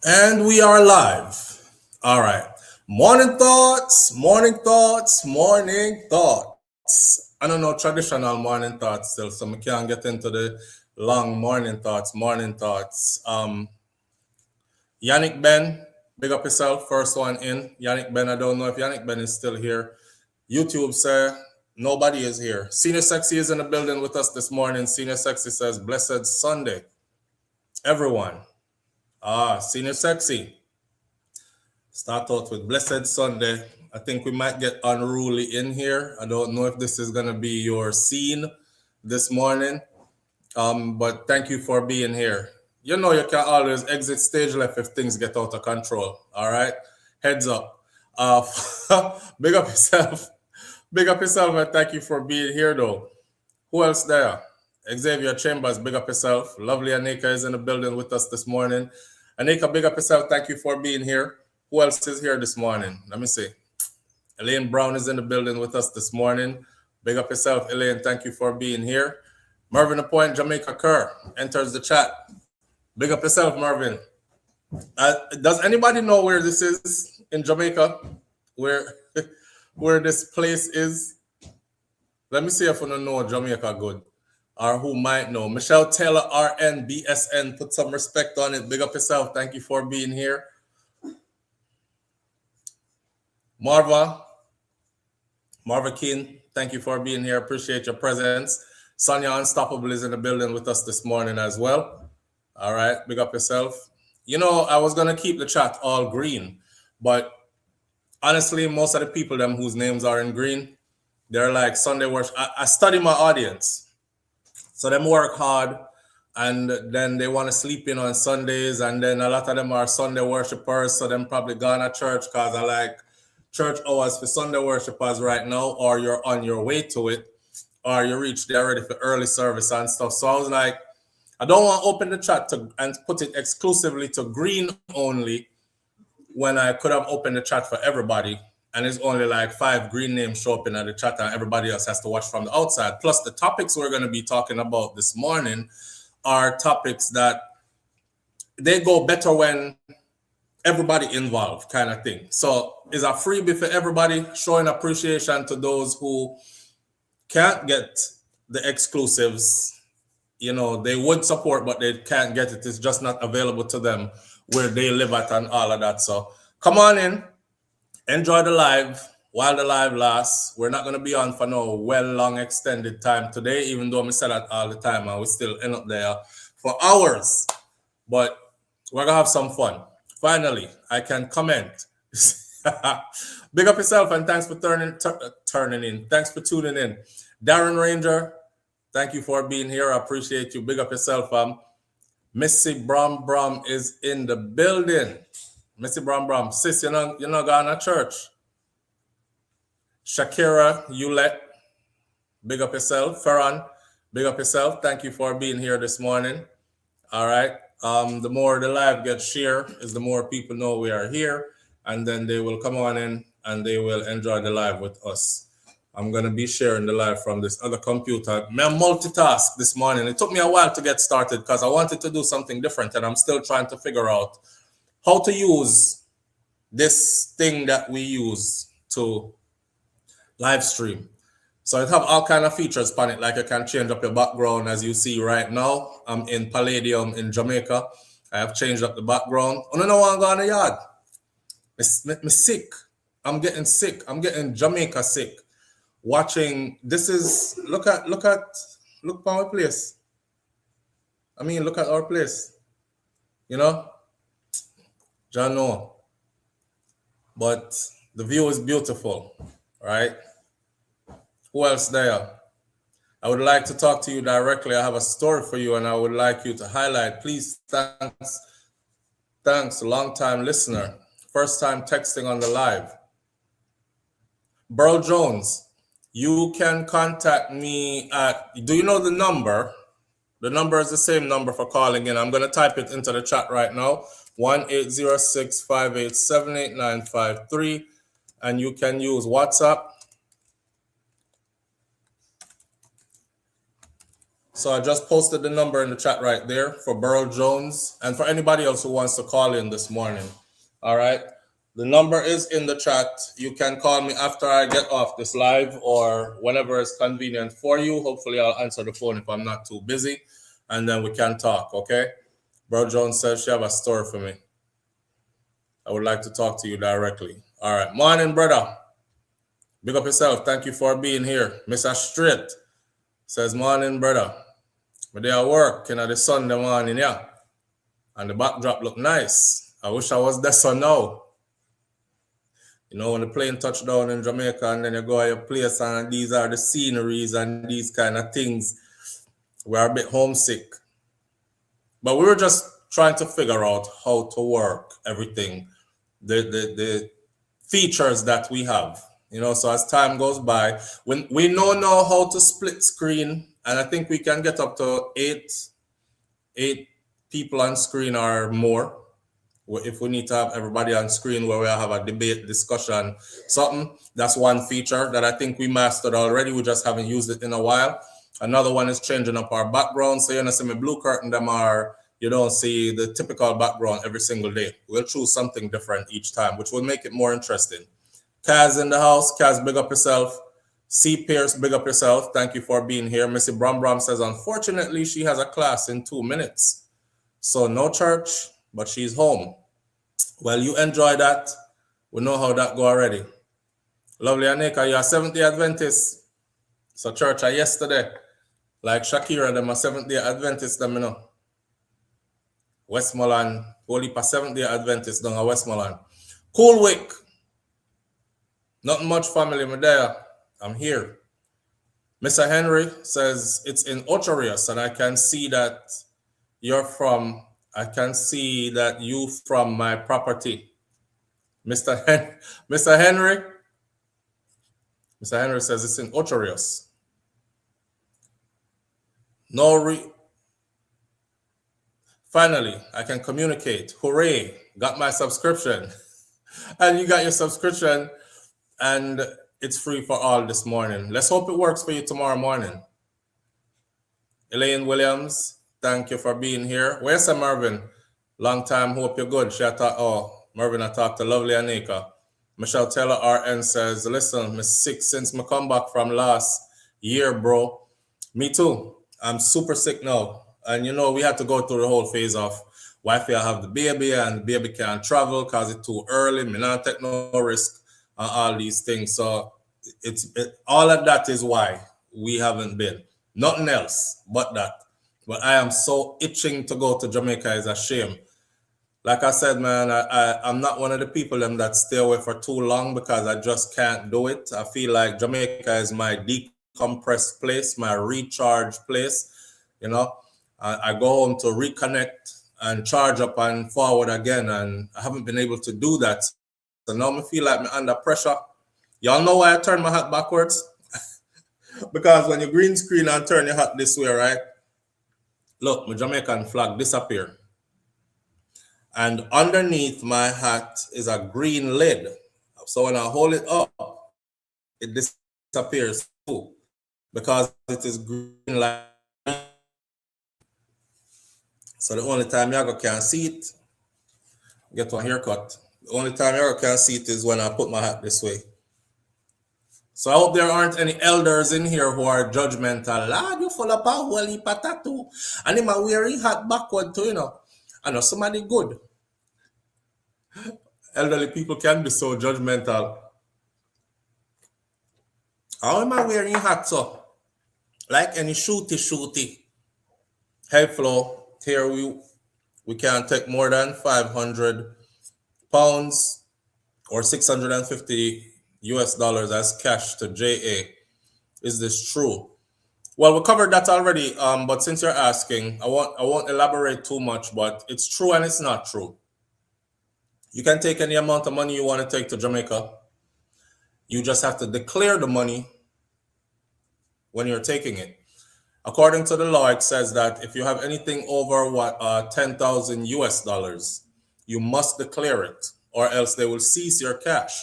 And we are live. All right. Morning thoughts, morning thoughts, morning thoughts. I don't know traditional morning thoughts still, so I can't get into the long morning thoughts, morning thoughts. Yannick Ben, big up yourself. First one in. Yannick Ben, I don't know if Yannick Ben is still here. YouTube say nobody is here. Senior Sexy is in the building with us this morning. Senior Sexy says, Blessed Sunday, everyone. Senior Sexy. Start out with Blessed Sunday. I think we might get unruly in here. I don't know if this is going to be your scene this morning, but thank you for being here. You know you can always exit stage left if things get out of control. All right? Heads up. Uh, big up yourself. Big up yourself and thank you for being here though. Who else there? Xavier Chambers, big up yourself. Lovely Anika is in the building with us this morning. Anika, big up yourself. Thank you for being here. Who else is here this morning? Let me see. Elaine Brown is in the building with us this morning. Big up yourself, Elaine. Thank you for being here. Mervin Appoint, Jamaica Kerr enters the chat. Big up yourself, Mervin. Does anybody know where this is in Jamaica? Where where this place is? Let me see if I don't know Jamaica good or who might know. Michelle Taylor, RN, BSN, put some respect on it. Big up yourself. Thank you for being here. Marva King, thank you for being here. Appreciate your presence. Sonia Unstoppable is in the building with us this morning as well. All right, big up yourself. You know, I was going to keep the chat all green, but honestly, most of the people them whose names are in green, they're like Sunday worship. I study my audience. So them work hard and then they want to sleep in on Sundays, and then a lot of them are Sunday worshipers, so them probably gone to church because I like church hours for Sunday worshipers right now, or you're on your way to it, or you reach there ready for early service and stuff. So I was like, I don't want to open the chat and put it exclusively to green only when I could have opened the chat for everybody. And it's only like 5 green names show up in the chat and everybody else has to watch from the outside. Plus the topics we're going to be talking about this morning are topics that they go better when everybody involved kind of thing. So it's a freebie for everybody, showing appreciation to those who can't get the exclusives. You know, they would support, but they can't get it. It's just not available to them where they live at and all of that. So come on in, enjoy the live while the live lasts. We're not going to be on for no long extended time today, even though I say that all the time and we still end up there for hours. But we're going to have some fun. Finally, I can comment. Big up yourself and thanks for turning in. Thanks for tuning in. Darren Ranger, thank you for being here. I appreciate you. Big up yourself. Missy Brom is in the building. Missy Brom. Sis, you're not going to church. Shakira Ulet, big up yourself. Farhan, big up yourself. Thank you for being here this morning. All right. The more the live gets shared, is the more people know we are here, and then they will come on in and they will enjoy the live with us. I'm going to be sharing the live from this other computer. I multitask this morning. It took me a while to get started because I wanted to do something different, and I'm still trying to figure out how to use this thing that we use to live stream. So it have all kind of features on it, like you can change up your background as you see right now. I'm in Palladium in Jamaica. I have changed up the background. I don't know why I'm going to yard. I'm sick. I'm getting sick. I'm getting Jamaica sick. Watching, this is, look at our place. I mean, look at our place. You know? John know. But the view is beautiful, right? Who else there? I would like to talk to you directly. I have a story for you and I would like you to highlight. Please, thanks, long-time listener. First time texting on the live. Burl Jones, you can contact me at, do you know the number? The number is the same number for calling in. I'm going to type it into the chat right now. 1-806-587-8953. And you can use WhatsApp. So I just posted the number in the chat right there for Burl Jones and for anybody else who wants to call in this morning. All right. The number is in the chat. You can call me after I get off this live or whenever it's convenient for you. Hopefully I'll answer the phone if I'm not too busy, and then we can talk, okay? Burl Jones says she have a story for me. I would like to talk to you directly. All right. Morning, brother. Big up yourself. Thank you for being here. Miss Astrid says, morning, brother. But they are working at the Sunday morning, yeah. And the backdrop look nice. I wish I was there so now. You know, when the plane touch down in Jamaica and then you go to your place and these are the sceneries and these kind of things, we're a bit homesick. But we were just trying to figure out how to work everything, the features that we have. You know, so as time goes by, when we know now how to split screen, and I think we can get up to eight people on screen or more. If we need to have everybody on screen where we have a debate, discussion, something, that's one feature that I think we mastered already. We just haven't used it in a while. Another one is changing up our background. So you know, see my blue curtain, you don't see the typical background every single day. We'll choose something different each time, which will make it more interesting. Kaz in the house. Kaz, big up yourself. C. Pierce, big up yourself. Thank you for being here. Missy Bram says, unfortunately, she has a class in 2 minutes. So no church, but she's home. Well, you enjoy that. We know how that go already. Lovely Anika, you're a Seventh-day Adventist. So church are yesterday. Like Shakira, them a Seventh-day Adventist, them, you know. Westmoreland, only for Seventh-day Adventist down at Westmoreland. Cool week. Not much family, me there. I'm here. Mr. Henry says it's in Ocharius, and I can see that you're from, I can see that you from my property. Mr. Henry says it's in Ocharius. Finally, I can communicate. Hooray, got my subscription. And you got your subscription, and it's free for all this morning. Let's hope it works for you tomorrow morning. Elaine Williams, thank you for being here. Where's Marvin? Long time, hope you're good. Marvin, I talked to lovely Anika. Michelle Taylor RN says, listen, I'm sick since I come back from last year, bro. Me too. I'm super sick now. And you know, we had to go through the whole phase of wifey, I have the baby and the baby can't travel because it's too early. Me not take no risk on all these things. So all of that is why we haven't been. Nothing else but that. But I am so itching to go to Jamaica. It's a shame. Like I said, man, I'm not one of the people that stay away for too long because I just can't do it. I feel like Jamaica is my decompressed place, my recharge place. You know, I go home to reconnect and charge up and forward again, and I haven't been able to do that. So now I feel like I'm under pressure. Y'all know why I turn my hat backwards? Because when you green screen and turn your hat this way, right? Look, my Jamaican flag disappear. And underneath my hat is a green lid. So when I hold it up, it disappears too. Because it is green like. So the only time you can see it, get one haircut. The only time you can see it is when I put my hat this way. So I hope there aren't any elders in here who are judgmental. Lord, you full of a holy potato. And him are wearing hat backward too, you know. I know somebody good. Elderly people can be so judgmental. How am I wearing hat so? Like any shooty. Hey Flo, here we can't take more than 500 pounds or 650 US dollars as cash to JA. Is this true? Well, we covered that already, but since you're asking, I won't elaborate too much, but it's true and it's not true. You can take any amount of money you want to take to Jamaica. You just have to declare the money when you're taking it. According to the law, it says that if you have anything over 10,000 US dollars, you must declare it, or else they will seize your cash.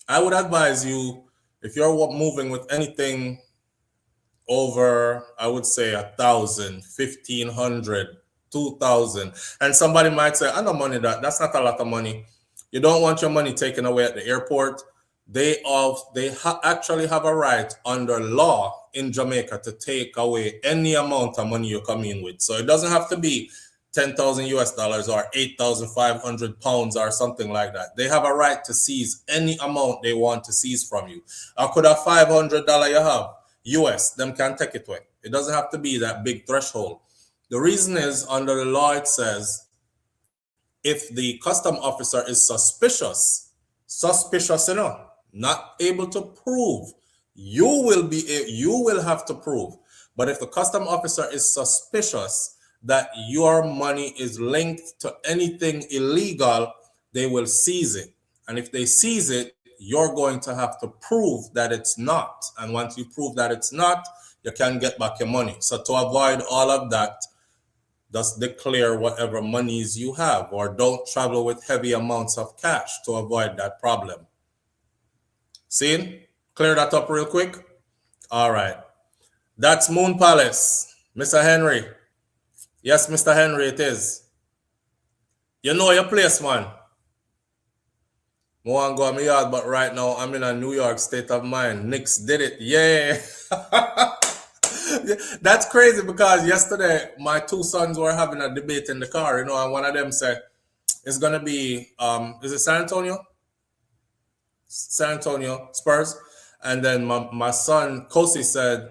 I would advise you, if you're moving with anything over, I would say 1,000, 1,500, 2,000. And somebody might say, I know money that's not a lot of money. You don't want your money taken away at the airport. They actually have a right under law in Jamaica to take away any amount of money you come in with. So it doesn't have to be 10,000 US dollars or 8,500 pounds or something like that. They have a right to seize any amount they want to seize from you. I could have $500 you have US, them can take it away. It doesn't have to be that big threshold. The reason is under the law, it says if the custom officer is suspicious, not able to prove, you will have to prove. But if the custom officer is suspicious that your money is linked to anything illegal, they will seize it. And if they seize it, you're going to have to prove that it's not. And once you prove that it's not, you can get back your money. So to avoid all of that, just declare whatever monies you have, or don't travel with heavy amounts of cash to avoid that problem. See? Clear that up real quick. All right. That's Moon Palace. Mr. Henry. Yes, Mr. Henry, it is. You know your place, man. I want to go on my yard, but right now I'm in a New York state of mind. Knicks did it. Yeah. That's crazy because yesterday my two sons were having a debate in the car, and one of them said, it's going to be, is it San Antonio? San Antonio Spurs. And then my son, Kosi, said,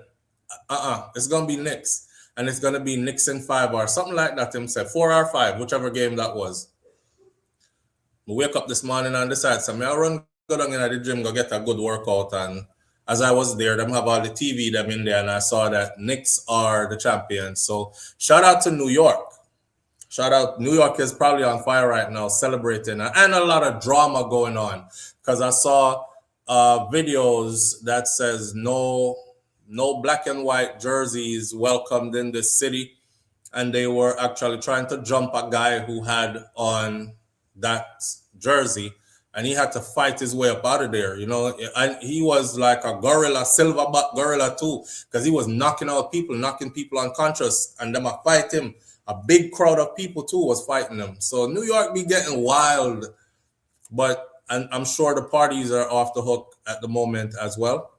it's going to be Knicks. And it's going to be Knicks in 5 or something like that. Him said 4 or 5, whichever game that was. I wake up this morning and decide, so I'll go down in the gym, go get a good workout. And as I was there, them have all the TV them in there, and I saw that Knicks are the champions. So shout out to New York. Shout out. New York is probably on fire right now, celebrating, and a lot of drama going on. Because I saw videos that says no black and white jerseys welcomed in this city. And they were actually trying to jump a guy who had on that jersey, and he had to fight his way up out of there, and he was like a gorilla, silverback gorilla too, because he was knocking people unconscious, and them fight him. A big crowd of people too was fighting him. So New York be getting wild, but I'm sure the parties are off the hook at the moment as well.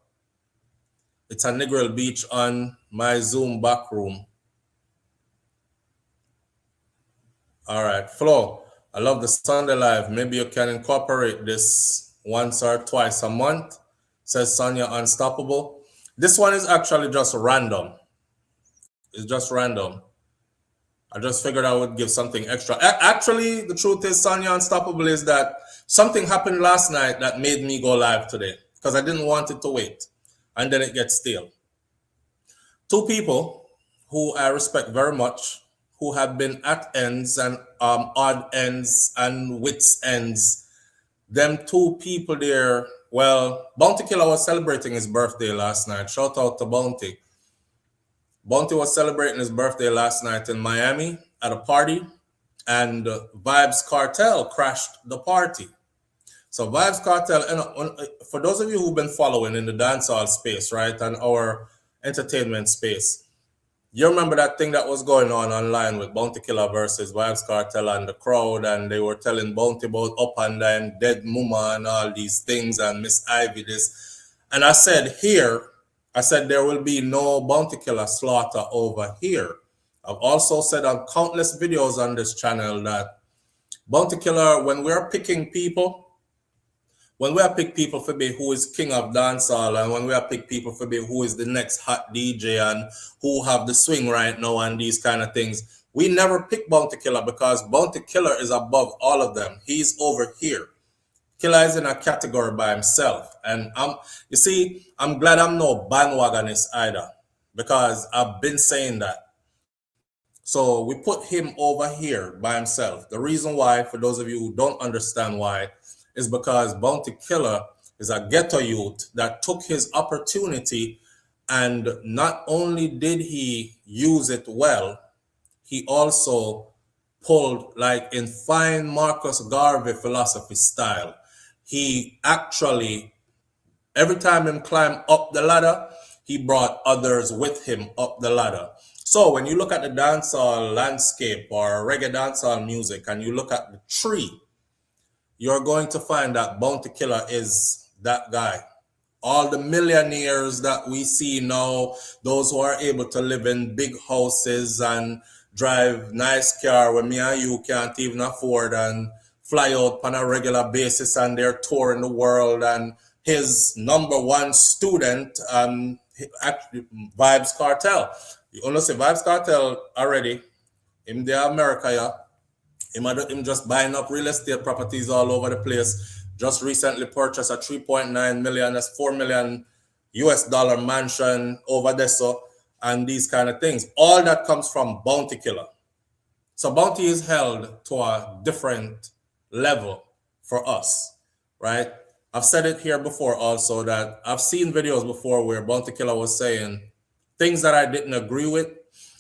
It's a Negril Beach on my Zoom back room. All right, Flo. I love the Sunday Live. Maybe you can incorporate this once or twice a month, says Sonia Unstoppable. This one is actually just random. It's just random. I just figured I would give something extra. Actually, the truth is, Sonia Unstoppable, is that something happened last night that made me go live today because I didn't want it to wait. And then it gets stale. 2 people who I respect very much, who have been at ends and odd ends and wits ends. Them 2 people there, well, Bounty Killer was celebrating his birthday last night. Shout out to Bounty. Bounty was celebrating his birthday last night in Miami at a party, and Vybz Kartel crashed the party. So Vybz Kartel, and for those of you who've been following in the dancehall space, right, and our entertainment space, you remember that thing that was going on online with Bounty Killer versus Vybz Kartel and the crowd, and they were telling Bounty about up and down, dead mama and all these things, and Miss Ivy this. And I said there will be no Bounty Killer slaughter over here. I've also said on countless videos on this channel that Bounty Killer, when we're picking people for be who is king of dancehall, and when we are pick people for be who is the next hot DJ and who have the swing right now and these kind of things, we never pick Bounty Killer because Bounty Killer is above all of them. He's over here. Killer is in a category by himself. And I'm glad I'm no bandwagonist either, because I've been saying that. So we put him over here by himself. The reason why, for those of you who don't understand why, is because Bounty Killer is a ghetto youth that took his opportunity, and not only did he use it well, he also pulled like in fine Marcus Garvey philosophy style. He actually, every time him climb up the ladder, he brought others with him up the ladder. So when you look at the dancehall landscape or reggae dancehall music and you look at the tree, you're going to find that Bounty Killer is that guy. All the millionaires that we see now, those who are able to live in big houses and drive nice car when me and you can't even afford and fly out on a regular basis and they're touring the world. And his number one student, actually Vybz Kartel. You only see Vybz Kartel already in the America, yeah. Him just buying up real estate properties all over the place. Just recently purchased a 3.9 million, that's $4 million US dollar mansion over there, so, and these kind of things. All that comes from Bounty Killer. So Bounty is held to a different level for us, right? I've said it here before also that I've seen videos before where Bounty Killer was saying things that I didn't agree with.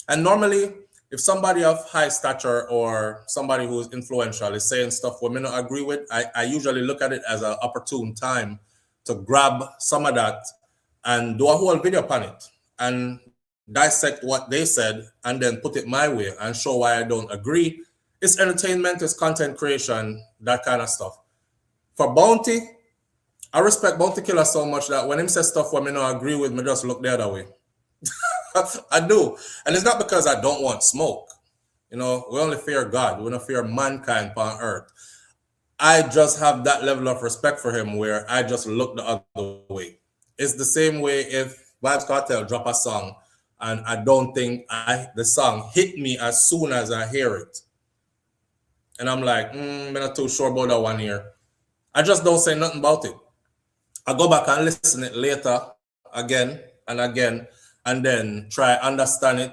And normally, if somebody of high stature or somebody who is influential is saying stuff we may not agree with, I usually look at it as an opportune time to grab some of that and do a whole video upon it and dissect what they said and then put it my way and show why I don't agree. It's entertainment, it's content creation, that kind of stuff. For Bounty, I respect Bounty Killer so much that when him says stuff we may not agree with, me just look the other way. I do. And it's not because I don't want smoke. You know, we only fear God. We don't fear mankind upon earth. I just have that level of respect for him where I just look the other way. It's the same way if Vybz Kartel drop a song and I don't think the song hit me as soon as I hear it. And I'm like, I'm not too sure about that one here. I just don't say nothing about it. I go back and listen it later again and again, and then try understand it,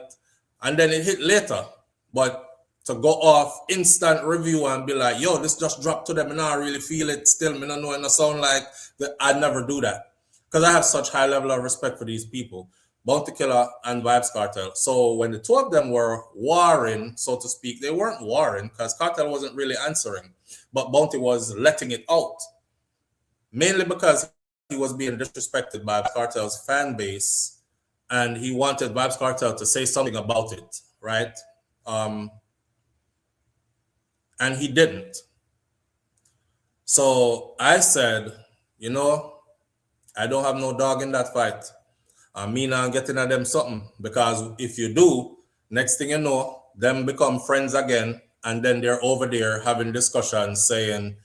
and then it hit later. But to go off instant review and be like, yo, this just dropped to them and I really feel it still, me not know it sound like that, I never do that. Because I have such high level of respect for these people, Bounty Killer and Vybz Kartel. So when the two of them were warring, so to speak, they weren't warring because Kartel wasn't really answering, but Bounty was letting it out. Mainly because he was being disrespected by Kartel's fan base. And he wanted Vybz Kartel to say something about it, right? And he didn't. So I said, you know, I don't have no dog in that fight. Me now getting at them something. Because if you do, next thing you know, them become friends again. And then they're over there having discussions saying,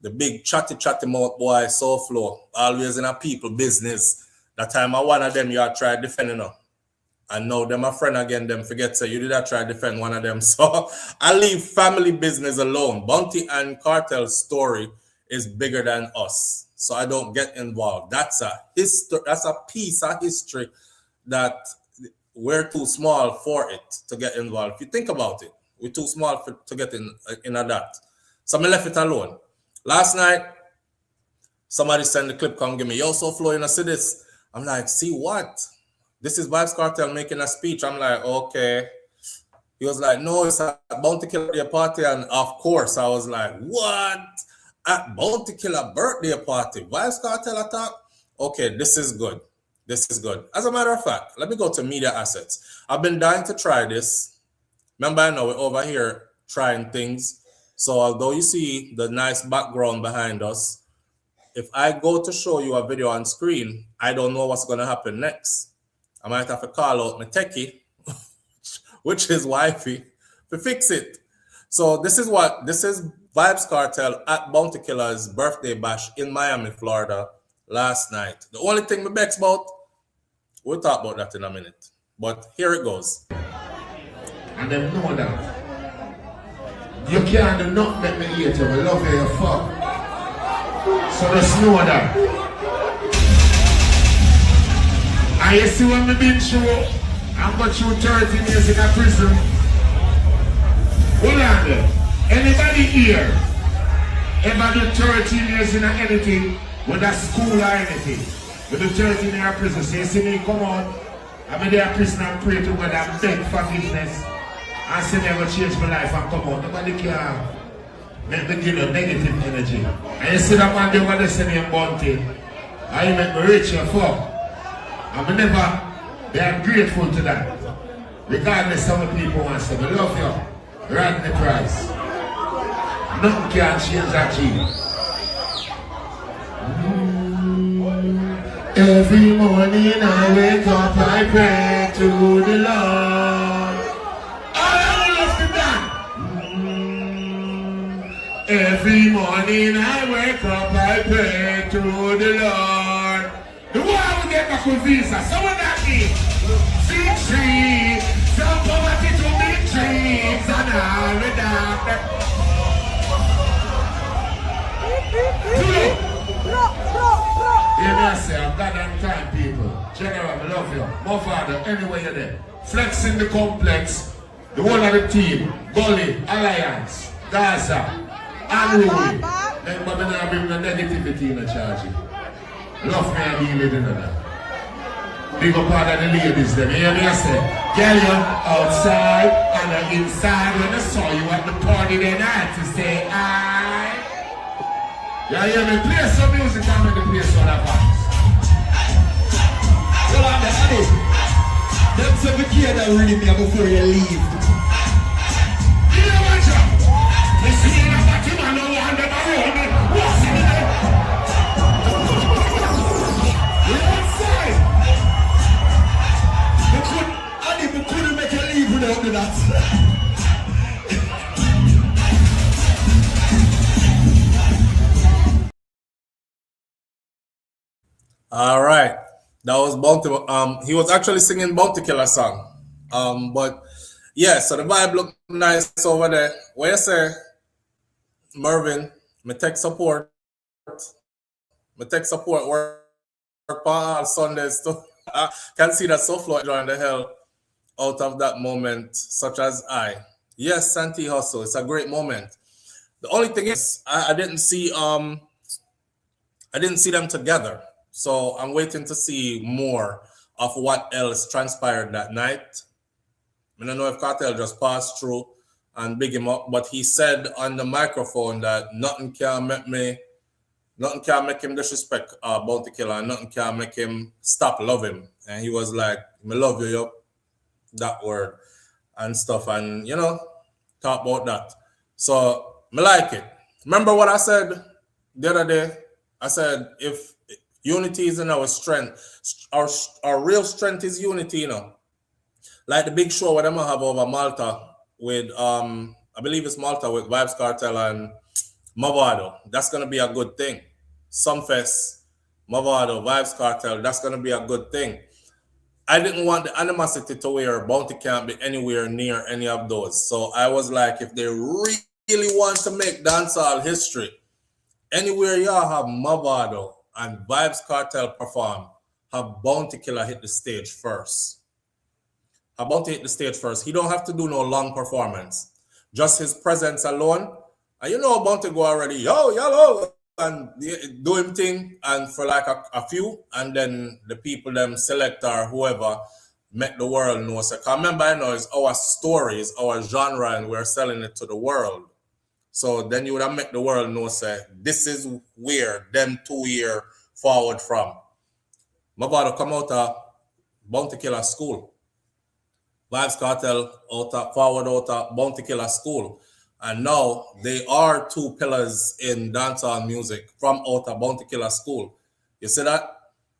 the big chatty mouth boy, SouFLo, always in a people business. That time I one of them you are trying defending them. And now them a friend again, them forget say you did not try to defend one of them. So I leave family business alone. Bounty and Kartel's story is bigger than us. So I don't get involved. That's a history, that's a piece of history that we're too small for it to get involved. If you think about it, we're too small to get in that. So I left it alone. Last night, somebody sent the clip, come give me, yo, SouFLo, you know, see this. I'm like, see what? This is Vybz Kartel making a speech. I'm like, okay. He was like, no, it's a Bounty Killer party. And of course, I was like, what? At Bounty Killer birthday party, Vybz Kartel attack? Okay, this is good. This is good. As a matter of fact, let me go to media assets. I've been dying to try this. Remember, I know we're over here trying things. So although you see the nice background behind us, if I go to show you a video on screen, I don't know what's going to happen next. I might have to call out my techie, which is wifey, to fix it. So this is Vybz Kartel at Bounty Killer's birthday bash in Miami, Florida last night. The only thing me begs about, we'll talk about that in a minute. But here it goes. And them know that. You can't do not make me hate you, I love you, you fuck. So just know that. And you see what me been through? I'm going through 13 years in a prison. Hold on there. Anybody here ever do 13 years in anything, whether school or anything? We do 13 years in prison. So you see me come on, I'm in there prison and pray to God and beg forgiveness. And say never change my life and come on. Nobody can make me give you negative energy. And you see that man there what they say me Bounty. And you make me rich, you fuck. I'm never, they are grateful to that. Regardless of what people want to say, we love you. Rodney Price. Nothing can change that key. Every morning I wake up, I pray to the Lord. I love to that. Every morning I wake up, I pray to the Lord. The world will get back with visa. So what that means? Victory, from poverty to victory, and all the darkness. Hear me I say, I'm goddamn time, people. General, I love you. My father, anywhere you're there. Flexing the complex, the whole of the team, Gully, Alliance, Gaza, and Ruby. Remember, me not bring the negativity in the charge. Love me and deal with it. Big up all of the ladies, them. Hear me I say, girl, you outside and inside. When I saw you at the party, then I had to say, aye. Yeah, hear me play some music and make the place on that box. Well, I'm the honest. Them some kid that read me before you leave. You know what, John? You see that you man don't want them around me. What's in there? You're outside. We couldn't make you leave without doing that. All right. That was Bounty. He was actually singing Bounty Killer song. But yeah, so the vibe looked nice over there. Where you say, Mervin, me take support. Me take support work on all Sundays too. I can see that SouFLoTV enjoying the hell out of that moment, such as I. Yes, Santi Hustle. It's a great moment. The only thing is I didn't see them together. So I'm waiting to see more of what else transpired that night. I don't know if Kartel just passed through and big him up, but he said on the microphone that nothing can make him disrespect Bounty Killer, and nothing can make him stop love him. And he was like, "Me love you, yo," that word and stuff, and talk about that. So me like it. Remember what I said the other day? I said if unity is in our strength. Our real strength is unity, Like the big show what I'm gonna have over Malta with I believe it's Malta with Vybz Kartel and Mavado. That's gonna be a good thing. Sumfest, Mavado, Vybz Kartel, that's gonna be a good thing. I didn't want the animosity to where Bounty can't be anywhere near any of those. So I was like, if they really want to make dancehall history, anywhere y'all have Mavado and Vybz Kartel perform, have Bounty Killer hit the stage first. Have Bounty hit the stage first. He don't have to do no long performance. Just his presence alone. And Bounty go already, yo, yellow, and do him thing, and for like a few, and then the people them select or whoever make the world know. So remember, it's our stories, our genre, and we're selling it to the world. So then you would have make the world know, say, this is where them 2 year forward from. Mavado come out of Bounty Killer school. Vybz Kartel forward out of Bounty Killer school. And now they are two pillars in dancehall music from out of Bounty Killer school. You see that?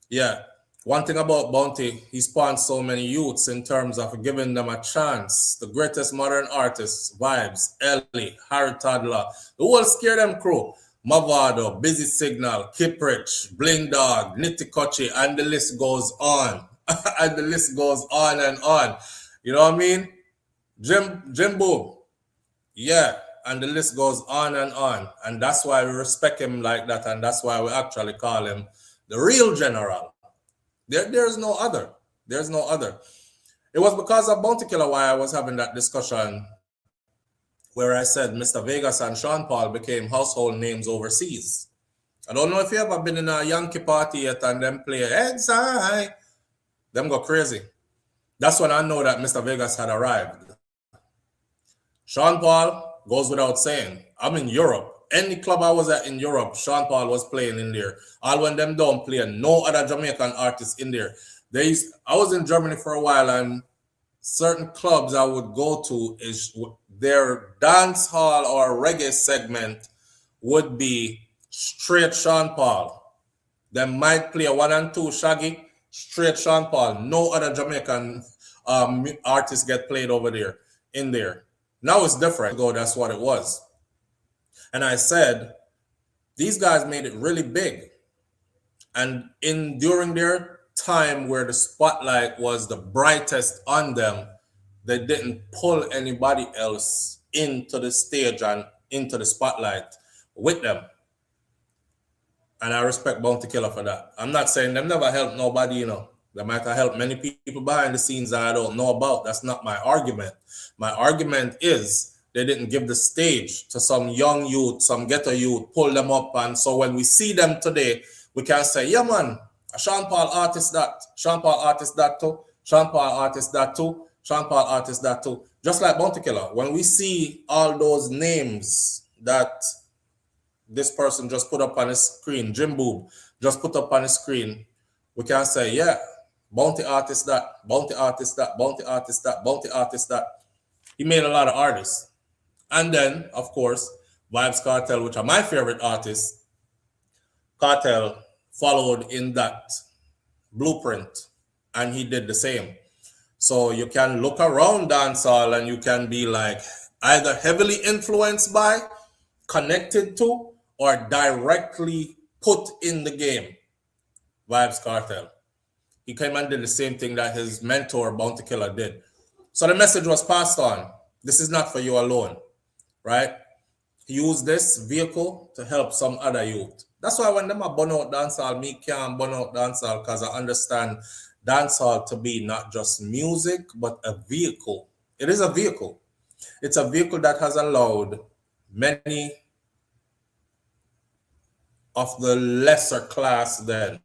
Yeah. One thing about Bounty, he spawned so many youths in terms of giving them a chance. The greatest modern artists, Vybz, Ellie, Harry Toddler, the whole Scare Them crew, Mavado, Busy Signal, Kip Rich, Bling Dog, Nitty Kochi, and the list goes on. And the list goes on and on. You know what I mean? Jim Boom. Yeah, and the list goes on and on. And that's why we respect him like that, and that's why we actually call him the real general. There's no other. There's no other. It was because of Bounty Killer why I was having that discussion where I said Mr. Vegas and Sean Paul became household names overseas. I don't know if you ever been in a Yankee party yet and them play Heads High. Them go crazy. That's when I know that Mr. Vegas had arrived. Sean Paul goes without saying. I'm in Europe. Any club I was at in Europe, Sean Paul was playing in there. All when them don't play, no other Jamaican artist in there. I was in Germany for a while, and certain clubs I would go to is their dance hall or reggae segment would be straight Sean Paul. They might play a 1 and 2 Shaggy, straight Sean Paul. No other Jamaican artists get played over there, in there. Now it's different. That's what it was. And I said, these guys made it really big. And during their time where the spotlight was the brightest on them, they didn't pull anybody else into the stage and into the spotlight with them. And I respect Bounty Killer for that. I'm not saying them never helped nobody, you know. They might have helped many people behind the scenes that I don't know about. That's not my argument. My argument is they didn't give the stage to some young youth, some ghetto youth, pull them up. And so when we see them today, we can say, yeah, man, a Sean Paul artist that, Sean Paul artist that too, Sean Paul artist that too, Sean Paul artist that too. Just like Bounty Killer. When we see all those names that this person just put up on his screen, Jim Boob just put up on his screen, we can say, yeah, Bounty artist that, Bounty artist that, Bounty artist that, Bounty artist that. He made a lot of artists. And then, of course, Vybz Kartel, which are my favorite artists, Kartel followed in that blueprint, and he did the same. So you can look around dancehall and you can be like either heavily influenced by, connected to, or directly put in the game. Vybz Kartel. He came and did the same thing that his mentor, Bounty Killer, did. So the message was passed on. This is not for you alone, right? Use this vehicle to help some other youth. That's why when them are burn out dancehall, me can't burn out dancehall, because I understand dancehall to be not just music, but a vehicle. It is a vehicle. It's a vehicle that has allowed many of the lesser class then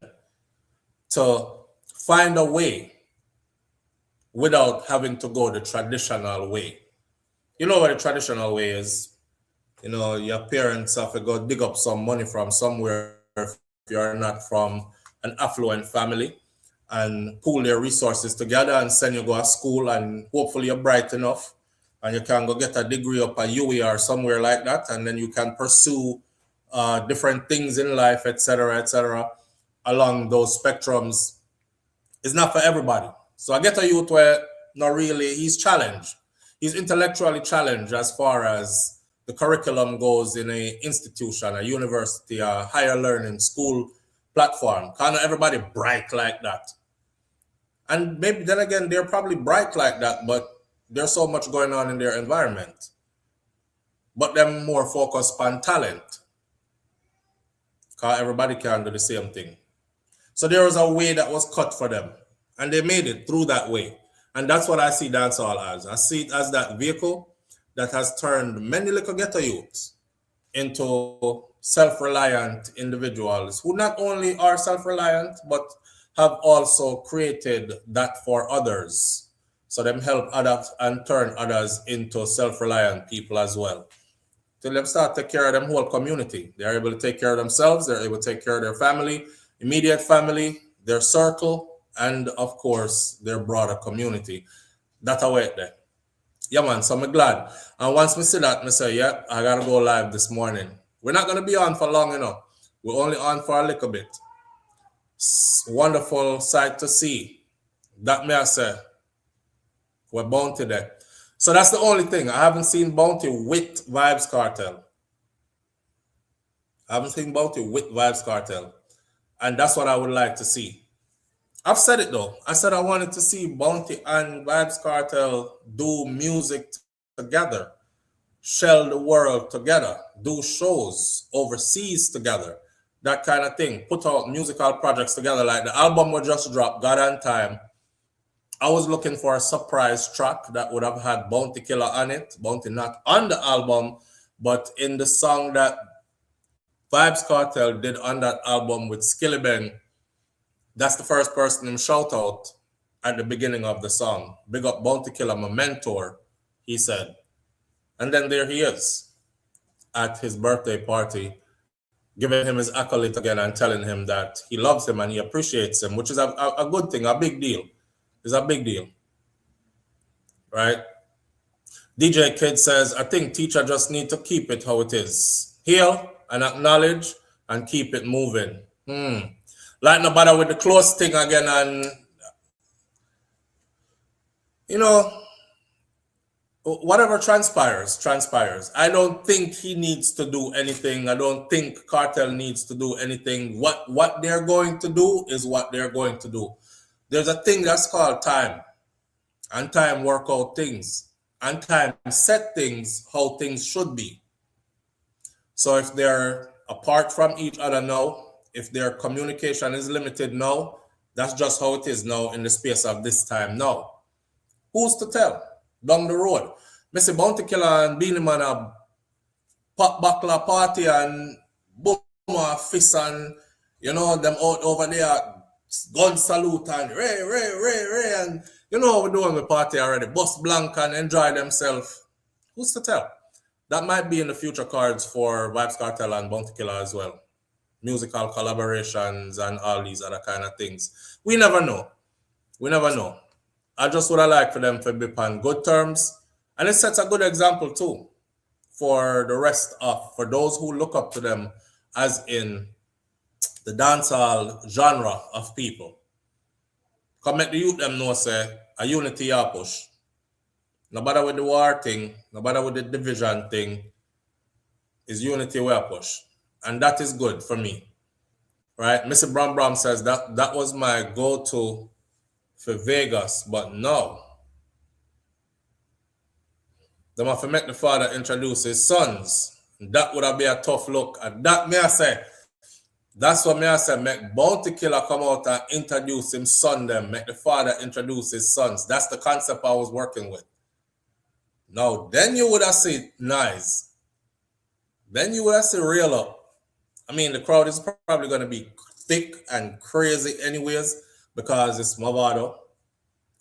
to find a way without having to go the traditional way. You know what the traditional way is? You know, your parents have to go dig up some money from somewhere if you're not from an affluent family, and pool their resources together and send you go to school, and hopefully you're bright enough and you can go get a degree up at UE or somewhere like that, and then you can pursue different things in life, etc., along those spectrums. It's not for everybody. So I get a youth where not really, he's challenged. He's intellectually challenged as far as the curriculum goes in a institution, a university, a higher learning school platform. Kind of everybody bright like that. And maybe then again, they're probably bright like that, but there's so much going on in their environment. But they're more focused on talent. Because everybody can do the same thing. So there was a way that was cut for them. And they made it through that way. And that's what I see dancehall as. I see it as that vehicle that has turned many little ghetto youths into self-reliant individuals who not only are self-reliant, but have also created that for others. So them help adapt and turn others into self-reliant people as well. Till them start to take care of them whole community. They're able to take care of themselves. They're able to take care of their family, immediate family, their circle, and of course, their broader community. That's how it there. Yeah, man, so I'm glad. And once we see that, I say, yeah, I got to go live this morning. We're not going to be on for long, you know. We're only on for a little bit. Wonderful sight to see. That may I say. We're Bounty there. So that's the only thing. I haven't seen Bounty with Vybz Kartel. I haven't seen Bounty with Vybz Kartel. And that's what I would like to see. I've said it though. I said I wanted to see Bounty and Vybz Kartel do music together, shell the world together, do shows overseas together, that kind of thing. Put out musical projects together. Like the album we just dropped, God and Time. I was looking for a surprise track that would have had Bounty Killer on it. Bounty not on the album, but in the song that Vybz Kartel did on that album with Skilly Bang. That's the first person him shout out at the beginning of the song. Big up Bounty Killer, my mentor, he said. And then there he is at his birthday party giving him his accolade again and telling him that he loves him and he appreciates him, which is a good thing, a big deal. It's a big deal, right? DJ Kid says, I think teacher just need to keep it how it is. Heal and acknowledge and keep it moving. Like no bother with the close thing again, and you know, whatever transpires. I don't think he needs to do anything. I don't think Kartel needs to do anything. What they're going to do is what they're going to do. There's a thing that's called time, and time work out things, and time set things how things should be. So if they're apart from each other now, if their communication is limited now, that's just how it is now in the space of this time now. Who's to tell? Down the road. Mr. Bounty Killer and Beanie Man a pop buckler party and boom fist and you know them out over there gun salute and ray and you know what we're doing with party already. Bust blank and enjoy themselves. Who's to tell? That might be in the future cards for Vybz Kartel and Bounty Killer as well. Musical collaborations and all these other kind of things. We never know. I just would have liked for them to be on good terms. And it sets a good example too for the rest of, for those who look up to them as in the dancehall genre of people. Come make the youth them know say a unity a push. No matter with the war thing, no matter with the division thing, is unity we a push. And that is good for me. Right? Mr. Bram says that was my go-to for Vegas, but no. They have to make the father introduce his sons. That would have been a tough look. And that may I say, that's what may I say, make Bounty Killer come out and introduce his son them, make the father introduce his sons. That's the concept I was working with. Now, then you would have seen nice. Then you would have seen real up. I mean, the crowd is probably going to be thick and crazy anyways because it's Mavado,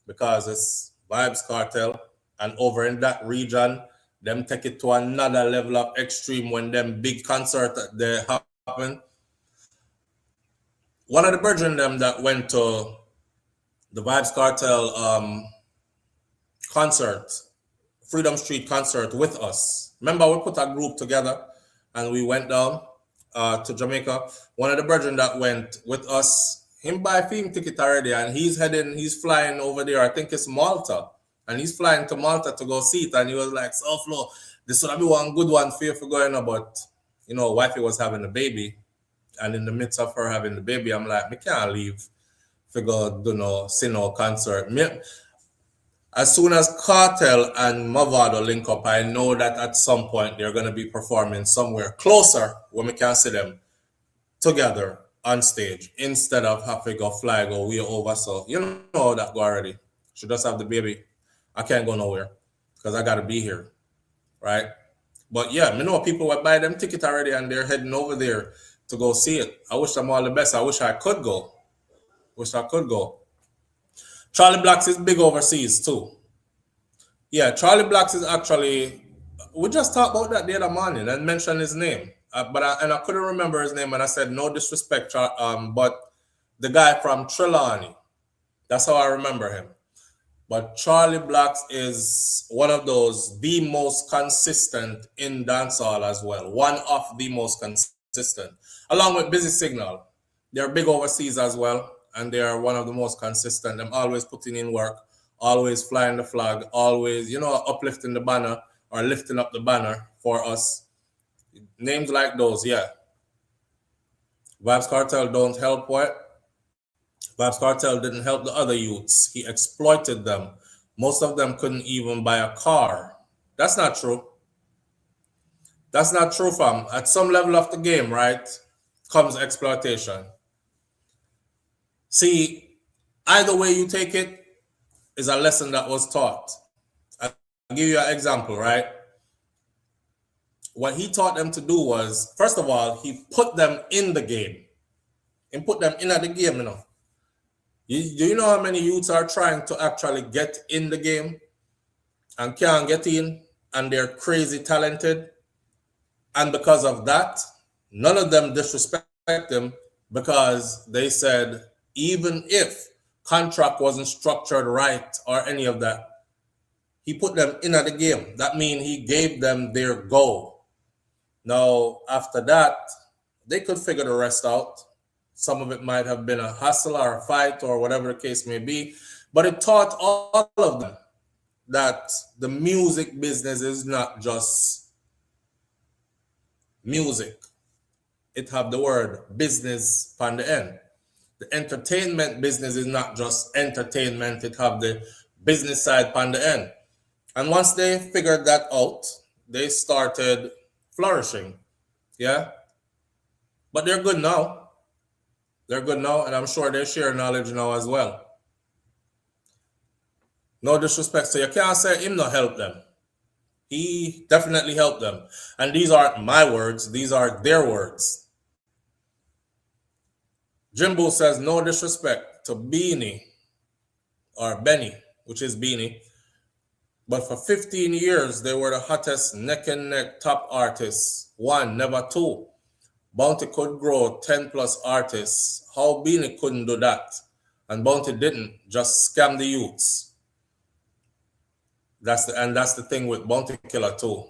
because it's Vybz Kartel, and over in that region, them take it to another level of extreme when them big concert they happen. One of the brethren them that went to the Vybz Kartel concert, Freedom Street concert with us. Remember, we put a group together and we went down to Jamaica. One of the brethren that went with us, him buy a film ticket already and he's flying over there. I think it's Malta. And he's flying to Malta to go see it. And he was like, SouFLo, this would be one good one for you for going on. But, you know, wifey was having a baby. And in the midst of her having the baby, I'm like, I can't leave for go do no, see no concert. As soon as Kartel and Mavado link up, I know that at some point they're going to be performing somewhere closer where we can see them together on stage instead of having to go fly, go way over. So, you know how that go already. She just have the baby. I can't go nowhere because I got to be here, right? But yeah, I know people will buy them ticket already and they're heading over there to go see it. I wish them all the best. I wish I could go. Charlie Blacks is big overseas too. Yeah, Charlie Blacks is actually, we just talked about that the other morning and mentioned his name. But I couldn't remember his name and I said, no disrespect, but the guy from Trelawney, that's how I remember him. But Charlie Blacks is one of those, the most consistent in dancehall as well. One of the most consistent. Along with Busy Signal. They're big overseas as well. And they are one of the most consistent. I'm always putting in work. Always flying the flag. Always, you know, uplifting the banner. Or lifting up the banner for us. Names like those, yeah. Vybz Kartel don't help what? Vybz Kartel didn't help the other youths. He exploited them. Most of them couldn't even buy a car. That's not true. That's not true, fam. At some level of the game, right, comes exploitation. See, either way you take it is a lesson that was taught. I'll give you an example, right? What he taught them to do was, first of all, he put them in the game. He put them in the game, you know. Do you know how many youths are trying to actually get in the game and can't get in and they're crazy talented? And because of that, none of them disrespect him because they said even if contract wasn't structured right or any of that, he put them in at the game. That means he gave them their goal. Now, after that, they could figure the rest out. Some of it might have been a hustle or a fight or whatever the case may be. But it taught all of them that the music business is not just music. It have the word business on the end. The entertainment business is not just entertainment. It have the business side on the end. And once they figured that out, they started flourishing. Yeah. But they're good now. They're good now, and I'm sure they share knowledge now as well. No disrespect. So you can't say him not help them. He definitely helped them. And these aren't my words. These are their words. Jimbo says, no disrespect to Beanie or Benny, which is Beanie. But for 15 years, they were the hottest neck and neck top artists. One, never two. Bounty could grow 10 plus artists. How Beanie couldn't do that? And Bounty didn't, just scam the youths. That's the thing with Bounty Killer too.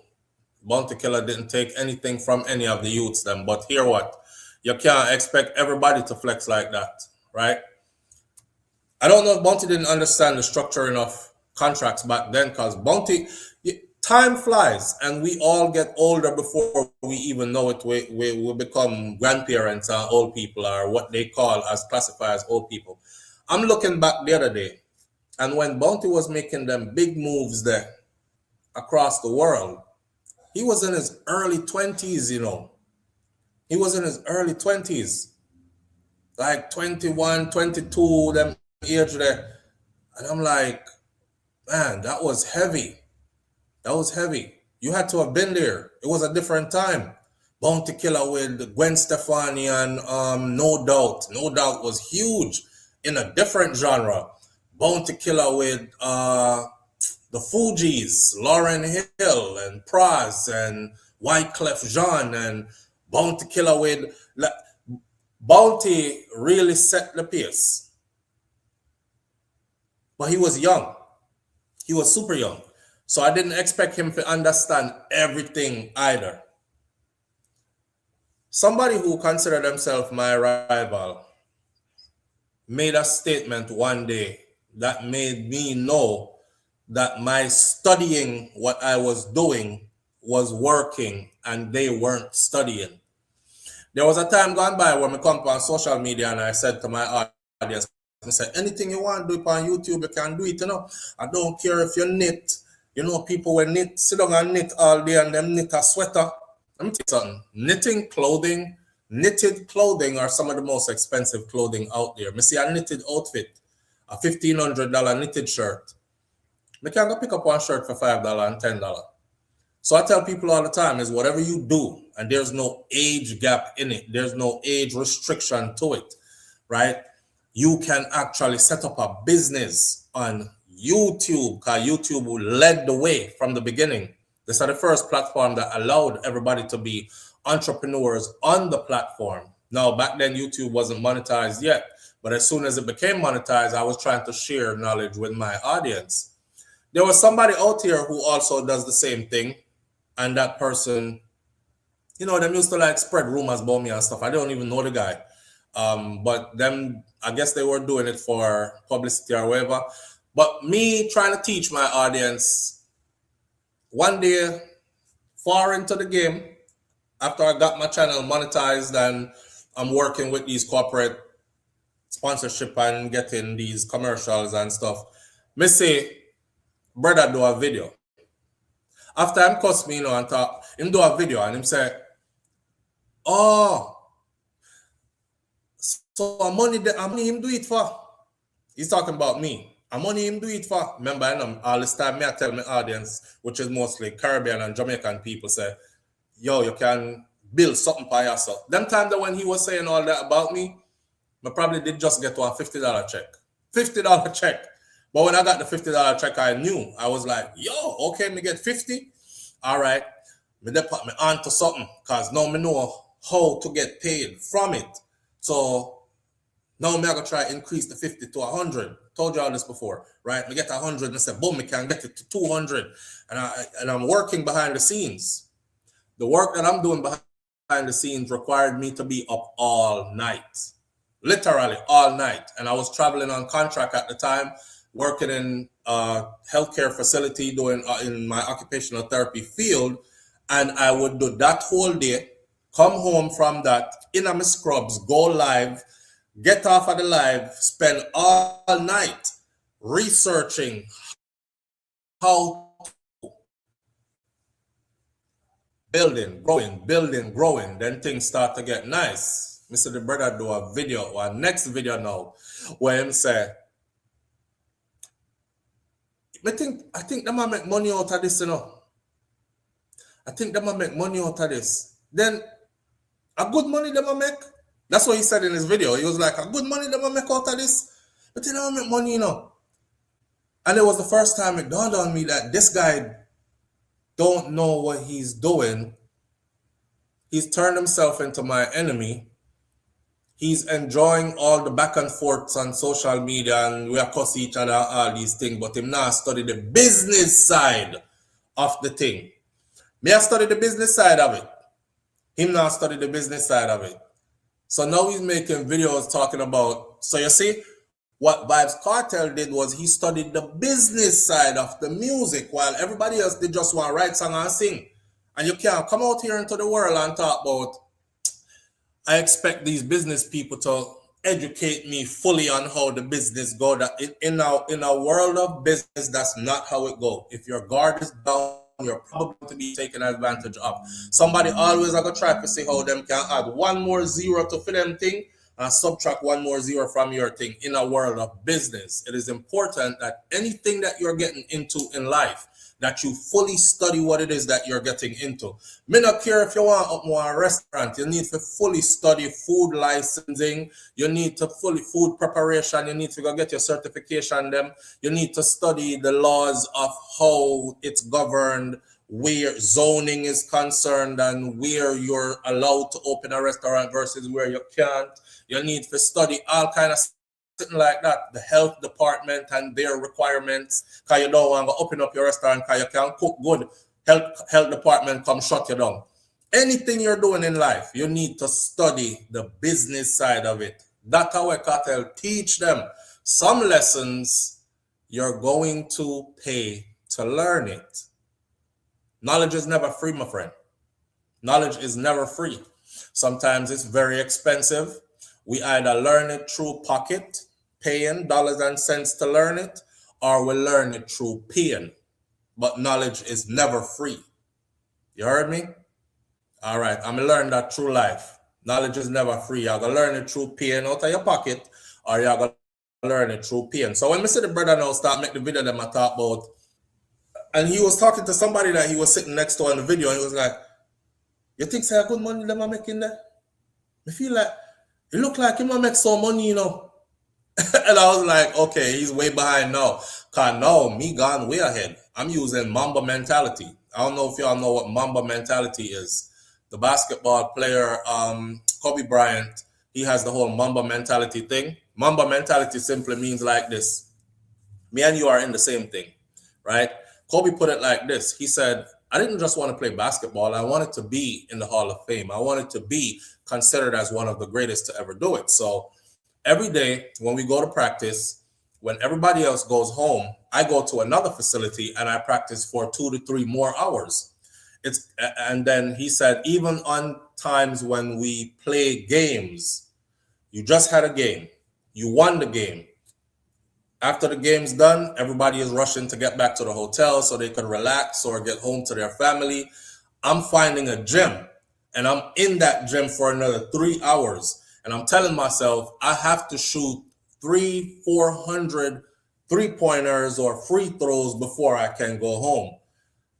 Bounty Killer didn't take anything from any of the youths then. But hear what? You can't expect everybody to flex like that, right? I don't know if Bounty didn't understand the structuring of contracts back then, because Bounty, time flies and we all get older before we even know it. We become grandparents or old people, or what they call as classified as old people. I'm looking back the other day, and when Bounty was making them big moves there across the world, he was in his early 20s, you know. He was in his early 20s, like 21, 22, them age there. And I'm like, man, that was heavy. That was heavy. You had to have been there. It was a different time. Bounty Killer with Gwen Stefani and No Doubt. No Doubt was huge in a different genre. Bounty Killer with the Fugees, Lauryn Hill and Pras and Wyclef Jean, and Bounty Killer with... Bounty really set the pace. But he was young. He was super young. So I didn't expect him to understand everything either. Somebody who considered themselves my rival made a statement one day that made me know that my studying what I was doing was working and they weren't studying. There was a time gone by when I come on social media and I said to my audience, I said, anything you want to do on YouTube, you can do it, you know. I don't care if you knit. You know, people will knit, sit down and knit all day and them knit a sweater. Let me tell you something. Knitted clothing are some of the most expensive clothing out there. I see a knitted outfit, a $1,500 knitted shirt. I can go pick up one shirt for $5 and $10. So I tell people all the time is whatever you do, and there's no age gap in it. There's no age restriction to it, right? You can actually set up a business on YouTube, because YouTube led the way from the beginning. This is the first platform that allowed everybody to be entrepreneurs on the platform. Now, back then, YouTube wasn't monetized yet, but as soon as it became monetized, I was trying to share knowledge with my audience. There was somebody out here who also does the same thing, and that person, you know, them used to like spread rumors about me and stuff. I don't even know the guy. But them, I guess they were doing it for publicity or whatever. But me trying to teach my audience, one day, far into the game, after I got my channel monetized and I'm working with these corporate sponsorship and getting these commercials and stuff, me say, brother, do a video. After him cuss me, you know, and talk, him do a video and him say, oh, so money him do it for. He's talking about me. Money him do it for. Remember, I know all this time I tell my audience, which is mostly Caribbean and Jamaican people, say, yo, you can build something for yourself. Them time that when he was saying all that about me, I probably did just get one $50 check. $50 check. But when I got the $50 check, I knew. I was like, yo, okay, me get 50. All right. Me put me on to something, because now me know how to get paid from it. So now I'm gonna try to increase the 50 to 100. Told y'all this before, right? We get 100 and I said, boom, we can get it to 200. And I'm working behind the scenes. The work that I'm doing behind the scenes required me to be up all night, literally all night. And I was traveling on contract at the time, working in a healthcare facility, doing in my occupational therapy field. And I would do that whole day, come home from that, in my scrubs, go live, get off of the live, spend all night researching how to building, growing. Then things start to get nice. Mr. The brother do a video, or next video now, where him say, I think them make money out of this, you know. I think them make money out of this. Then a good money them make. That's what he said in his video. He was like, a good money them make out of this. But they don't make money, you know. And it was the first time it dawned on me that this guy don't know what he's doing. He's turned himself into my enemy. He's enjoying all the back and forths on social media and we cuss each other, all these things, but him now study the business side of the thing. Me I study the business side of it. Him now study the business side of it. So now he's making videos talking about, so you see, what Vybz Kartel did was he studied the business side of the music while everybody else did just want to write song and sing. And you can't come out here into the world and talk about, I expect these business people to educate me fully on how the business go. That in a world of business, that's not how it go. If your guard is down, you're probably going to be taken advantage of. Somebody always are going to try to see how them can add one more zero to fit them thing and subtract one more zero from your thing. In a world of business, it is important that anything that you're getting into in life, that you fully study what it is that you're getting into. Me not care if you want up more a restaurant, you need to fully study food licensing, you need to fully food preparation, you need to go get your certification them, you need to study the laws of how it's governed, where zoning is concerned and where you're allowed to open a restaurant versus where you can't. You need to study all kind of something like that, the health department and their requirements, because you don't want to open up your restaurant because you can't cook good. Health department come shut you down. Anything you're doing in life, you need to study the business side of it. That's how Kartel teach them. Some lessons you're going to pay to learn it. Knowledge is never free, my friend. Knowledge is never free. Sometimes it's very expensive. We either learn it through pocket, paying dollars and cents to learn it, or we learn it through paying. But knowledge is never free. You heard me? All right, I'm going to learn that through life. Knowledge is never free. You're going to learn it through paying out of your pocket, or you're going to learn it through paying. So when we see the brother now start make the video that I talk about, and he was talking to somebody that he was sitting next to in the video, and he was like, you think say good money that I'm making there? I feel like, it look like he might make some money, you know. And I was like, okay, he's way behind now. Because now, me gone way ahead. I'm using Mamba mentality. I don't know if y'all know what Mamba mentality is. The basketball player, Kobe Bryant, he has the whole Mamba mentality thing. Mamba mentality simply means like this. Me and you are in the same thing, right? Kobe put it like this. He said, I didn't just want to play basketball. I wanted to be in the Hall of Fame. I wanted to be considered as one of the greatest to ever do it. So every day when we go to practice, when everybody else goes home, I go to another facility and I practice for 2 to 3 more hours. And then he said, even on times when we play games, you just had a game, you won the game. After the game's done, everybody is rushing to get back to the hotel so they can relax or get home to their family. I'm finding a gym and I'm in that gym for another 3 hours. And I'm telling myself, I have to shoot 300-400 3-pointers or free throws before I can go home.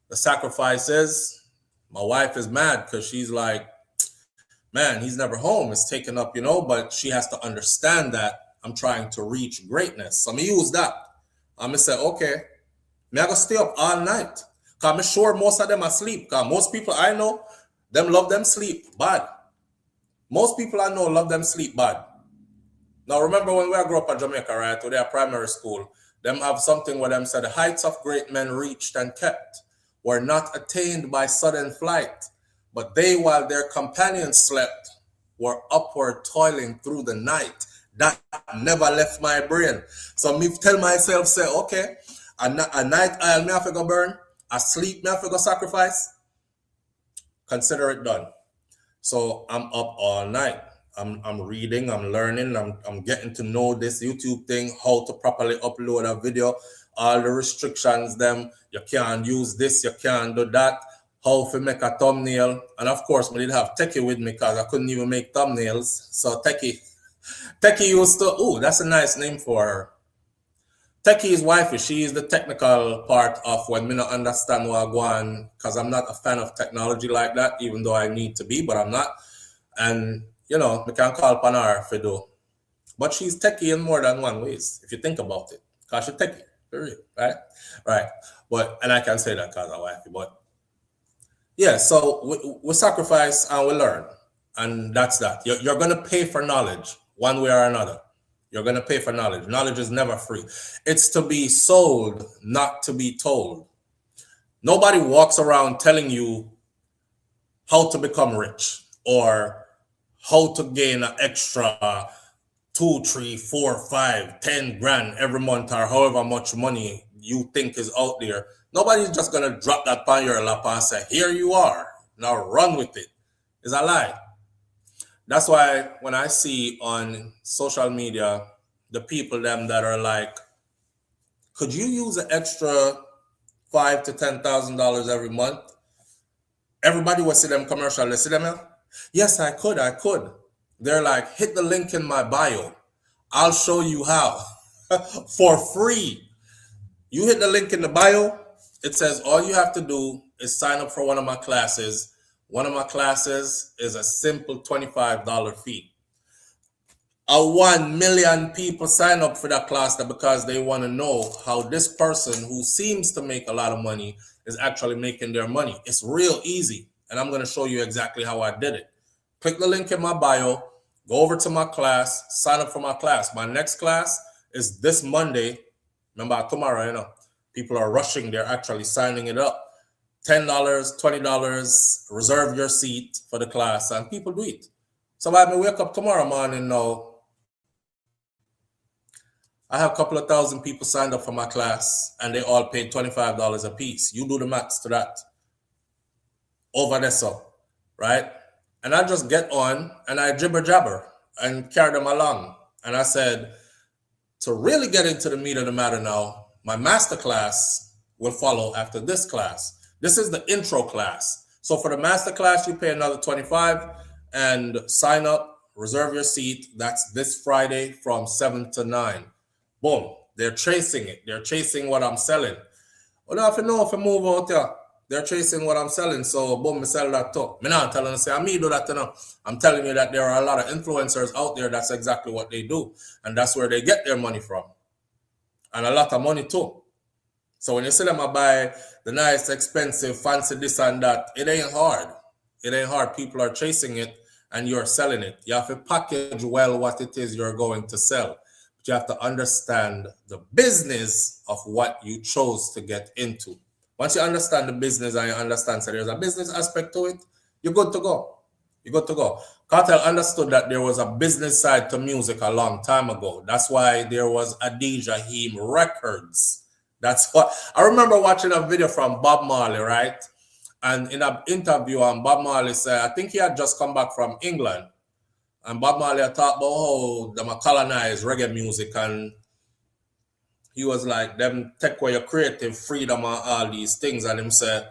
The sacrifice is, my wife is mad because she's like, man, he's never home. It's taken up, you know, but she has to understand that I'm trying to reach greatness. So I'm going to use that. I'm going to say, okay, I'm going to stay up all night. Because I'm sure most of them are asleep. Because most people I know, them love them sleep bad. Most people I know love them sleep bad. Now remember when we grew up in Jamaica, right? With their primary school, them have something where them said the heights of great men reached and kept were not attained by sudden flight, but they, while their companions slept, were upward toiling through the night. That never left my brain. So me tell myself, say, okay, a night I'll me have to go burn, a sleep me have to go sacrifice. Consider it done. So I'm up all night. I'm reading, I'm learning, I'm getting to know this YouTube thing, how to properly upload a video, all the restrictions, them, you can't use this, you can't do that, how to make a thumbnail. And of course, we did have Techie with me because I couldn't even make thumbnails. So Techie used to, oh, that's a nice name for her. Techie's wifey, she is the technical part of when me not understand what I go on, because I'm not a fan of technology like that, even though I need to be, but I'm not. And you know, we can call upon her for do. But she's techie in more than one ways, if you think about it. Because she's techie, period, right? Right. But, and I can say that because I'm wifey, but yeah, so we sacrifice and we learn. And that's that. You're going to pay for knowledge one way or another. You're going to pay for knowledge. Knowledge is never free. It's to be sold, not to be told. Nobody walks around telling you how to become rich or how to gain an extra 2, 3, 4, 5, 10 grand every month or however much money you think is out there. Nobody's just going to drop that on your lap and say, here you are, now run with it. It's a lie. That's why when I see on social media, the people them that are like, could you use an extra $5,000 to $10,000 every month? Everybody will see them commercial. They see them now? Yes, I could. They're like, hit the link in my bio. I'll show you how for free. You hit the link in the bio. It says all you have to do is sign up for one of my classes. One of my classes is a simple $25 fee. 1 million people sign up for that class because they want to know how this person who seems to make a lot of money is actually making their money. It's real easy. And I'm going to show you exactly how I did it. Click the link in my bio, go over to my class, sign up for my class. My next class is this Monday. Remember, tomorrow, you know, people are rushing. They're actually signing it up. $10, $20, reserve your seat for the class, and people do it. So I may wake up tomorrow morning now. I have a couple of thousand people signed up for my class, and they all paid $25 a piece. You do the maths to that. Over there, so, right? And I just get on and I jibber jabber and carry them along. And I said, to really get into the meat of the matter now, my master class will follow after this class. This is the intro class. So for the master class, you pay another $25 and sign up, reserve your seat. That's this Friday from 7 to 9. Boom. They're chasing it. They're chasing what I'm selling. Well, now if you know if I move out there, they're chasing what I'm selling. So boom, me sell that too. Me not telling you, say, I me do that, you know. I'm telling you that there are a lot of influencers out there. That's exactly what they do. And that's where they get their money from. And a lot of money too. So when you see them buy the nice, expensive, fancy this and that, it ain't hard. It ain't hard. People are chasing it and you're selling it. You have to package well what it is you're going to sell. But you have to understand the business of what you chose to get into. Once you understand the business and you understand that there's a business aspect to it, you're good to go. You're good to go. Kartel understood that there was a business side to music a long time ago. That's why there was Adija Heem Records. That's what I remember watching a video from Bob Marley, right? And in an interview, Bob Marley said, I think he had just come back from England. And Bob Marley had talked about how they colonized reggae music, and he was like, them take away your creative freedom and all these things. And him said,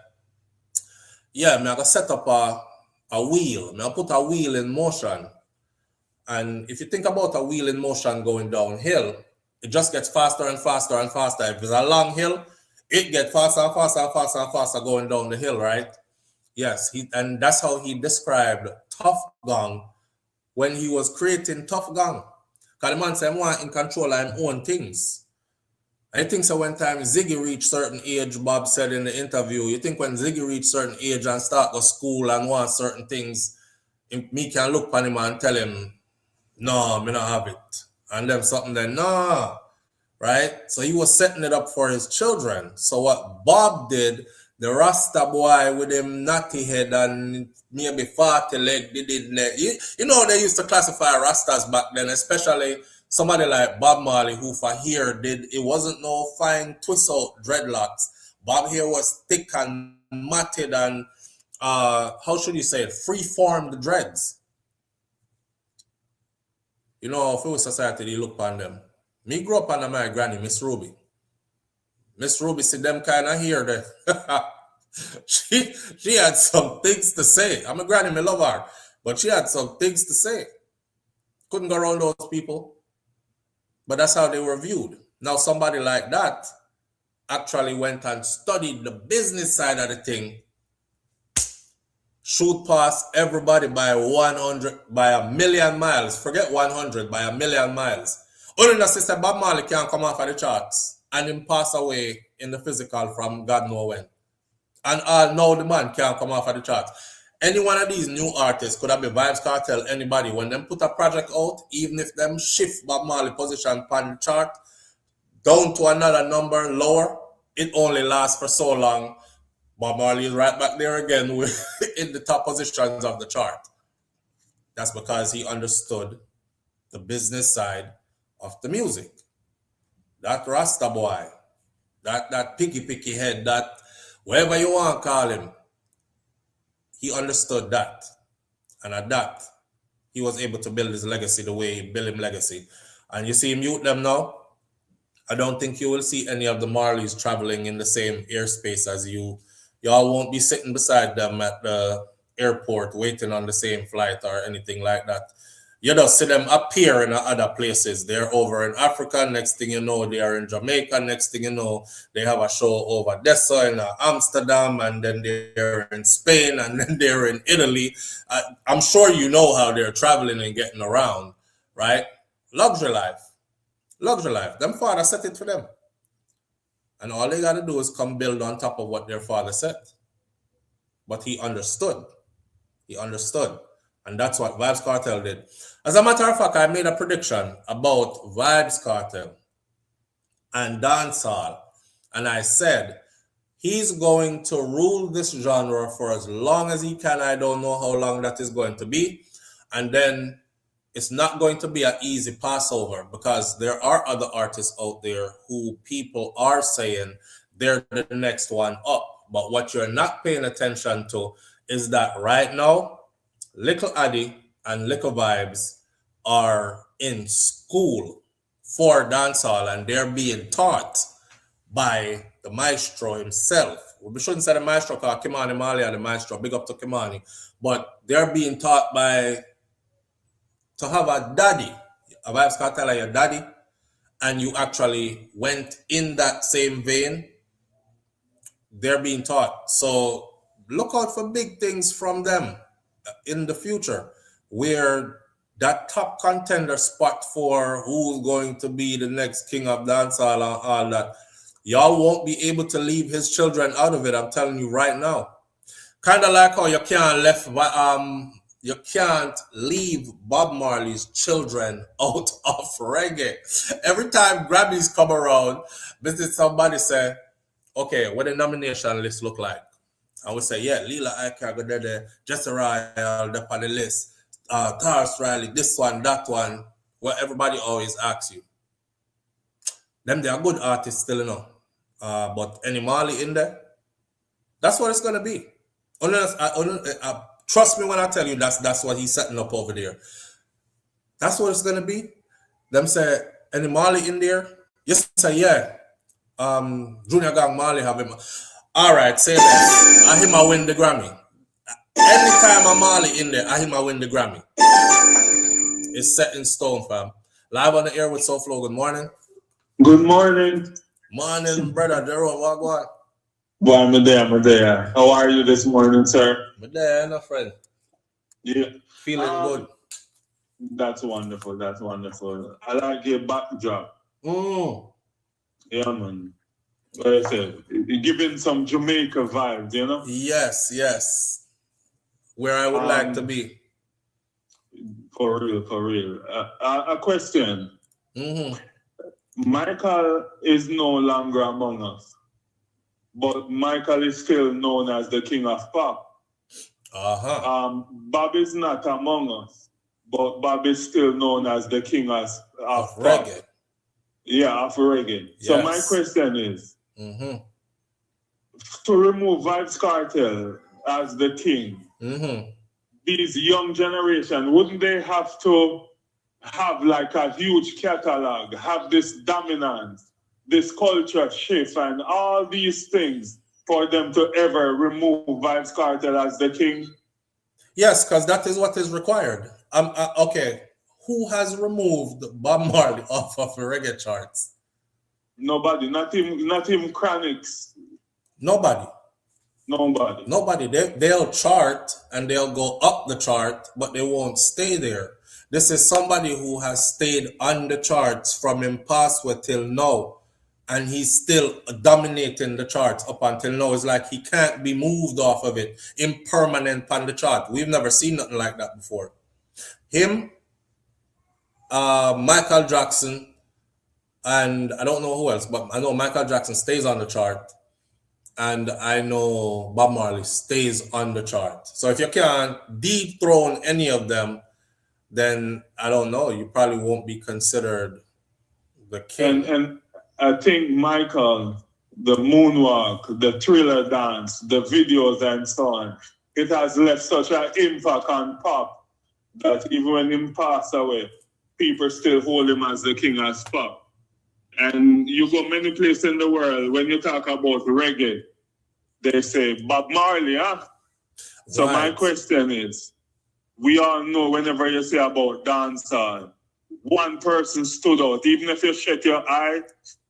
yeah, I'm going to set up a wheel. I'm going to put a wheel in motion. And if you think about a wheel in motion going downhill, it just gets faster and faster and faster. If it's a long hill, it gets faster and faster and faster and faster going down the hill, right? Yes, and that's how he described Tough Gong when he was creating Tough Gong. Because the man said, I want in control of his own things. I think so when time Ziggy reached certain age, Bob said in the interview, you think when Ziggy reached certain age and start go school and want certain things, me can look upon him and tell him, no, me not have it. And them something then, no. Right? So he was setting it up for his children. So what Bob did, the Rasta boy with him natty head and maybe 40 leg, you know, they used to classify Rastas back then, especially somebody like Bob Marley, who for hair it wasn't no fine twist out dreadlocks. Bob hair was thick and matted and how should you say it, free-formed dreads. You know, for society, they look upon them. Me grew up under my granny, Miss Ruby. Miss Ruby see them kind of hair there. she had some things to say. I'm a granny, me love her. But she had some things to say. Couldn't go around those people. But that's how they were viewed. Now somebody like that actually went and studied the business side of the thing. Shoot past everybody by 1,000,000 miles. Forget 100, by 1,000,000 miles. Only the sister Bob Marley can come off of the charts and him pass away in the physical from God know when. And now the man can't come off of the charts. Any one of these new artists, could have been Vybz Kartel, anybody, when them put a project out, even if them shift Bob Marley position on the chart down to another number lower, it only lasts for so long. Bob Marley is right back there again in the top positions of the chart. That's because he understood the business side of the music. That Rasta boy, that picky head, that whatever you want to call him, he understood that. And at that, he was able to build his legacy the way he built his legacy. And you see him mute them now. I don't think you will see any of the Marleys traveling in the same airspace as you. Y'all won't be sitting beside them at the airport waiting on the same flight or anything like that. You just see them appear in other places. They're over in Africa. Next thing you know, they are in Jamaica. Next thing you know, they have a show over Dessa in Amsterdam, and then they're in Spain, and then they're in Italy. I'm sure you know how they're traveling and getting around, right? Luxury life. Luxury life. Them father set it for them. And all they got to do is come build on top of what their father said. But he understood. He understood. And that's what Vybz Kartel did. As a matter of fact, I made a prediction about Vybz Kartel and dancehall. And I said, he's going to rule this genre for as long as he can. I don't know how long that is going to be. And then it's not going to be an easy passover, because there are other artists out there who people are saying they're the next one up. But what you're not paying attention to is that right now, Little Addy and Little Vybz are in school for dancehall, and they're being taught by the maestro himself. We shouldn't say the maestro, because Kimani Mali are the maestro. Big up to Kimani. But they're being taught by to have a daddy, a Vybz Kartel, your daddy, and you actually went in that same vein, they're being taught. So look out for big things from them in the future, where that top contender spot for who's going to be the next king of dancehall and all that, y'all won't be able to leave his children out of it. I'm telling you right now. Kind of like how you can't leave Bob Marley's children out of reggae. Every time Grammys come around, visit somebody say, okay, what the nomination list look like? I would say, yeah, Lila Ika go there, Jesse Royal, up on the list, Tars Riley, this one, that one, what everybody always asks you. Them, they are good artists still, you know. But any Marley in there, that's what it's going to be. Trust me when I tell you that's what he's setting up over there. That's what it's going to be. Them say, any Marley in there? Yes, say, yeah. Junior Gang Marley have him. All right, say this. I him I win the Grammy. Anytime a Marley in there, I him I win the Grammy. It's set in stone, fam. Live on the air with SouFLo. Good morning. Good morning. Morning, brother. Jerome, what go on? Boy, I'm there. How are you this morning, sir? I'm there, no friend. Yeah. Feeling good. That's wonderful. That's wonderful. I like your backdrop. Yeah, man. What I said, giving some Jamaica vibes, you know? Yes. Where I would like to be. For real, for real. A question. Mm-hmm. Michael is no longer among us, but Michael is still known as the king of pop. Bob is not among us, but Bob is still known as the king of pop. Reggae. Yeah, of reggae. Yes. So my question is, to remove Vybz Kartel as the king, these young generation, wouldn't they have to have like a huge catalog, have this dominance, this culture shift, and all these things for them to ever remove Vybz Kartel as the king? Yes, because that is what is required. Okay, who has removed Bob Marley off of the reggae charts? Nobody, not even Chronics. Nobody. Nobody. They'll chart and they'll go up the chart, but they won't stay there. This is somebody who has stayed on the charts from Impossible till now, and he's still dominating the charts up until now. It's like he can't be moved off of it, impermanent on the chart. We've never seen nothing like that before. Him, Michael Jackson, and I don't know who else, but I know Michael Jackson stays on the chart, and I know Bob Marley stays on the chart. So if you can't dethrone any of them, then I don't know, you probably won't be considered the king. And I think Michael, the moonwalk, the thriller dance, the videos and so on, it has left such an impact on pop that even when him passed away, people still hold him as the king of pop. And you go many places in the world, when you talk about reggae, they say Bob Marley, huh? So my question is, we all know whenever you say about dancehall, one person stood out. Even if you shut your eye,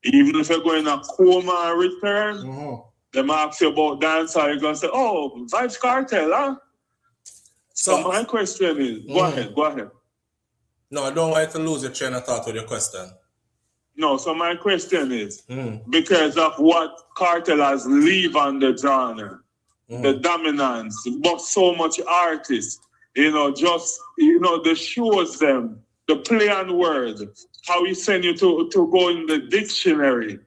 even if you're going a coma and return, them ask you about dancehall, you're going to say, oh, Vybz Kartel, huh? So my question is, go ahead. No, I don't want you to lose your train of thought with your question. No, so my question is, because of what Kartel has leave on the genre, the dominance, but so much artists, the shows them, the play on words, how he send you to go in the dictionary.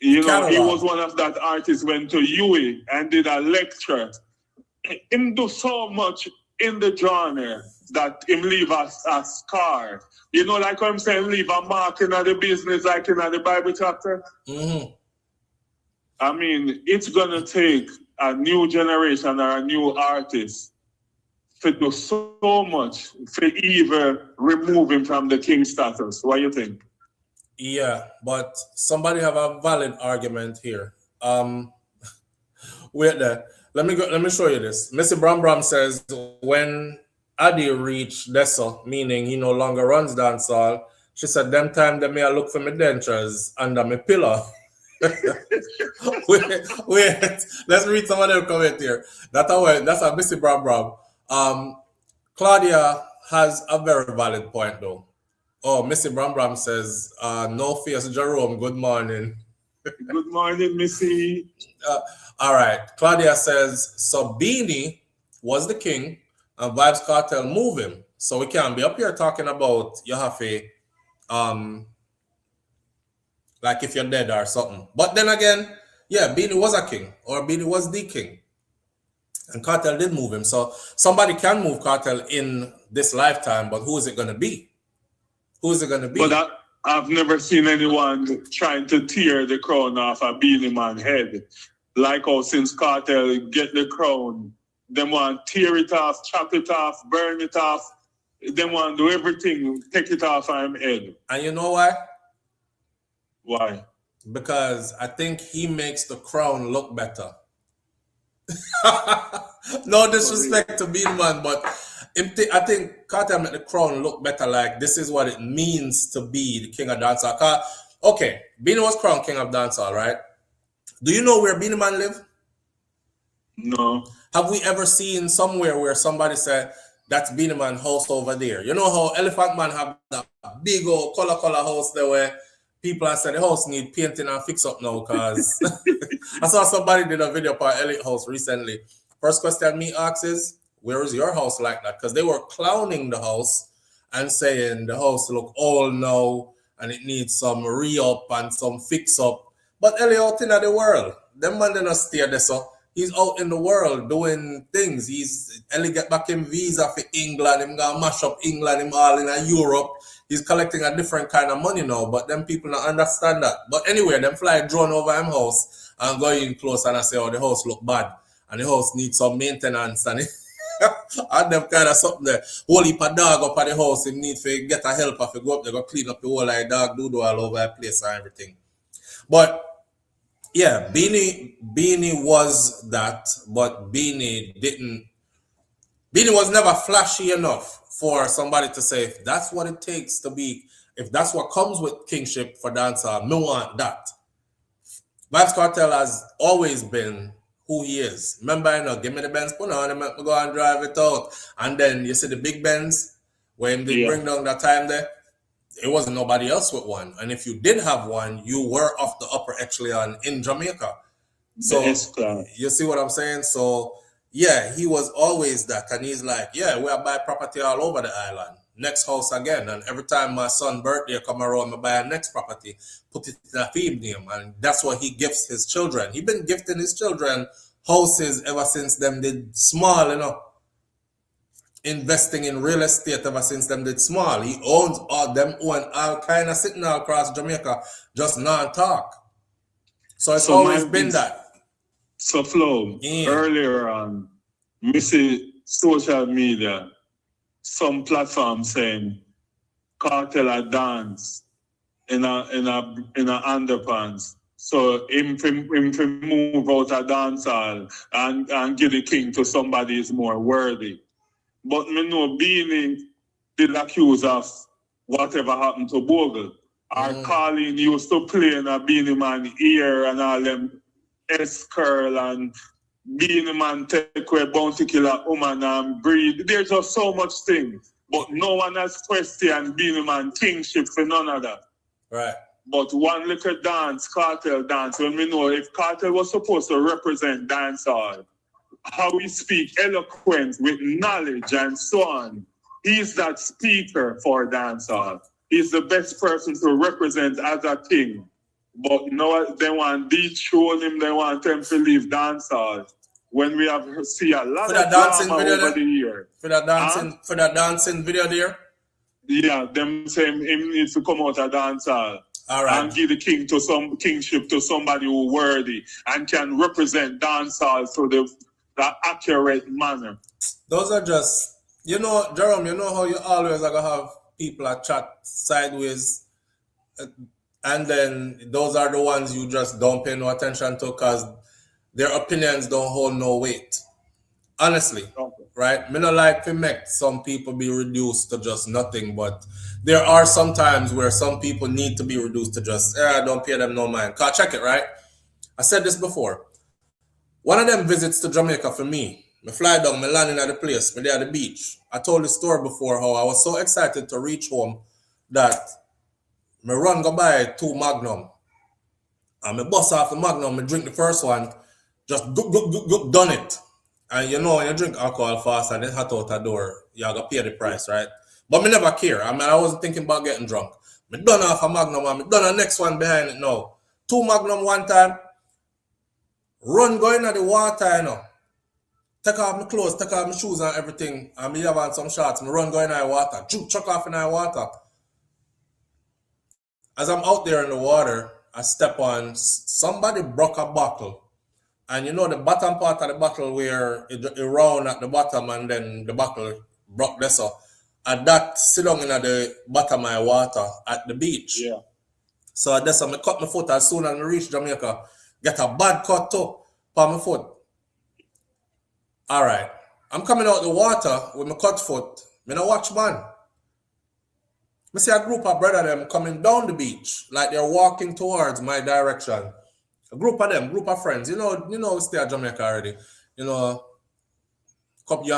He was one of that artists, went to UWI and did a lecture. Him do so much in the genre that him leave a scar. Like I'm saying, leave a mark in the business, like in the Bible chapter. I mean, it's going to take a new generation or a new artist to do so much to even remove him from the king status. What do you think? Yeah, but somebody have a valid argument here. Wait there. Let me show you this. Missy Bram says when Adi reached Dessa, meaning he no longer runs dancehall, she said, them time that may I look for my dentures under my pillow. wait, let's read some of them comment here. That's a Missy Bram. Claudia has a very valid point though. Oh, Missy Bram says, no fears, Jerome, good morning. Good morning, Missy. All right. Claudia says, so Beanie was the king and Vybz Kartel move him. So we can't be up here talking about you have a, like if you're dead or something. But then again, yeah, Beanie was a king or Beanie was the king. And Kartel did move him. So somebody can move Kartel in this lifetime, but who is it going to be? Who is it going to be? But I've never seen anyone trying to tear the crown off a Beanie Man's head. Like how since Kartel get the crown, they want to tear it off, chop it off, burn it off. They want to do everything, take it off of his head. And you know why? Why? Because I think he makes the crown look better. No disrespect to Beanie Man, but I think Kartel made the crown look better. Like this is what it means to be the king of dancehall. Okay, Beanie was crowned king of dancehall, right? Do you know where Beanie Man live? No. Have we ever seen somewhere where somebody said that's Beanie Man house over there? You know how Elephant Man have that big old color house there where people have said the house need painting and fix up now because I saw somebody did a video about Elliot house recently. First question me asks is, where is your house like that? Because they were clowning the house and saying the house look old now and it needs some re-up and some fix-up. But Ellie out in the world. Them man didn't stay there, so he's out in the world doing things. Ellie get back in visa for England. Him gonna mash up England. Him all in Europe. He's collecting a different kind of money now. But them people don't understand that. But anyway, them fly drone over him house and go in close and I say, oh, the house look bad. And the house needs some maintenance. And and them kind of something there. Whole heap of dog up at the house. He need to get a helper to go up there, go clean up the whole like dog do all over the place and everything. But yeah, Beanie was that, but Beanie was never flashy enough for somebody to say, if that's what it takes to be, if that's what comes with kingship for dancehall, me want that. Vybz Kartel has always been who he is. Remember, give me the Benz, put on him, go and drive it out. And then you see the big Benz, where he did bring down that time there. It wasn't nobody else with one. And if you did have one, you were off the upper echelon in Jamaica. So you see what I'm saying? So yeah, he was always that. And he's like, yeah, we buy property all over the island. Next house again. And every time my son's birthday come around, I buy a next property, put it in a theme name. And that's what he gifts his children. He been gifting his children houses ever since them did small, investing in real estate ever since them did small. He owns all kind of sitting all across Jamaica, just non-talk. So it's always been that. So Flo, earlier on, we see social media, some platform saying Kartel a dance in a underpants. So him to move out a dance hall and give the king to somebody is more worthy. But me know Beanie did accuse of whatever happened to Bogle. Or Colleen used to play in a Beanie Man ear and all them S-curl and Beanie Man take away bounty killer woman and breed. There's just so much things. But no one has questioned Beanie Man kingship for none of that. Right. But one little dance, Kartel dance, when we know if Kartel was supposed to represent dancehall, how we speak eloquent with knowledge and so on. He's that speaker for dancehall. He's the best person to represent as a king. But no, they want dethrone him, they want him to leave dancehall. When we have see a lot of drama over the year. For that dancing video there? Yeah, them saying him needs to come out of dancehall. All right. And give the kingship to somebody who worthy and can represent dancehall to the accurate manner. Those are just, Jerome, how you always are going to have people that chat sideways, and then those are the ones you just don't pay no attention to because their opinions don't hold no weight. Honestly, right? Me not like to make some people be reduced to just nothing, but there are some times where some people need to be reduced to just, don't pay them no mind. Cause check it, right? I said this before. One of them visits to Jamaica for me. I fly down, I landing at the place, I there at the beach. I told the story before how I was so excited to reach home that I run go buy 2 Magnum. And I bust off the Magnum, I drink the first one, just done it. And when you drink alcohol fast and then hot out the door, you got to pay the price, right? But I never care. I wasn't thinking about getting drunk. I done off a Magnum and I done the next one behind it now. 2 Magnum one time. Run going at the water, Take off my clothes, take off my shoes and everything. And me have on some shorts. I run going in the water. Chuck off in the water. As I'm out there in the water, I step on, somebody broke a bottle. And the bottom part of the bottle where it round at the bottom and then the bottle broke this up. And that sit down in the bottom of my water at the beach. Yeah. So I cut my foot as soon as I reach Jamaica. Get a bad cut too on my foot. All right. I'm coming out the water with my cut foot. I don't watch man. I see a group of brother them coming down the beach like they're walking towards my direction. A group of friends. We stay at Jamaica already. Couple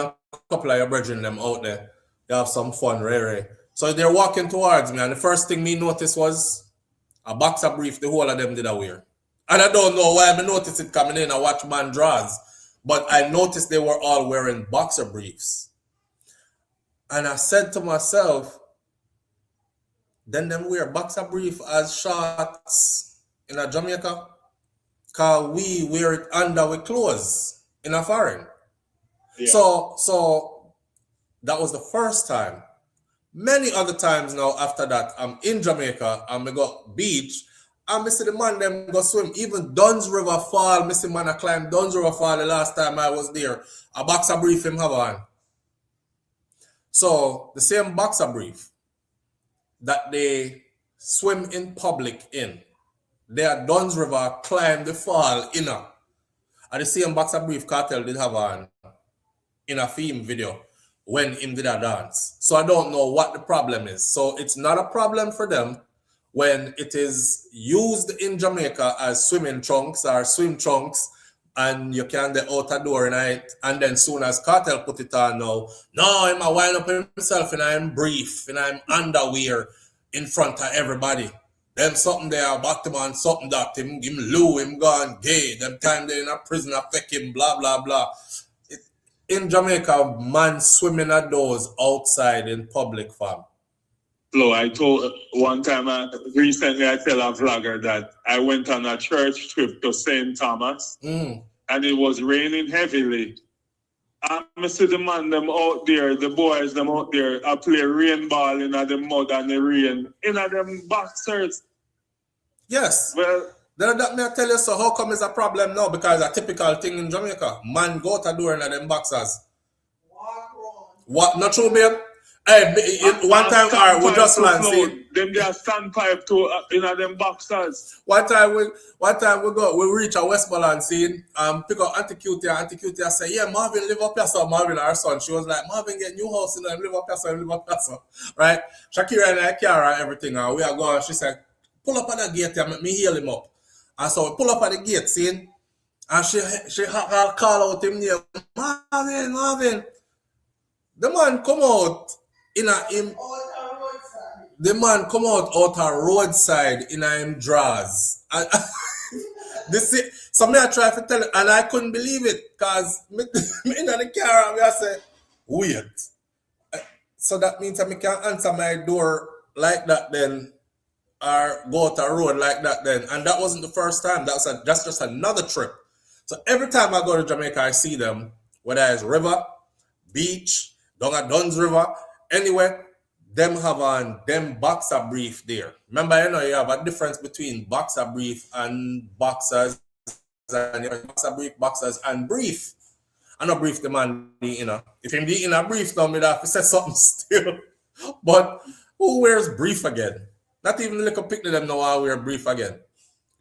of your brethren them out there. They have some fun, really. So they're walking towards me, and the first thing me noticed was a boxer brief the whole of them did I wear. And I don't know why I noticed it coming in. I watch man draws. But I noticed they were all wearing boxer briefs. And I said to myself, then them wear boxer brief as shorts in a Jamaica. Cause we wear it under with clothes in a foreign. Yeah. So that was the first time. Many other times now after that, I'm in Jamaica and we got beach and I see the man them go swim. Even Duns River Fall, I see man I climb Duns River Fall the last time I was there. A boxer brief him have on. So the same boxer brief that they swim in public in, they at Duns River climb the fall inner. And the same boxer brief Kartel did have on in a theme video when him did a dance. So I don't know what the problem is. So it's not a problem for them when it is used in Jamaica as swimming trunks or swim trunks and you can get out a door in it. And then soon as Kartel put it on now, no, I'm a wind up himself and I'm brief and I'm underwear in front of everybody. Them something there about him and something that him Lou, him gone gay. Them time they in a prison affect him, blah, blah, blah. In Jamaica, man swimming at those outside in public, fam. Flo, I told one time, recently I tell a vlogger that I went on a church trip to St. Thomas and it was raining heavily. I see the man them out there, the boys them out there, I play rain ball in the mud and the rain, in them boxers. Yes. Well, then that may I tell you, so how come it's a problem now? Because it's a typical thing in Jamaica. Man go to door in them boxers. What? Not true, babe? Hey, one time, we just land, see? Them there standpipe to in them boxers. One time we reach a Westmoreland scene, pick up Auntie Cutie, and Auntie Cutie say, yeah, Marvin live up here, so Marvin, our son. She was like, Marvin get new house, and live up here, so live up here, so. Right? Shakira and I car and everything, and we are going, she said, pull up at the gate and make me heal him up. And so we pull up at the gate, see? And she call out him name, Marvin. The man come out the man come out a roadside in him drawers. And so me I try to tell it, and I couldn't believe it, because me in the car and I say, wait. So that means I can answer my door like that then, or go out a road like that then. And that wasn't the first time. That's just another trip. So every time I go to Jamaica, I see them, whether it's river, beach, down at Duns River, anyway, them have on them boxer brief there. Remember, you have a difference between boxer brief and boxers, and boxers and brief. I know brief the man, if him be in a brief, now me have to say something still. But who wears brief again? Not even the little picture them know I wear brief again.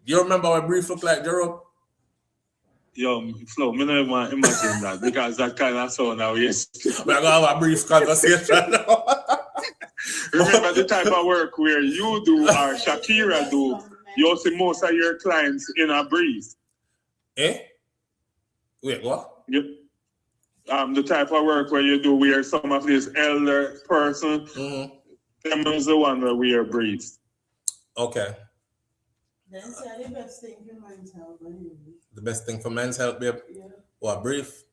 Do you remember what brief look like, Jerome? Yo, Flo, me don't want to imagine that, because that kind of sound now, yes. We're going to have a brief conversation now. Remember the type of work where you do or Shakira do, you see most of your clients in a brief. Eh? Wait, what? Yep. The type of work where you do where some of these elder person, them is the one that wear briefs. Okay. That's the best thing for men's health. The best thing for men's health, babe? Yeah. What, brief?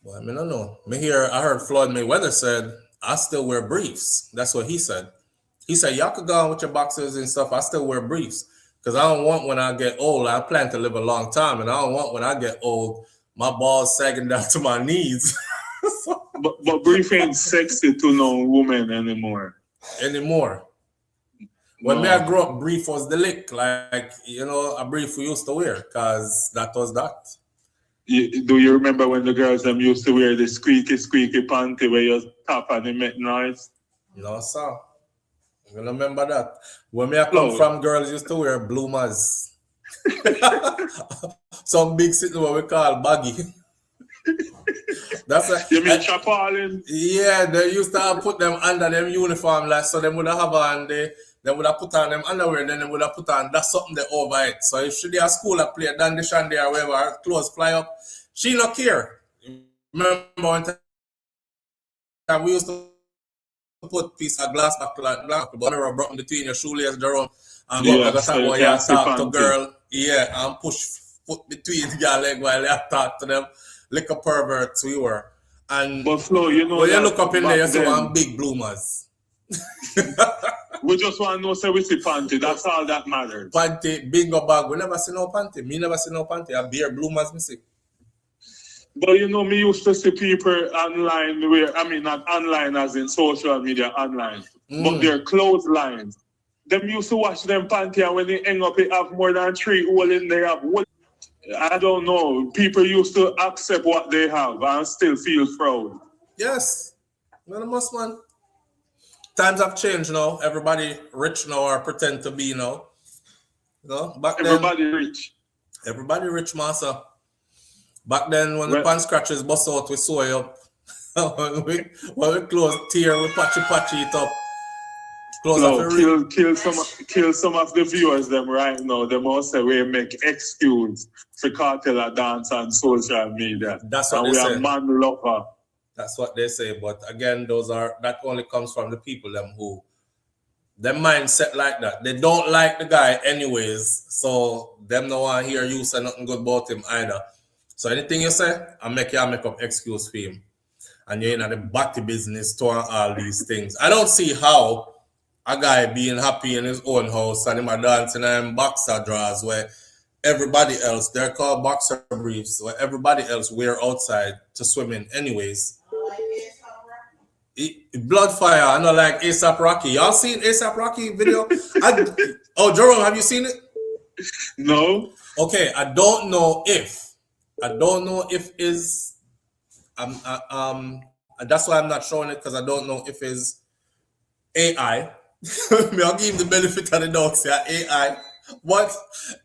Well, I don't know. I heard Floyd Mayweather said, I still wear briefs. That's what he said. He said, y'all could go on with your boxers and stuff. I still wear briefs. Because I don't want when I get old, I plan to live a long time. And I don't want when I get old, my balls sagging down to my knees. But brief ain't sexy to no woman anymore. When I grew up, brief was the lick. Like, a brief we used to wear, because that was that. Do you remember when the girls them used to wear the squeaky panty where you tap and they make noise? No, sir. I remember that. When I come from, girls used to wear bloomers. Some big city what we call baggy. That's a, you mean chaparral? Yeah, they used to put them under them uniform, like, so they would have on they would have put on them underwear, then they would have put on that's something they over it. So if she at school I play dandy shandy or whatever, her clothes fly up, she not care. Remember one time we used to put piece of glass back but never brought between your shoelace, Jerome, and go up to the you talk to girl, and push foot between your leg while you talk to them, like a pervert we were. And but Flo, when you look up in there, you see one big bloomers. We just want to know say we see panty. That's all that matters. Panty, bingo bag. We never see no panty. Me never see no panty. A beer bloom as me see. But you know, me used to see people online where, I mean, not online as in social media, online, but their clotheslines. Them used to wash them panty and when they hang up, they have more than 3 holes in there. I don't know. People used to accept what they have and still feel proud. Yes. Well, the most man. Times have changed now. Everybody rich now or pretend to be now. You know, back Everybody then, rich. everybody rich, master. Back then, when the pan scratches bust out, we sew it up. when we close tear, we patchy it up. Close No, kill some of the viewers them right now. They must say we make excuse for Kartel dance on social media. That's what and they we say. are man lover. That's what they say. But again, that only comes from the people them who their mindset like that. They don't like the guy anyways, so them no want to hear you say nothing good about him either. So anything you say, I make up excuse for him. And you're in the body business to all these things. I don't see how a guy being happy in his own house and him a dancing in boxer drawers where everybody else, they're called boxer briefs, where everybody else wear outside to swim in anyways. Bloodfire, I know, like ASAP Rocky. Y'all seen ASAP Rocky video? Jerome, have you seen it? No. Okay, I don't know if is that's why I'm not showing it, because I don't know if it's AI. I'll give him the benefit of the doubt, yeah, AI. But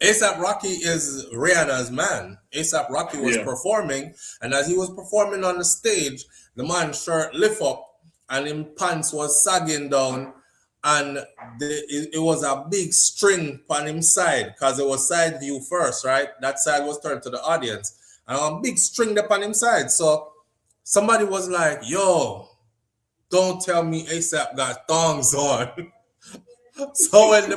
ASAP Rocky is Rihanna's man. ASAP Rocky was performing, and as he was performing on the stage, the man's shirt lift up and his pants was sagging down, and it was a big string on his side, because it was side view first, right? That side was turned to the audience, and a big string up on his side. So somebody was like, yo, don't tell me ASAP got thongs on. So when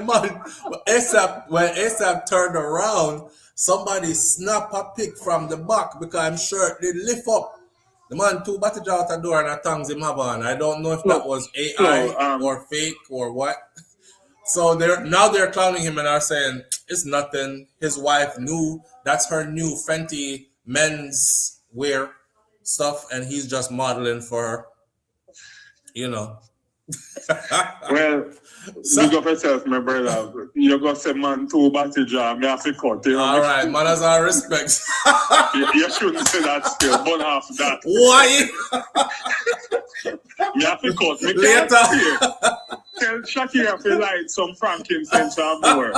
ASAP turned around, somebody snapped a pic from the back because I'm sure they lift up. The man two battered out the door and a tongues him have on. I don't know if that was AI or fake or what. So they're clowning him and are saying it's nothing. His wife knew that's her new Fenty men's wear stuff, and he's just modeling for her. You know. Well, big up yourself, my brother. You got say man two battery jar, me have to cut. You know? All right, manners and respect. You shouldn't say that still, but half that. Why? Me have to cut. Me Later. Tell Shakira to light some frankincense and more.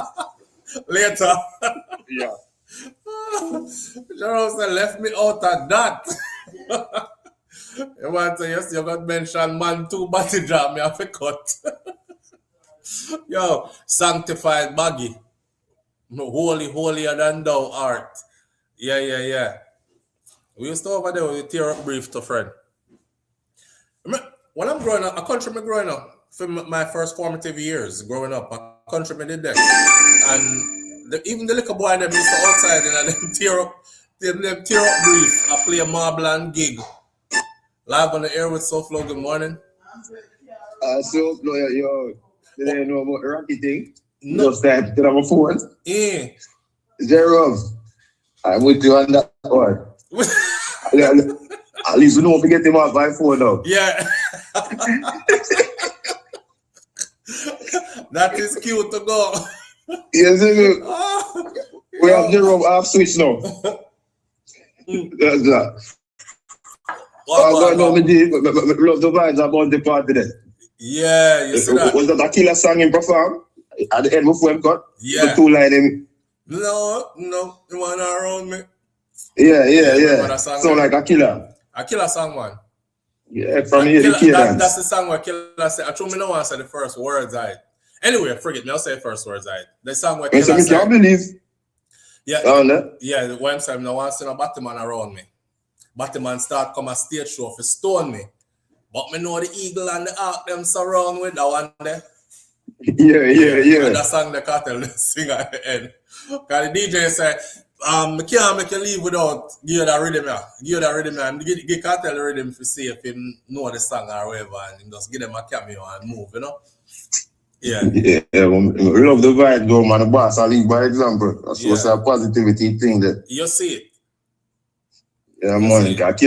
Later. Yeah. Jerome said, left me out of that. You want to say, yes, you got mentioned man two batty job, me have to cut. Yo, sanctified baggy. Holier than thou art. Yeah. We used to over there with tear up brief to friend. When I'm growing up, a country me growing up, for my first formative years growing up, a country me did that. And even the little boy them used to outside and them tear up brief. I play a marble and gig. Live on the air with SouFLo, good morning. SouFLo, yo, did you know about the Rocky thing? No. Just that, did I have a phone? Yeah. Jerome, I'm with you on that one. At least we don't forget him off my phone now. Yeah. That is cute to go. Yes, we have Jerome half switch now. That's that. I love the vibes about the party then. Yeah, you see that? Was that a killer song in perform? At the end before him cut? Yeah. The two line him. No, you want around me? Yeah. Sound like a killer. A killer song, man. Yeah, from here to Killer. That's the song where Killer said, I told me no one said the first words, Anyway, forget me, I'll say the first words, The song where Killer said. I can't believe. Yeah, when I'm saying, no one said no Batman around me. Batman start come a stage show for stone me. But me know the eagle and the ark them surround with that one there. Yeah. And that song the Kartel sing at the end. Because the DJ said, I can't make you leave without give you that rhythm. Give you that rhythm and give Kartel the rhythm to see if him know the song or whatever, and just give them a cameo and move, you know. Yeah. Yeah, we love the vibe though, man. The boss, I lead by example. That's Yeah. what's a positivity thing there. You see it. Yeah, You man. see it.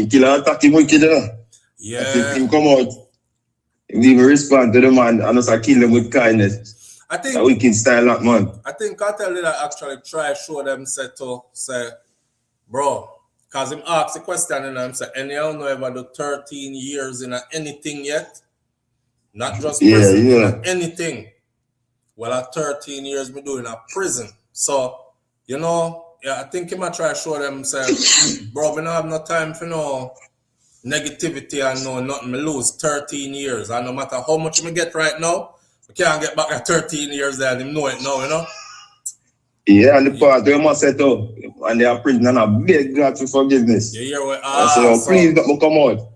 Killer attack him wicked. Yeah. If him come out, he even respond to the man and also kill him with kindness. I think A wicked style, that man. I think Kartel did actually try show them say, bro, because him asked the question and I'm saying, and you know ever do 13 years in anything yet? Not just prison, Yeah. anything. Well, at 13 years me doing a prison. So, you know, yeah, I think he might try to show them say, bro, we don't have no time for no negativity and no nothing. Me lose 13 years. And no matter how much me get right now, I can't get back at 13 years there and him know it now, you know? Yeah, and the part they must set up, and they are prison and a beg God for forgiveness. You hear what? I say, oh, please don't come out.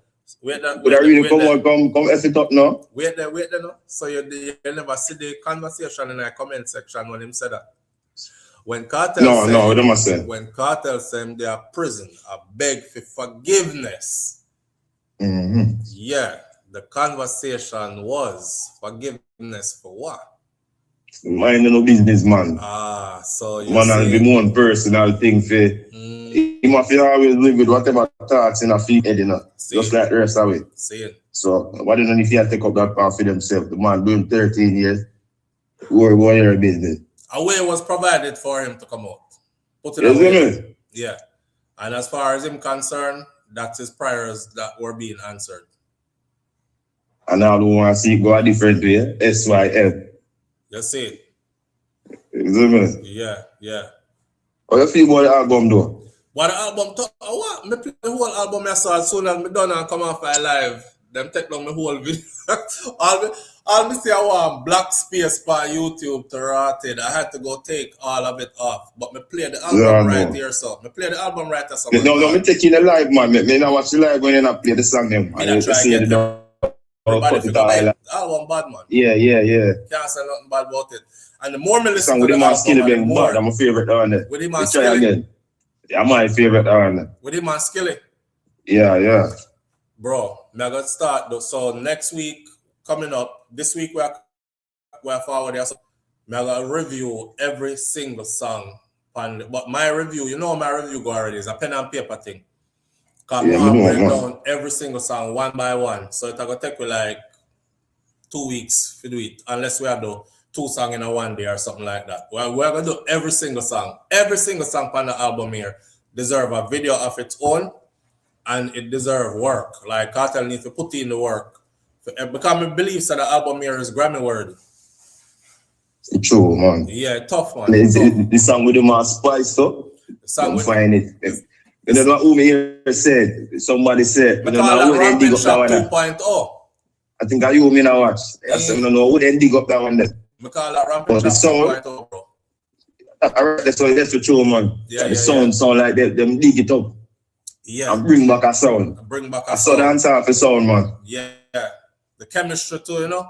Would I really come out, come F it up now? Wait there, no. So you never see the conversation in the comment section when him said that. When Kartel No, they must say. When Kartel said they are prison, I beg for forgiveness. Mm-hmm. Yeah, the conversation was forgiveness for what? Mind no business, man. So you man, I'll be more personal thing for him. Have to always live with whatever thoughts in a feet head, you know. Just like the rest of it. See it. So, why don't if you take up that part for themselves? The man doing 13 years, worry about your business. A way was provided for him to come out. Put it Yes, away. Yeah. And as far as him concerned, that's his prayers that were being answered. And I don't want to see it go a different way. SYL. You see it. Yeah. How you feel about the album though? What the album what? Me play the whole album I saw as soon as me done and come off my live. Them take down the whole video. all me see I want black space for YouTube to rotted. I had to go take all of it off. But me play the album here, so me play the album right here. So no, me take in the live, man. Me not watch the live when you not play the song them. I try to get the album bad, man. Yeah. Can't say nothing bad about it. And the more me listen to the album, the more. I'm a favorite on it. With him and Skilly. Again. Yeah, my favorite on it. With him and Skilly. Yeah. Bro, I'm gonna start though. So next week coming up, this week we're forward there. So I'm gonna review every single song. But my review, you know my review go already, it's a pen and paper thing. Cause I'm gonna break down every single song one by one. So it's gonna take me like 2 weeks to do it, unless we have to 2 songs in a one day or something like that. Well, we're gonna do every single song. Every single song on the album here deserve a video of its own, and it deserve work. Like Kartel needs to put in the work. Because I believe that the album here is Grammy worthy. True, man. Yeah, tough one. The song with the man spice up. The song with find it. You know who me here said? Somebody said. I call that Ramping Shop 2.0. I think I you me now watch. I said, no, who then dig up that one then? I call that Ramping Shop 2.0, bro. That's the true, man. Yeah, the sound like them dig it up. Yeah. And bring back a sound. I saw the answer for sound, man. Yeah. The chemistry too, you know?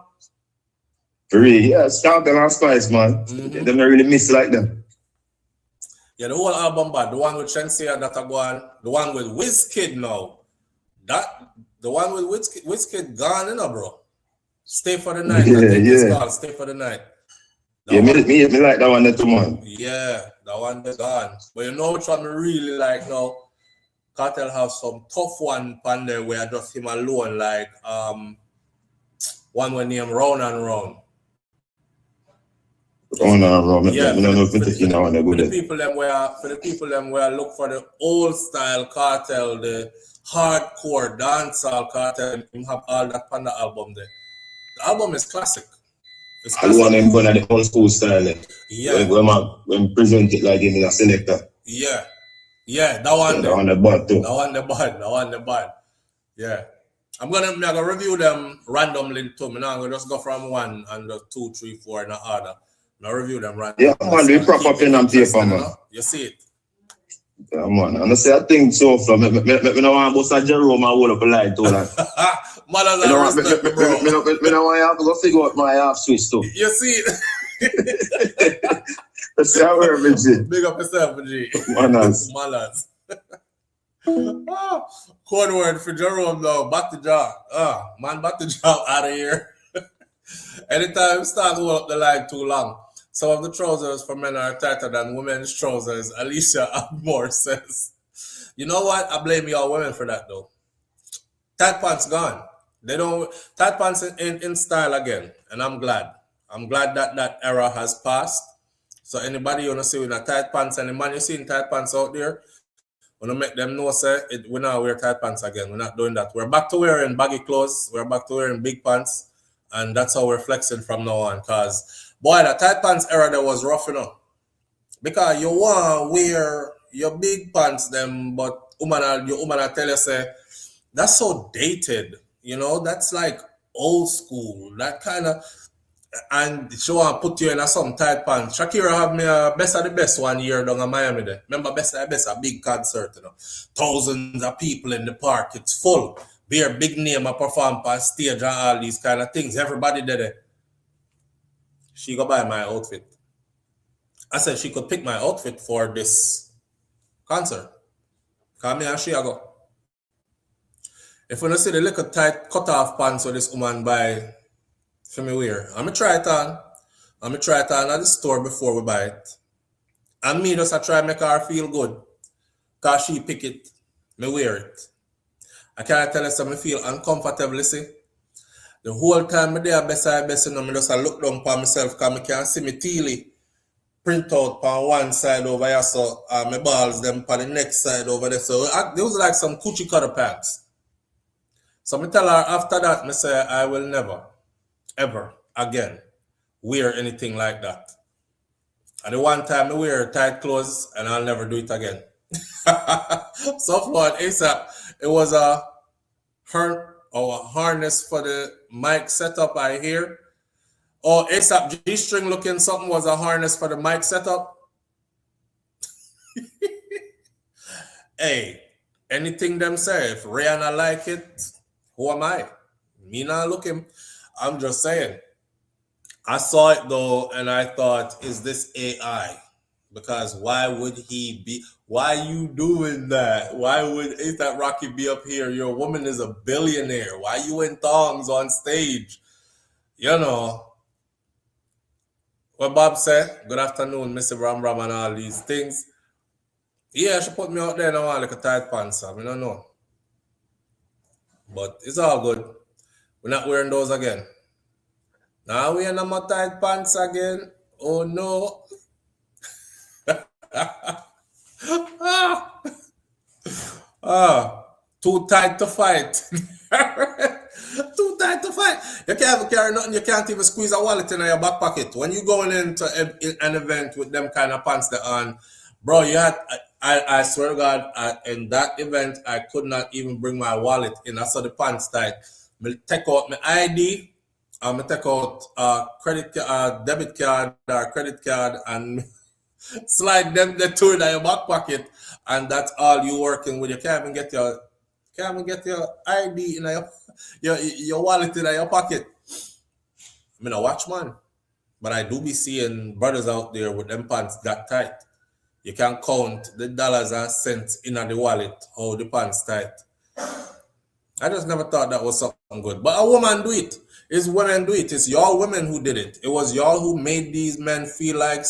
For real, yeah. Starter and Spice, man. They don't really miss like them. Yeah, the whole album bad. The one with Shenseea that I go on. The one with Wizkid now. The one with Wizkid gone, you know, bro. Stay for the night. It's called Stay for the Night. Me like that one too, man. Yeah, that one is gone. But you know which one I really like now? Kartel have some tough one on there where just him alone, like one with name Round and Round. Yeah, for the people them where look for the old style Kartel, the hardcore dancehall Kartel, him have all that on the album there. The album is classic. I want them going at the old school style. Yeah. When present it like in a selector. Yeah, that one. That one the bad too. That one the bad. Yeah. I'm gonna review them randomly too. I'm not gonna just go from 1 and 2, 3, 4 in the order. I'll review them randomly. Yeah, man, we proper pen and paper, man. You see it. Yeah, man. And I say I think so far. Me no want to bust Jerome and hold up a light to that. Me no want you have to go figure out my half switch too. You see it. That's how we're G. Big up yourself, G. Manners. Code word for Jerome though. Back to job. Man, back to job out of here. Anytime you start to hold up the line too long, some of the trousers for men are tighter than women's trousers. Alicia Abmore says. You know what? I blame y'all women for that though. Tight pants gone. They don't tight pants in style again, and I'm glad. I'm glad that that era has passed. So anybody you wanna see with a tight pants, and the man you see in tight pants out there, wanna make them know say we now wear tight pants again. We're not doing that. We're back to wearing baggy clothes. We're back to wearing big pants, and that's how we're flexing from now on. Cause boy, the tight pants era that was rough enough. Because you want to wear your big pants them, but your woman tell you say that's so dated. You know, that's like old school. That kind of, and she want to put you in some tight pants. Shakira have me a Best of the Best one year down in Miami there. Remember Best of the Best, a big concert, you know. Thousands of people in the park. It's full. Beer big name a perform on stage and all these kind of things. Everybody did it. She go buy my outfit. I said she could pick my outfit for this concert. Come here and she go. If we don't see the little tight cut off pants with this woman buy for me wear, I'm gonna try it on. I'm gonna try it on at the store before we buy it. And me just I try to make her feel good. Cause she pick it, me wear it. I can't tell her something feel uncomfortable, see. The whole time me there best, you know, me just I look down for myself because I can't see me teely print out on one side over here, so my balls them on the next side over there. So there was like some coochie cutter pants. So I tell her after that, I say I will never, ever again wear anything like that. And the one time I wear tight clothes and I'll never do it again. So for ASAP, it was a harness for the mic setup I hear. Oh, ASAP G-string looking something was a harness for the mic setup. Hey, anything them say, if Rihanna like it, who am I? Me not looking. I'm just saying. I saw it though, and I thought, is this AI? Because why would he be? Why you doing that? Why would ASAP Rocky be up here? Your woman is a billionaire. Why you in thongs on stage? You know. What Bob said, good afternoon, Mr. Ram Ram and all these things. Yeah, she put me out there now like a tight pants. I don't know. But it's all good. We're not wearing those again. Now we're no more tight pants again. Oh no. Too tight to fight. Too tight to fight. You can't even carry nothing. You can't even squeeze a wallet in your back pocket. When you going into an event with them kind of pants that on, bro, you had, I swear to God, in that event, I could not even bring my wallet in. I saw the pants tight. I take out my ID. I take out debit card or credit card and slide them the two in your back pocket, and that's all you working with. You can't even get your ID in your wallet in your pocket. I mean, I watch man, but I do be seeing brothers out there with them pants that tight. You can count the dollars and cents in the wallet, how the pants tight. I just never thought that was something good. But a woman do it. It's women do it. It's y'all women who did it. It was y'all who made these men feel like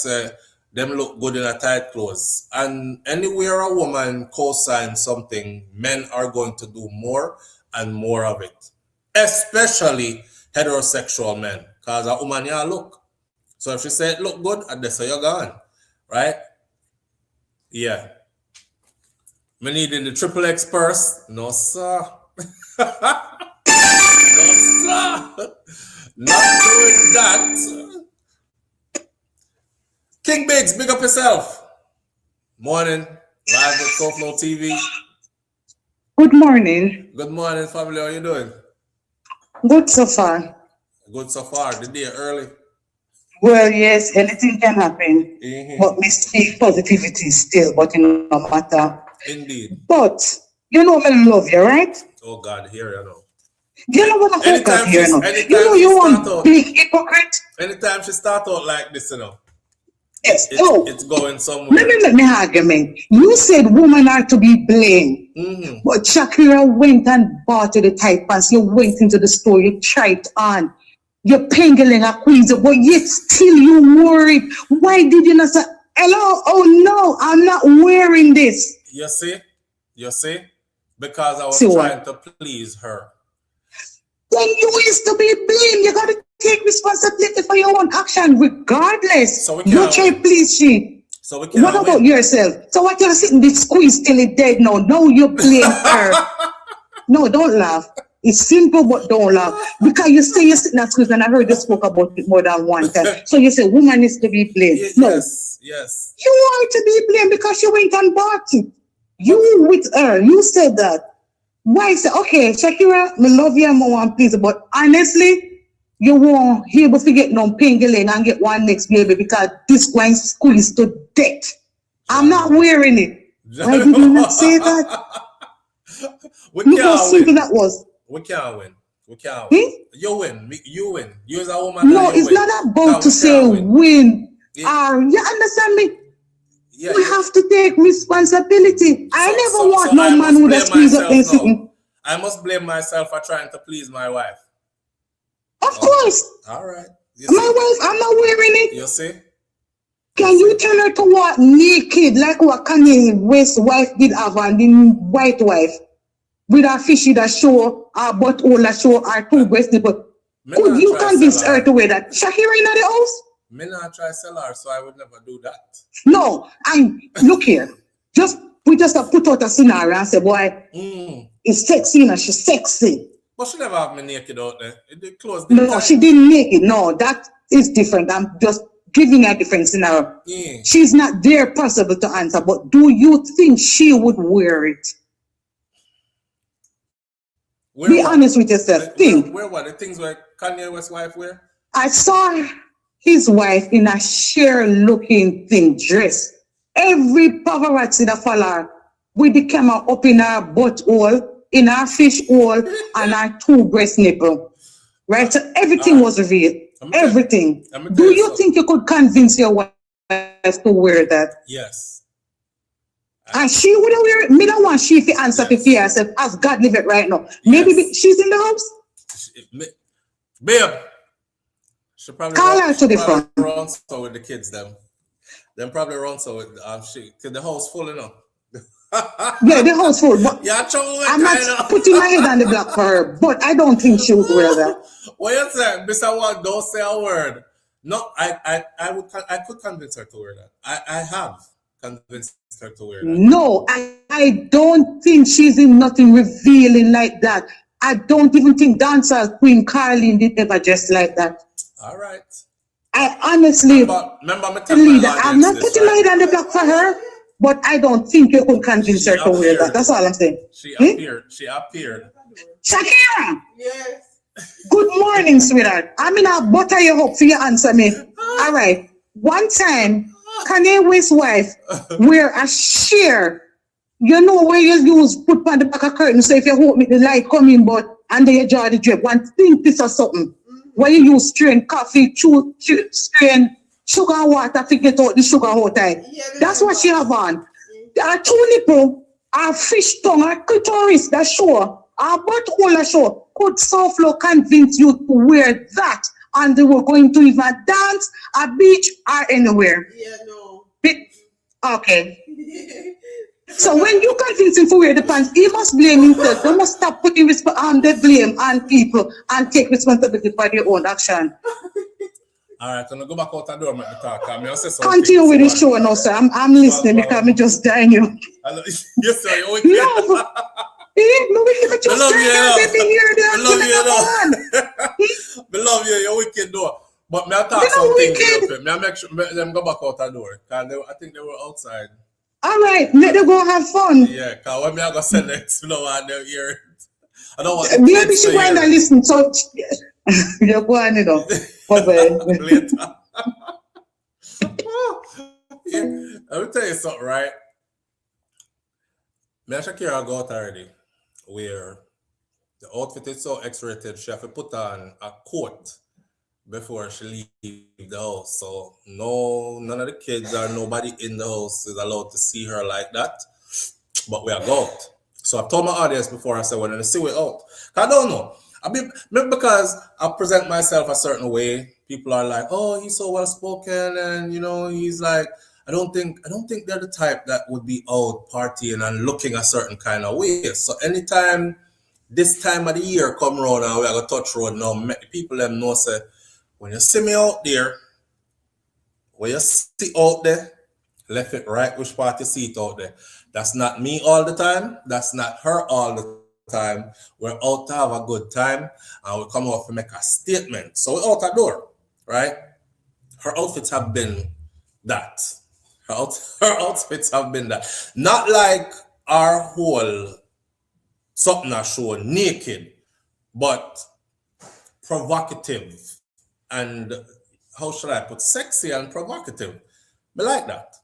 them look good in a tight clothes. And anywhere a woman co-signs something, men are going to do more and more of it. Especially heterosexual men. Because a woman, yeah, look. So if she say it look good, and they say you're gone. Right? Yeah. Me needing the triple X purse? No, sir. No, sir. Not doing that. King Biggs, big up yourself. Morning. Live with SouFLoTV. Good morning. Good morning, family. How you doing? Good so far. Good so far. The day early. Well, yes, anything can happen. Mm-hmm. But we speak positivity still, but it no matter. Indeed. But you know me love you, right? Oh God, here you know. You know what I Anytime here now. anytime You know she you start want out- big hypocrite. Anytime she start out like this, you know, Yes. Oh, it's going somewhere. let me make my argument. You said women are to be blamed. Mm-hmm. But Shakira went and bought you the tight pants. You went into the store, you tried it on. You're pingling a queen, but yet still you worried. Why did you not say, hello? Oh no, I'm not wearing this. You see? Because I was See trying what? to please her. Then you used to be blamed. You gotta take responsibility for your own action, regardless. So we You can't try win. please she. So we can't What about win. yourself? So what you're sitting this squeeze till it dead now? No, you blame her. No, don't laugh. It's simple, but don't laugh. Because you say you're sitting at squeeze, and I heard you spoke about it more than one time. So you say woman is to be blamed. No, Yes. you are to be blamed because you went and bought it. You with her, you said that. Why say, okay, Shakira, me love you, I want please, but honestly, you won't be able to get no pingling and get one next baby because this one squeeze to death. I'm not wearing it. Why did you not say that? We Look how can't simple win. that was. We can't win. We can't Hmm? win. You win. You win. You as a woman. No, and you it's win. not about Because to we say can't win. Yeah. You understand me? Yeah, We have to take responsibility. I never want so no I man must who blame just squeeze up myself and now. sitting. I must blame myself for trying to please my wife. Of course. All right. You My see? wife, I'm not wearing it. You see? Can you tell her to walk naked like what Kanye West's wife did have and the white wife? With her fishy that show, her butthole that show, her two breast nipple. Me Could not you try convince sell her to wear that? Shakira in the house? Me not try sell her, so I would never do that. No, and look here. We just have put out a scenario and say, boy, it's sexy and she's sexy. But she never have me naked out there. The clothes No, tight. she didn't make it. No, that is different. I'm just giving her a different scenario. Yeah. She's not there possible to answer, but do you think she would wear it? Be honest with yourself. Think. Where what? The things where Kanye West's wife wear? I saw his wife in a sheer looking thing dress. Every paparazzi that follow her with the camera up in her butthole, in her fish hole, and her two breast nipple. Right? So everything was revealed. Everything. Do you think you could convince your wife to wear that? Yes. And she would wear it. Me don't want she to answer to fear herself as God live it right now. Maybe she's in the house. Babe. She probably Call her to the front. Run so with the kids them. Them probably run so with she cause the house full enough. Yeah, the house full. But Yeah, I'm not putting my head on the block for her, but I don't think she would wear that. What you saying? Mr. One, don't say a word. No, I could convince her to wear that. I have convinced her to wear that. No, I don't think she's in nothing revealing like that. I don't even think dancer Queen Carlene did ever dress like that. All right. I honestly remember me telling my I'm not audience putting my head on the block for her, but I don't think you could convince her to wear that. That's all I'm saying. She appeared. She appeared. Shakira! Yes. Good morning, sweetheart. I'm in a butter you up for you answer me. All right. One time, Kanye West's wife wear a sheer. You know where you use put on the back of curtain, so if you hold me the light coming, but and then you draw the drape. One think this or something. Where you use strain coffee, strain sugar and water to get out the sugar out there. That's what she have on. Her two nipple, her fish tongue, her clitoris that show, her butthole that show. Could SouFLo convince you to wear that and they were going to either dance, a beach, or anywhere? Yeah, no. Okay. So when you convince him to wear the pants, he must blame himself. They must stop putting the blame on people and take responsibility for their own action. All right, I'm gonna go back out the door and make me talk. Continue with the show now, sir. I'm listening because I'm just dying you. Yes, sir. You're wicked. No, I love you. You're wicked, though. But me I talk something. Me I make sure them go back out the door. Cause I think they were outside. All right, let them go have fun. Yeah, because when me I go send next, you know what they're hearing. I don't want maybe she going to listen. So you're going, you know. Later. Yeah, let me tell you something, right? Me and Shakira go out already, where the outfit is so X-rated, she have to put on a coat before she leave the house. So none of the kids or nobody in the house is allowed to see her like that. But we are go out. So I've told my audience before, I said, when I see we out, I don't know. I mean, maybe because I present myself a certain way, people are like, "Oh, he's so well spoken," and you know, he's like, I don't think they're the type that would be out partying and looking a certain kind of way. So anytime this time of the year come around and we are gonna touch road now, make the people them know say, when you see me out there, when you see out there, left it right which part you see it out there. That's not me all the time. That's not her all the time. We're out to have a good time and we come out to make a statement. So we're out the door, right? Her outfits have been that. Her outfits have been that. Not like our whole something I show naked, but provocative and how should I put sexy and provocative. I like that.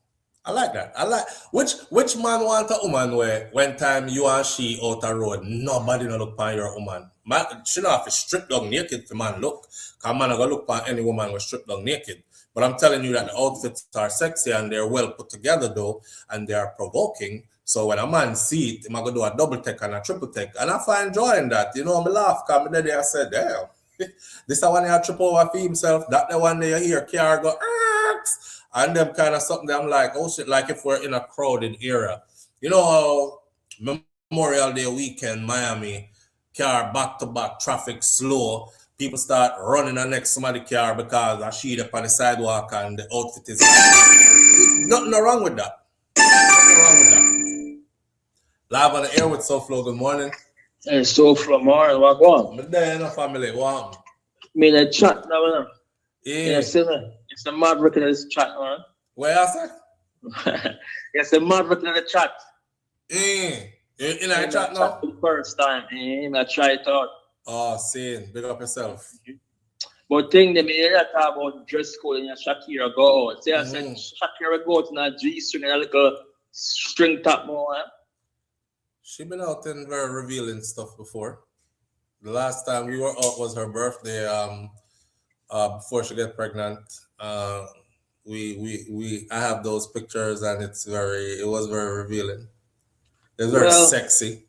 I like that. I like which man want a woman where when time you and she out the road, nobody no look on your woman. Man, she not have to strip down naked for man look. Cause man not gonna look on any woman with strip down naked. But I'm telling you that the outfits are sexy and they're well put together though, and they are provoking. So when a man see it, I'm gonna do a double take and a triple take. And I find joy in that. You know, I laugh because I'm there I said, damn, this is the one that trip over for himself, that the one that you hear car go, Arks! And them kind of something that I'm like, oh shit, like if we're in a crowded area. You know how Memorial Day weekend, Miami, car back-to-back, traffic slow, people start running the next somebody's car because I see it up on the sidewalk and the outfit is nothing wrong with that. Nothing wrong with that. Live on the air with SouFLo, good morning. Hey, SouFLo, morning, what going? I'm there in the family, what? Me in the chat now, man. Yeah. You see me? It's the maverick in this chat, man. Where you say? It's the maverick in the chat. You in the chat now? For the first time, I try it out. Oh, seeing, big up yourself. But thing they mean that talk about dress code and Shakira go out. See, I said Shakira go out in a G-string and a little string top more. She been out in very revealing stuff before. The last time we were out was her birthday. Before she get pregnant. I have those pictures and it was very revealing. It was very sexy.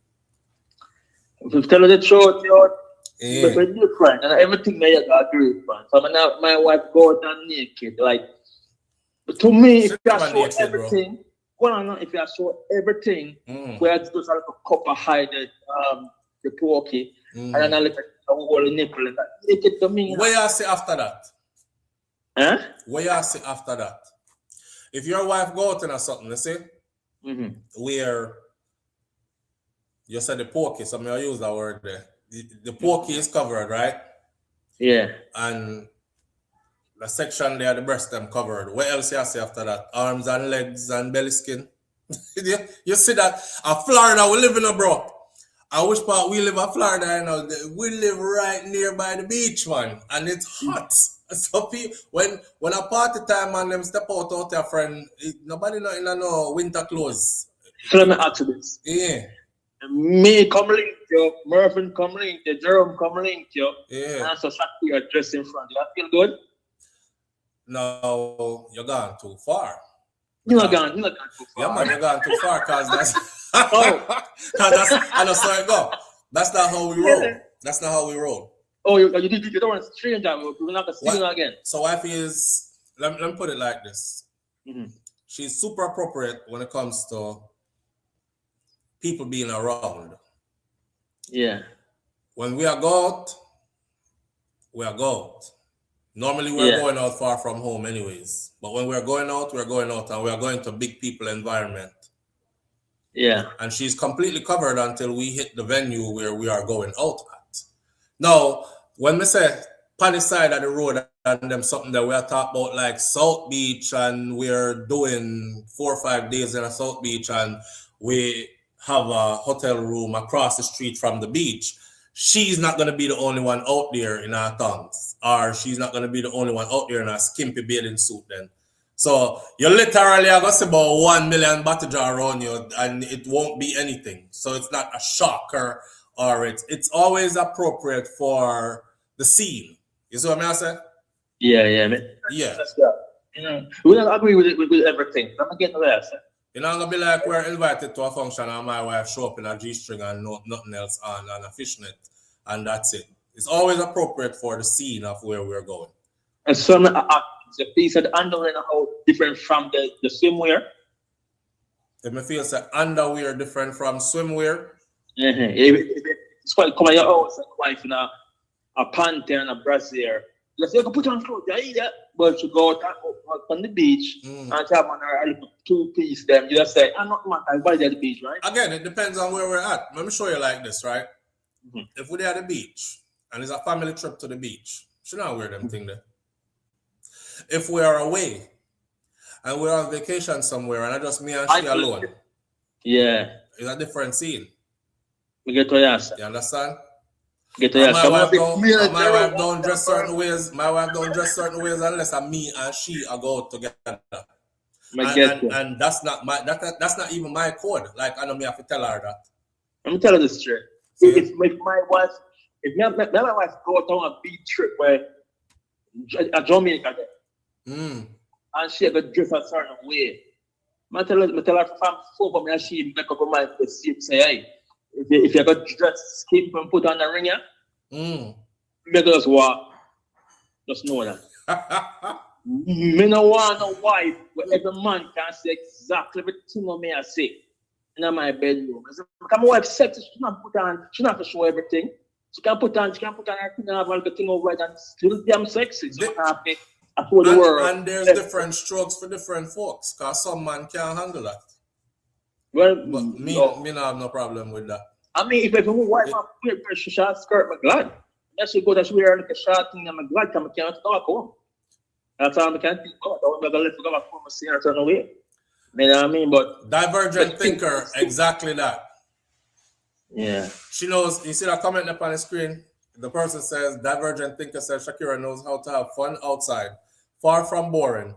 If you tell you the truth, but we're different and everything that you agree with, man. So my wife go out and naked. Like, but to me, if you show naked, everything, if you show everything, where it's just like a cup of hide the porky, and then I look at the whole nipple, and naked to me. What you say after that? Huh? What you say after that? If your wife go out and something, you see, where you said the porky, so I use that word there. The porky is covered, right? Yeah. And the section there, the breast them covered. What else you say after that? Arms and legs and belly skin. You see that? Florida, we live in a bro. I wish part we live in Florida, you know. We live right nearby the beach, man, and it's hot. So people, when a party time and them step out their friend, nobody not in no winter clothes. So let me ask you this. Yeah. Me come link you, Mervyn come link you, Jerome come link you, yeah. And so Shakira dress in front. You feel good? No, you're gone too far. You're not gone too far. Yeah, man, you're gone too far because that's I know so it go. That's not how we roll. That's not how we roll. Oh, you don't want to strange that. We're not going to see you again. So wife is, let me put it like this. She's super appropriate when it comes to people being around. Yeah. When we are go out, we are go out. Normally we're going out far from home anyways. But when we're going out and we are going to big people environment. Yeah. And she's completely covered until we hit the venue where we are going out at. Now, when we say on the side of the road and them something that we are talking about like South Beach and we're doing 4 or 5 days in a South Beach and we have a hotel room across the street from the beach, she's not going to be the only one out there in her thongs, or she's not going to be the only one out there in a skimpy bathing suit then. So you literally are going to see about 1 million bottle jar around you and it won't be anything. So it's not a shocker, or it's always appropriate for the scene. You see what I'm saying? Yeah, man. Yeah. You know, we don't agree with everything. I'm getting to that. You're not gonna be like we're invited to a function and my wife show up in a G-string and nothing else on and a fishnet and that's it. It's always appropriate for the scene of where we're going. And some the piece of the underwear how different from the swimwear. If me feel say underwear different from swimwear. It's quite come at your house and wife in a panty and a brassiere. Let's say you can put on clothes, but you go out on the beach and have on a little 2-piece them. You just say, I'm not mad, I buy at the beach, right? Again, it depends on where we're at. Let me show you like this, right? If we're at the beach and it's a family trip to the beach, should not wear them thing there. If we are away and we're on vacation somewhere and I just me and she alone, it's a different scene. We get to yes. You understand? Get to yes. My wife don't dress certain ways. My wife don't dress certain ways unless me and she are go out together. And that's not even my code. Like I know me have to tell her that. Let me tell you this straight. If my wife go on a beach trip where a Jamaica there, and she got dress a certain way, I tell her from before me and she make up her mind to see say, hey, if you got dress skip and put on a ring, make us walk. Just know that. Me no want no wife where every man can say exactly everything what me I say in my bedroom. My wife sexy, she not have to show everything. She can put on her thing and have all the thing over it and still damn sexy. So I told the world. And there's different strokes for different folks, because some man can't handle that. Well, but me not have no problem with that. I mean, if my wife wear a short skirt, I'm glad. Unless she go to wear like a short thing, I'm glad because I can't talk home. That's all I can think about. I'm going to let her go back home and see her turn away. You know what I mean? But divergent thinker, exactly that. Yeah. She knows, you see that comment up on the screen? The person says, divergent thinker says Shakira knows how to have fun outside. Far from boring.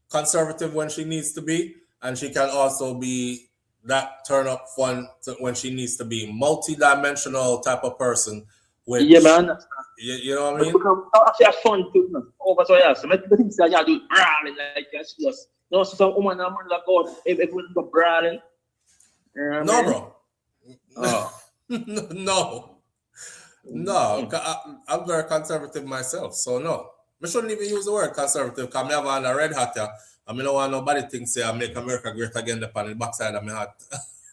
Conservative when she needs to be. And she can also be that turn up fun when she needs to be. Multi-dimensional type of person. Which, yeah, man. You know what I mean? Actually, have fun too. Over so yeah. So I think that you do brawling like yes. No, so some woman and man like God, everyone go brawling. No, bro. Oh. No. I'm very conservative myself, so no. I shouldn't even use the word conservative because I have on a red hat here. I don't want nobody think say I make America great again upon the backside of my hat.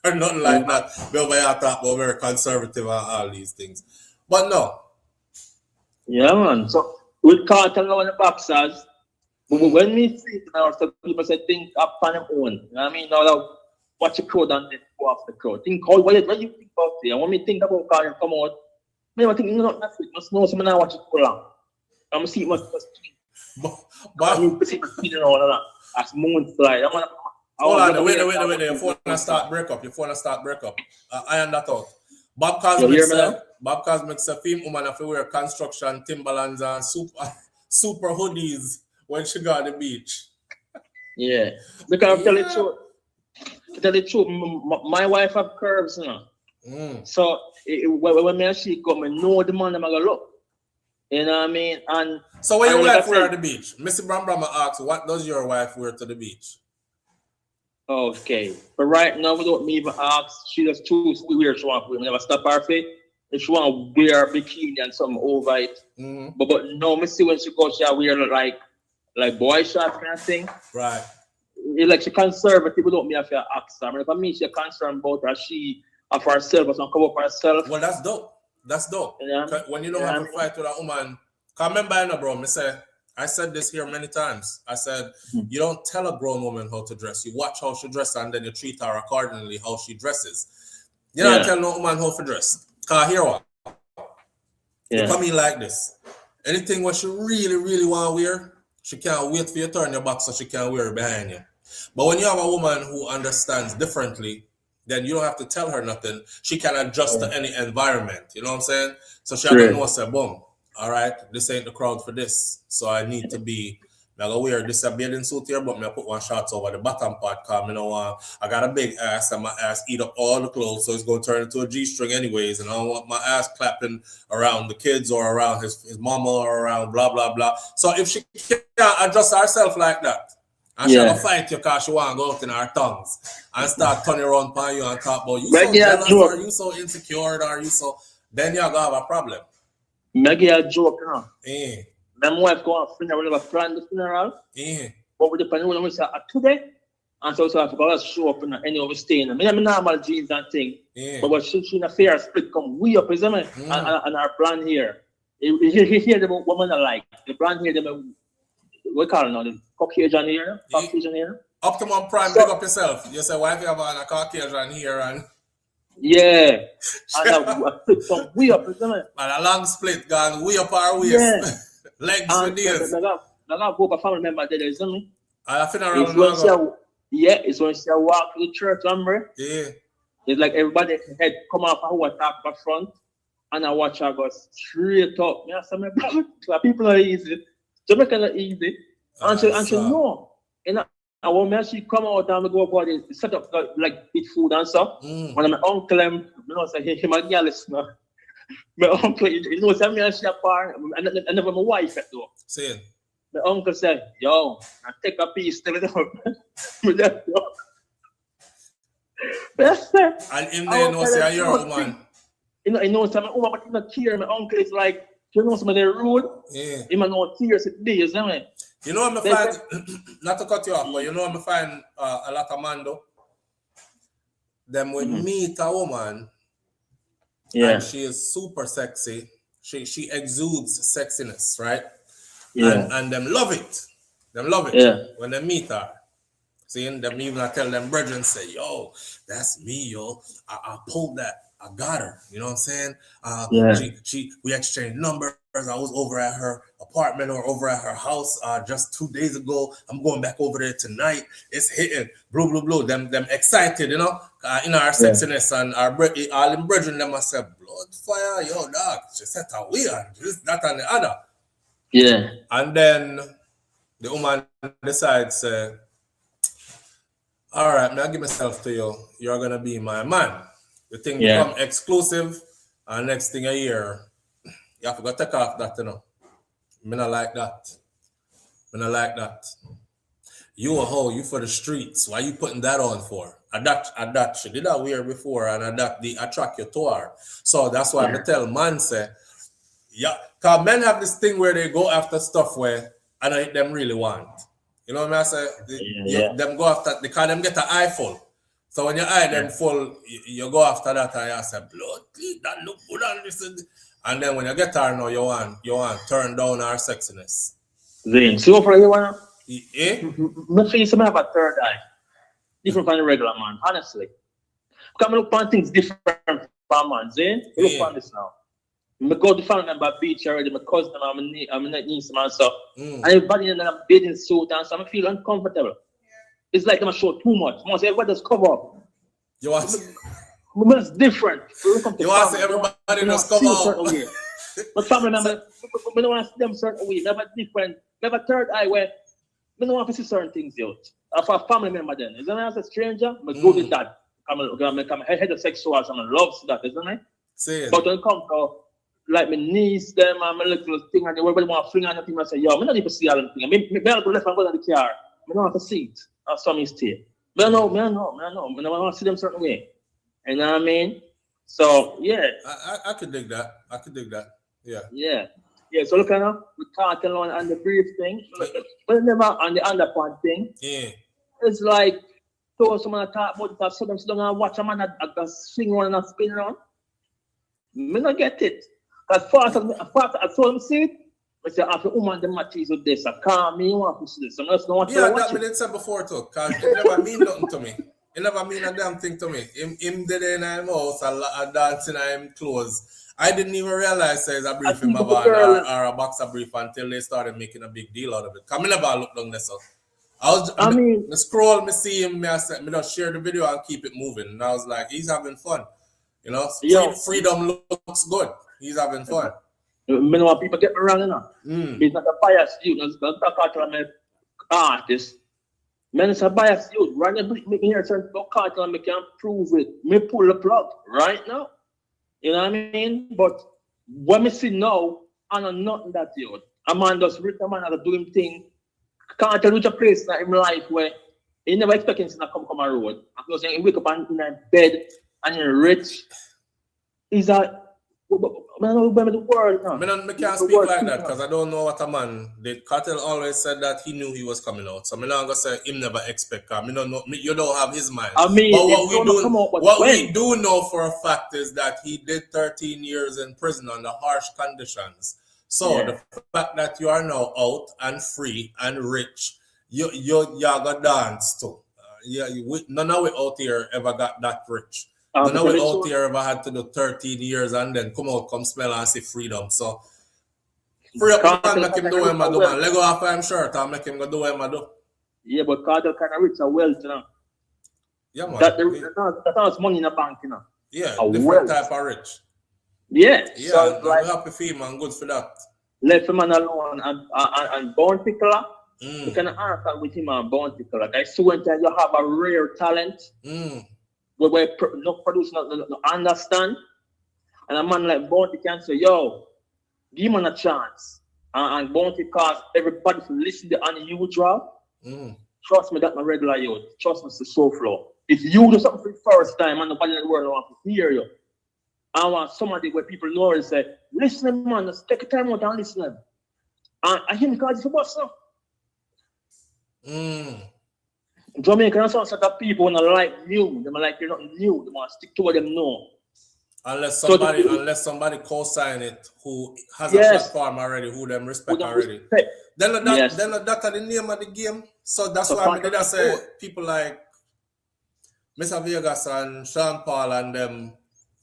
Or nothing like that. But over here talk about very conservative and all these things. But no. Yeah, man. So with Kartel on the boxers, when we see now, so people say think up on their own. You know what I mean? Now watch the crowd and then go off the crowd. Think how what you think about it. And when we think about Kartel come out, I think not that's it. Just know someone now watch it go long. I'm see much but as moon fly. Hold on, wait. Your phone start break up. Iron that out. Bob Cosmic said female woman have to wear construction Timberlands and super hoodies when she go to the beach. Yeah. Because tell the truth, my wife have curves, you know. So when me and she come, I know the man I'm gonna look. You know what I mean? And so when your wife wear at the beach, Mr. Brahma asks, what does your wife wear to the beach? Okay. But right now we don't even ask. She just choose where she want to wear. We never stop her feet. If she want to wear a bikini and something over it. But no, me see when she goes, she wear like boy shorts kind of thing. Right. It's like she conservative, we don't me have to ask her. I mean, if I mean she concerned about her, she of herself or some cover up herself. Well, that's dope. Yeah. When you don't have to fight with a woman. Cause remember, bro, I said this here many times. I said, you don't tell a grown woman how to dress. You watch how she dresses and then you treat her accordingly how she dresses. You don't tell no woman how to dress. Cause here what? You come in like this. Anything what she really, really want to wear, she can't wait for you to turn your back so she can wear it behind you. But when you have a woman who understands differently, then you don't have to tell her nothing. She can adjust to any environment. You know what I'm saying? So she has to know, say, boom, all right, this ain't the crowd for this. So I need to be, I'm going to wear this a bathing suit here, but I put one shorts over the bottom part because I got a big ass and my ass eat up all the clothes. So it's going to turn into a G-string anyways. And I don't want my ass clapping around the kids or around his mama or around blah, blah, blah. So if she can't adjust herself like that, and she'll fight you because she want to go out in her tongues and start turning around on you and talk about you so jealous or you so insecure or you so, then you're going to have a problem. Maybe a joke, you know. Yeah. My wife go on funeral, we never plan the funeral. Yeah. But with the funeral, we say, today. And so I forgot to show up in any of the staying. I mean, I'm normal jeans and thing. Yeah. But she in a fair split come way up, isn't it? And our brand here. You hear the woman like. The brand here, what call it now? The Caucasian here? Caucasian here? Optimum Prime, pick up yourself. You say, why do you have a Caucasian here? And yeah. And a split come way up, isn't it? and a long split gone way up our waist. Yeah. Legs for days. I got go up a family member there, isn't it? I funeral. It's when she walk to the church, remember? Yeah. It's like everybody head come off and walk up the front, and I watch her go straight up. Yeah, some people are easy. Jamaican are easy. And she know. And when she come out and we go about it, set up like eat food and stuff. One of my uncle, you know, say him a girl listener. My uncle, you know, say me and she apart. I never my wife at though. Saying. My uncle said, yo, I take a piece to it up. And him there know say you're a woman. You know, some woman but he not care. My uncle is like, you know, some of the rude. Yeah. He might not tears it days, isn't it? You know what I find, not to cut you off, but you know what I find a lot of man though? Them when meet a woman, and she is super sexy, she exudes sexiness, right? Yeah. And them love it. Them love it. Yeah. When they meet her. Seeing them even I tell them brethren say, yo, that's me, yo. I pulled that. I got her. You know what I'm saying? We exchanged numbers. I was over at her apartment or over at her house just 2 days ago. I'm going back over there tonight. It's hitting. Blue, blue, blue. Them excited, you know, in our sexiness and all them brethren them I said, blood fire, yo, dog. She said that we are this, that, and the other. Yeah. And then the woman decides, all right, I'll give myself to you. You're going to be my man. The thing become exclusive. And next thing a year, you have to go take off that, you know. I not like that. I not like that. You a hoe, you for the streets. Why you putting that on for? That she did that wear before, and that the attract you to her. So that's why I tell man say, yeah, because men have this thing where they go after stuff where I know them really want. You know what I say? Them go after because them get an eye full. So when your eye them full, you go after that and you say, blood, that look good on this. And then when you get her now, you want turn down our sexiness. Then so for you wanna me feel some have a third eye. Different from the regular man, honestly. Because I look on things different from man, Zane. Look on this now. I go to family member beach already, my cousin, I'm not niece and stuff. And everybody in a bathing suit and so I feel uncomfortable. It's like I'm show too much. I want to say everybody just cover up. You want it's different. You want to say everybody just cover up. But family member, we don't want to see them certain way. Never different. Never third eye where we don't want to see certain things out. For a family member then. Isn't it as a stranger? I go with that. I'm heterosexual, so I love that, isn't it? Say but when it comes to like my niece, them, and my little thing, and everybody want to fling on the thing, I say, yo, I don't even see all the thing. I have to left and go to the car. I don't have to see it. Or some stay. I don't want to see them certain way. You know what I mean? So, yeah. I could dig that. Yeah. Yeah, so look at now, we talking on the brief thing, but never on the underpart thing. Yeah. It's like, so someone talk about it, so them sit down and watch a man that swing around and spin around. Me not get it. As far as I saw them see it, I say, after woman, the matches with this, I can't me want to see this. I'm just not watch that we did say before too, because it never mean nothing to me. It never mean a damn thing to me. Him did in his house, a dancing in his clothes. I didn't even realize there's a brief in my van or a box of brief until they started making a big deal out of it. Because I never looked down there, so. I scroll, me see him, I just share the video and keep it moving. And I was like, he's having fun. You know, freedom looks good. He's having fun. I know what people get around, you know. He's not a biased youth. It's not a cartel artist. Man, it's a biased youth. Right now, make me hear certain cartel and I can prove it. Me pull the plug right now. You know what I mean? But when me see now, I know nothing that youth. A man just rich, a man has to do him thing. Can't tell which a place in my life where he never expect him to come a road. I'm saying he wake up in a bed and he's rich. He's a I don't remember the word now. I can't speak like that because I don't know what a man did. Cartel always said that he knew he was coming out. So I'm not gonna say him never expect. I don't know. You don't have his mind. I mean, but we do know for a fact is that he did 13 years in prison under harsh conditions. So the fact that you are now out and free and rich, you gonna dance too. None of we out here ever got that rich. None of we out here ever had to do 13 years and then come smell and see freedom. So free up and make him do what I do, man. Let go off him shirt and make him go do what I do. Yeah, but Cartel kind of rich and wealth, you know. Yeah, man. That's money in the bank, you know. Yeah, different type of rich. Yeah. Yeah, so, I'm happy for him and good for that. Let the man alone and Bounty Killer. You can answer with him and Bounty Killer. Like, I swear you have a rare talent. Where no produce, no understand. And a man like Bounty can say, yo, give him a chance. And Bounty cause everybody to listen to the unusual. Trust me, that's my regular youth. Trust me, it's the SouFLo. If you do something for the first time and nobody in the world wants to hear you, I want somebody where people know and say, listen, man, let's take a time out and listen. And I hear me call you for boss now. Jamaican and some sort of people when I like new, they like you're not new, they want to stick to what them know. Unless somebody co-sign it who has a platform already, who them respect already. Then that's the name of the game. So that's why I did say people like Mr. Vegas and Sean Paul and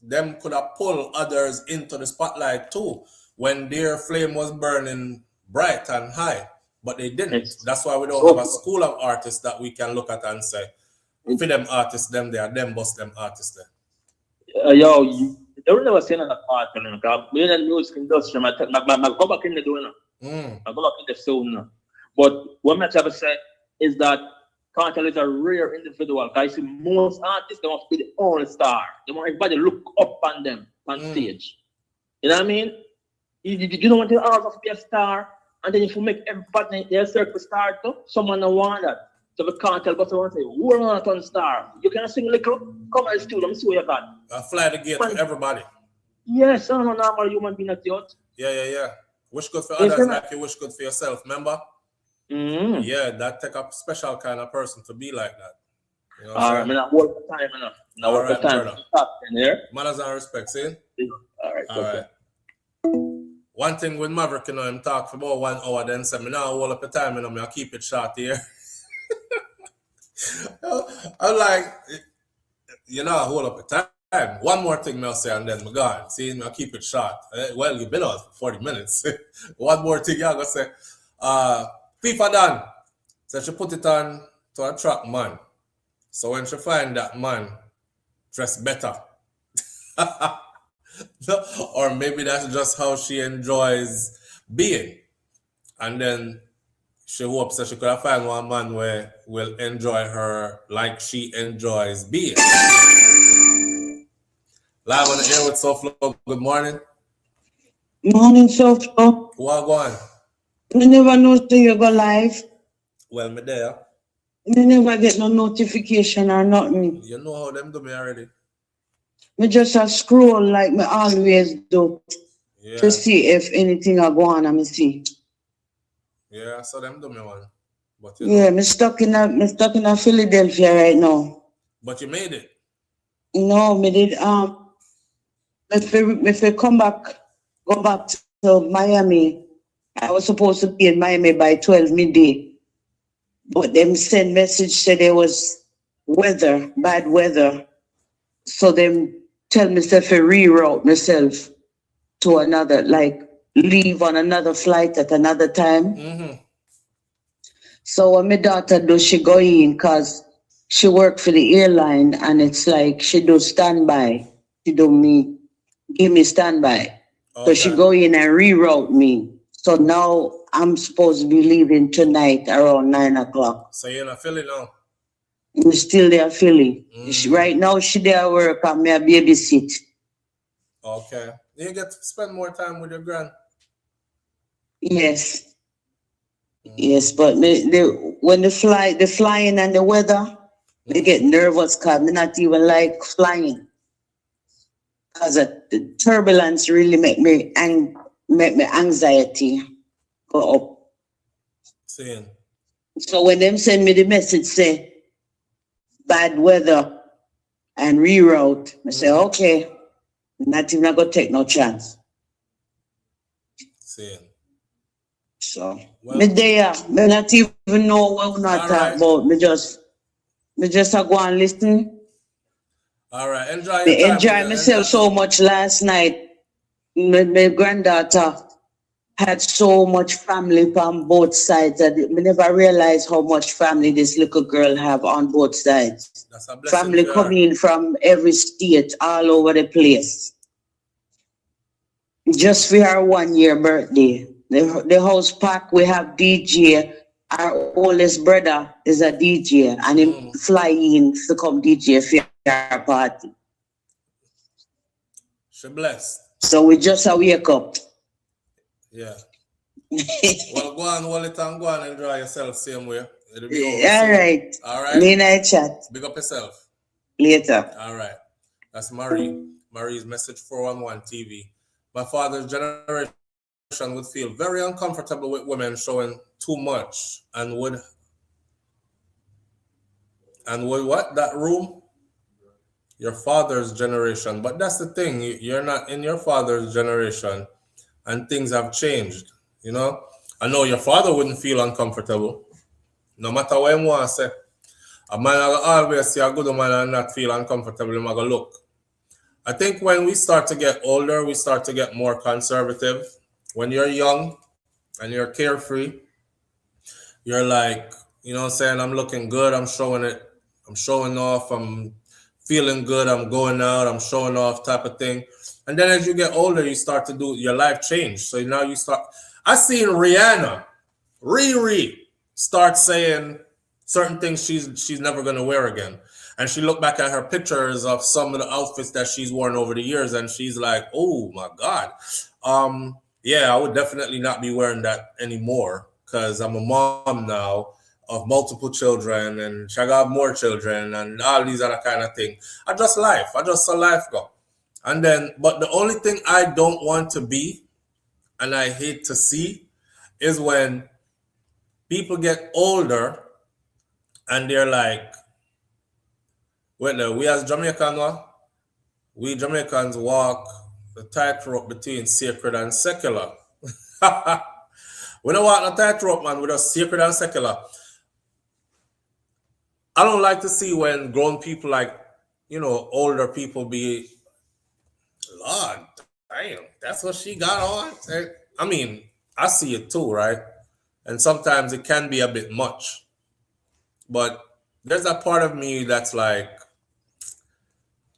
them could have pulled others into the spotlight too when their flame was burning bright and high. But they didn't. That's why we don't have a school of artists that we can look at and say, for them artists, them there, them bust them artists there. Yo, you don't never say another part, because we're in the music industry. I go back in the doing now. I go back in the soul now. But what I try to say is that Kartel is a rare individual. Because see, most artists, they want to be the all-star. They want everybody to look up on them on stage. You know what I mean? You don't want to ask to be a star. And then if you make everybody in their circle star too, someone don't want that. So we can't tell but someone say, who want to star? You can sing a little, come and studio, let me see what you got. Fly the gate for everybody. Yes, I'm a normal human being at youth. Yeah. Wish good for others like you wish good for yourself, remember? Yeah, that take a special kind of person to be like that. You know what I'm saying? I work for time enough. I work for time. Stop in there. Manners and respect, see? All right. One thing with Maverick, you know, him talk for about 1 hour, then say, me now hold up the time, you know, I keep it short here. I'm like, you know, hold up the time. One more thing I'll say, and then I'm gone. See, I keep it short. Well, you've been out for 40 minutes. One more thing I'm going to say. FIFA done. So she put it on to attract man. So when she find that man, dress better. Or maybe that's just how she enjoys being. And then she hopes that she could find one man where will enjoy her like she enjoys being. Live on the air with SouFLo. Good morning. Morning, SouFLo. What going? I never know till you go live. Well, me there. I never get no notification or nothing. You know how them do me already. Me just a scroll like me always do to see if anything I go on and me see. Yeah, so them do me one. But me stuck in a Philadelphia right now. But you made it. No, me did if I go back to Miami. I was supposed to be in Miami by 12 midday. But them send message said there was bad weather. So them tell myself to reroute myself to another, like leave on another flight at another time. So what my daughter do, she go in because she work for the airline and it's like she do standby. She do give me standby. Okay. So she go in and reroute me. So now I'm supposed to be leaving tonight around 9 o'clock. So you're in Philly now? I'm still there, Philly. Right now, she there work and me a babysit. Okay. You get to spend more time with your grand? Yes. Yes, but when the flying and the weather, they get nervous because me not even like flying. Because the turbulence really make me anxiety go up. Seeing. So when them send me the message say bad weather and reroute, I say okay, not even gonna take no chance. Seeing. So me there, me not even know what we not talk about. Me just go and listen. All right, enjoy your Me time. enjoy myself so much last night. My granddaughter had so much family from both sides that me never realized how much family this little girl have on both sides. That's a blessing. Family coming from every state, all over the place. Just for her 1 year birthday. The house pack, we have DJ. Our oldest brother is a DJ, and him fly in to come DJ for our party. She blessed. So we just wake up. Yeah. Well, go on, hold it and go on and enjoy yourself same way. It'll be over All soon. right. All right. Me and I chat. Big up yourself. Later. All right. That's Marie. Marie's message 411 TV. My father's generation would feel very uncomfortable with women showing too much and would what? That room? Your father's generation. But that's the thing. You're not in your father's generation and things have changed. You know? I know your father wouldn't feel uncomfortable. No matter what you want to say. A man will always see a good man and not feel uncomfortable. He's going to look. I think when we start to get older, we start to get more conservative. When you're young and you're carefree, you're like, you know what I'm saying? I'm looking good. I'm showing it. I'm showing off. I'm feeling good. I'm going out. I'm showing off type of thing. And then as you get older, you start to do your life change. So now you start. I seen Rihanna, Riri, start saying certain things she's never going to wear again. And she looked back at her pictures of some of the outfits that she's worn over the years, and she's like, oh my God. Yeah, I would definitely not be wearing that anymore because I'm a mom now of multiple children and I got more children and all these other kind of things. I just saw life go. And then, but the only thing I don't want to be, and I hate to see, is when people get older and they're like, well, we as Jamaicans, we Jamaicans walk the tightrope between sacred and secular. We don't walk the tightrope, man. We're just sacred and secular. I don't like to see when grown people, like, you know, older people be, Lord, damn, that's what she got on. I mean, I see it too, right? And sometimes it can be a bit much. But there's that part of me that's like,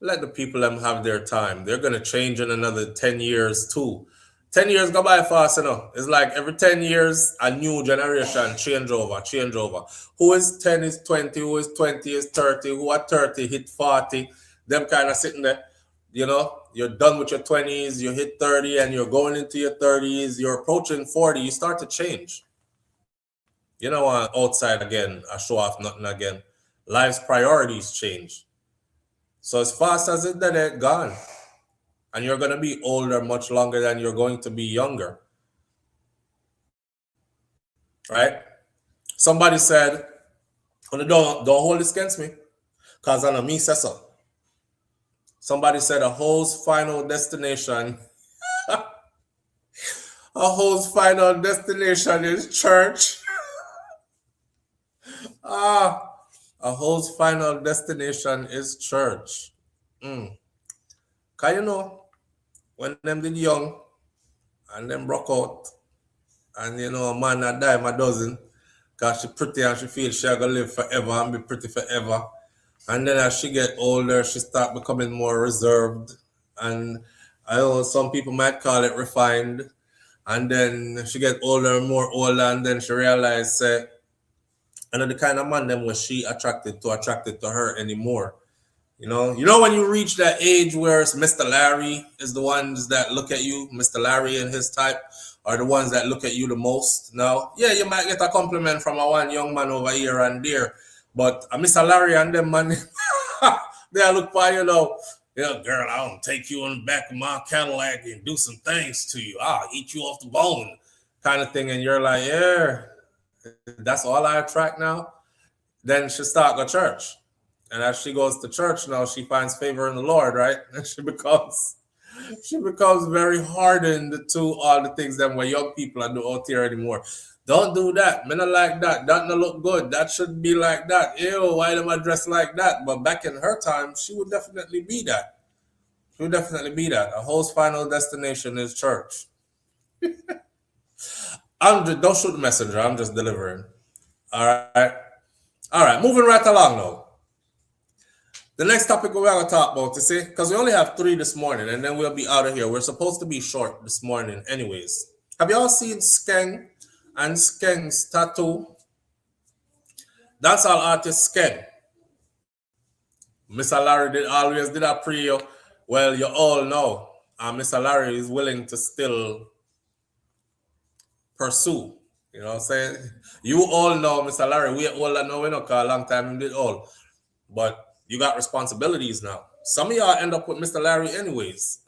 let the people have their time. They're going to change in another 10 years too. 10 years go by fast enough. It's like every 10 years, a new generation change over. Who is 10 is 20, who is 20 is 30, who are 30 hit 40. Them kind of sitting there, you know, you're done with your 20s, you hit 30 and you're going into your 30s, you're approaching 40, you start to change. You know, outside again, I show off nothing again. Life's priorities change. So as fast as it's gone. And you're going to be older much longer than you're going to be younger. Right? Somebody said, don't hold this against me, because I know me say so. Somebody said a hoe's final destination, a hoe's final destination is church. A hoe's final destination is church. Cause you know, when them did young and them broke out, and you know, a man a dime a dozen, cause she pretty and she feels she gonna live forever and be pretty forever. And then as she get older, she start becoming more reserved. And I know some people might call it refined. And then she get older and more older, and then she realize I know the kind of man them was she attracted to her anymore. You know when you reach that age where it's Mr. Larry is the ones that look at you, Mr. Larry and his type are the ones that look at you the most. Now, yeah, you might get a compliment from a one young man over here and there, but Mr. Larry and them man, they look for you know. Yeah, girl, I'll take you in the back of my Cadillac and do some things to you. I'll eat you off the bone, kind of thing. And you're like, yeah, that's all I attract now. Then she start go church. And as she goes to church now, she finds favor in the Lord, right? And she becomes very hardened to all the things that when young people are doing out here anymore. Don't do that. Men are like that. That don't look good. That shouldn't be like that. Ew, why am I dressed like that? But back in her time, she would definitely be that. She would definitely be that. A hoe's final destination is church. Don't shoot the messenger. I'm just delivering. All right. Moving right along now. The next topic we're going to talk about, you see, because we only have 3 this morning, and then we'll be out of here. We're supposed to be short this morning anyways. Have y'all seen Skeng and Skeng's tattoo? Dancehall artist Skeng. Mr. Larry always did that pre. Well, you all know Mr. Larry is willing to still pursue. You know what I'm saying? You all know Mr. Larry. We all know we know because a long time he did all. But you got responsibilities now. Some of y'all end up with Mr. Larry anyways.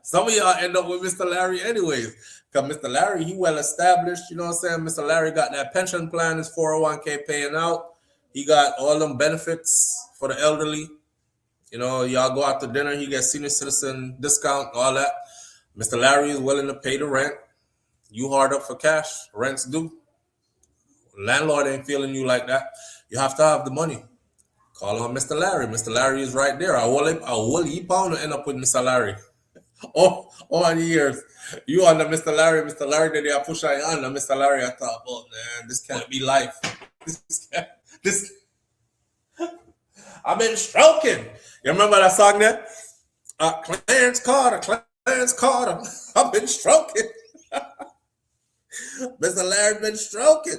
Some of y'all end up with Mr. Larry anyways. Because Mr. Larry, he well established. You know what I'm saying? Mr. Larry got that pension plan, his 401k paying out. He got all them benefits for the elderly. You know, y'all go out to dinner, he gets senior citizen discount, all that. Mr. Larry is willing to pay the rent. You hard up for cash. Rent's due. Landlord ain't feeling you like that. You have to have the money. Call on Mr. Larry. Mr. Larry is right there. I will you pound to end up with Mr. Larry. All the years. You on the Mr. Larry, then they push I on the Mr. Larry. I thought, oh man, this can't be life. This I've been stroking. You remember that song there? Clarence Carter. I've been stroking. Mr. Larry been stroking.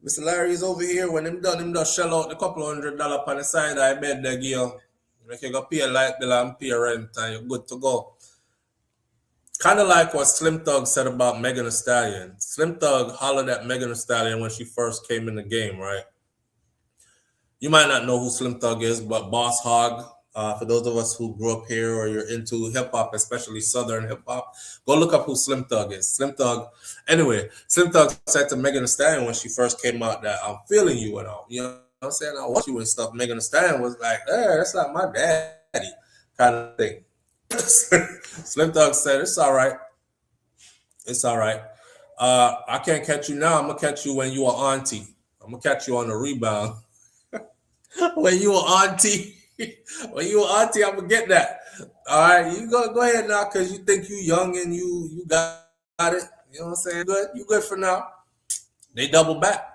Mr. Larry is over here. When him done shell out a couple $100 on the side. I bet they give you. Make you go pay a light bill and pay rent and you're good to go. Kind of like what Slim Thug said about Megan Thee Stallion. Slim Thug hollered at Megan Thee Stallion when she first came in the game, right? You might not know who Slim Thug is, but Boss Hogg, for those of us who grew up here or you're into hip-hop, especially Southern hip-hop, go look up who Slim Thug is. Slim Thug said to Megan Thee Stallion when she first came out that I'm feeling you and all. You know what I'm saying? I want you and stuff. Megan Thee Stallion was like, that's like my daddy kind of thing. Slim Thug said, it's all right. It's all right. I can't catch you now. I'm going to catch you when you are auntie. I'm going to catch you on the rebound. When you are auntie, I'm going to get that. All right, you go ahead now because you think you young and you got it. You know what I'm saying? Good. You good for now. They double back.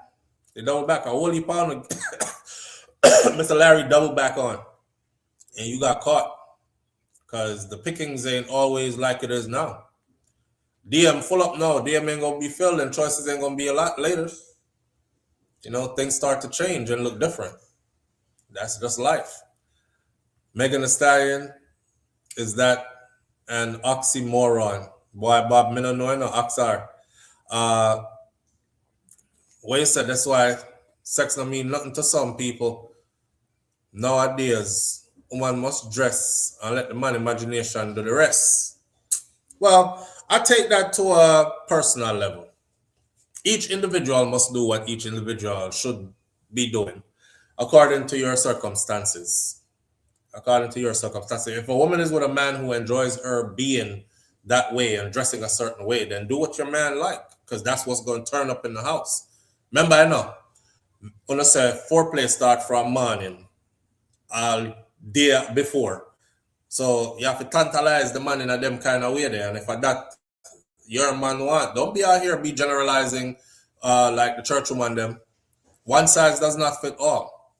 I Willie Pound, Mr. Larry double back on. And you got caught. Because the pickings ain't always like it is now. DM full up now. DM ain't going to be filled and choices ain't going to be a lot later. You know, things start to change and look different. That's just life. Megan Thee Stallion is that an oxymoron. Boy, Bob, me no know, no oxar. What you said, that's why sex don't mean nothing to some people. Nowadays, woman must dress and let the man imagination do the rest. Well, I take that to a personal level. Each individual must do what each individual should be doing according to your circumstances. If a woman is with a man who enjoys her being that way and dressing a certain way, then do what your man like, because that's what's going to turn up in the house. Remember, I know, when I say foreplay start from morning, day before. So you have to tantalize the man in a them kind of way there. And if that your man want, don't be out here be generalizing like the church woman them. One size does not fit all.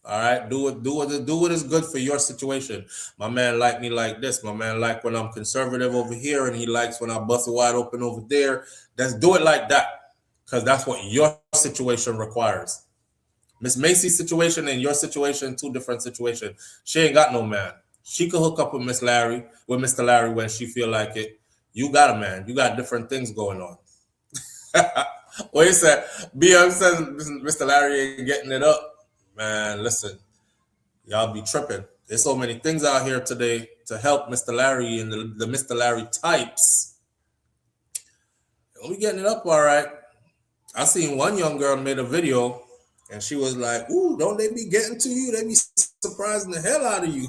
All right, do what is good for your situation. My man like me like this. My man like when I'm conservative over here, and he likes when I bust it wide open over there. Let's do it like that, because that's what your situation requires. Miss Macy's situation and your situation, 2 different situations. She ain't got no man. She could hook up with Mr. Larry when she feel like it. You got a man. You got different things going on. What you said? BM says Mr. Larry ain't getting it up. Man, listen. Y'all be tripping. There's so many things out here today to help Mr. Larry and the Mr. Larry types. We getting it up all right. I seen one young girl made a video and she was like, ooh, don't they be getting to you? They be surprising the hell out of you.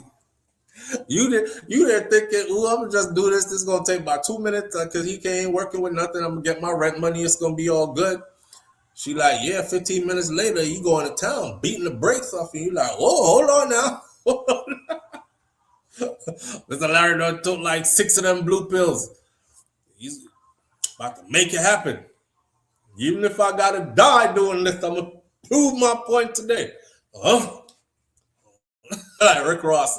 You there thinking, ooh, I'm gonna just do this. This is gonna take about 2 minutes because he ain't working with nothing. I'm gonna get my rent money. It's gonna be all good. She like, yeah, 15 minutes later, you going to town, beating the brakes off you. You like, whoa, hold on now. Mr. Larry done took like 6 of them blue pills. He's about to make it happen. Even if I gotta die doing this, I'm gonna prove my point today. Like Rick Ross.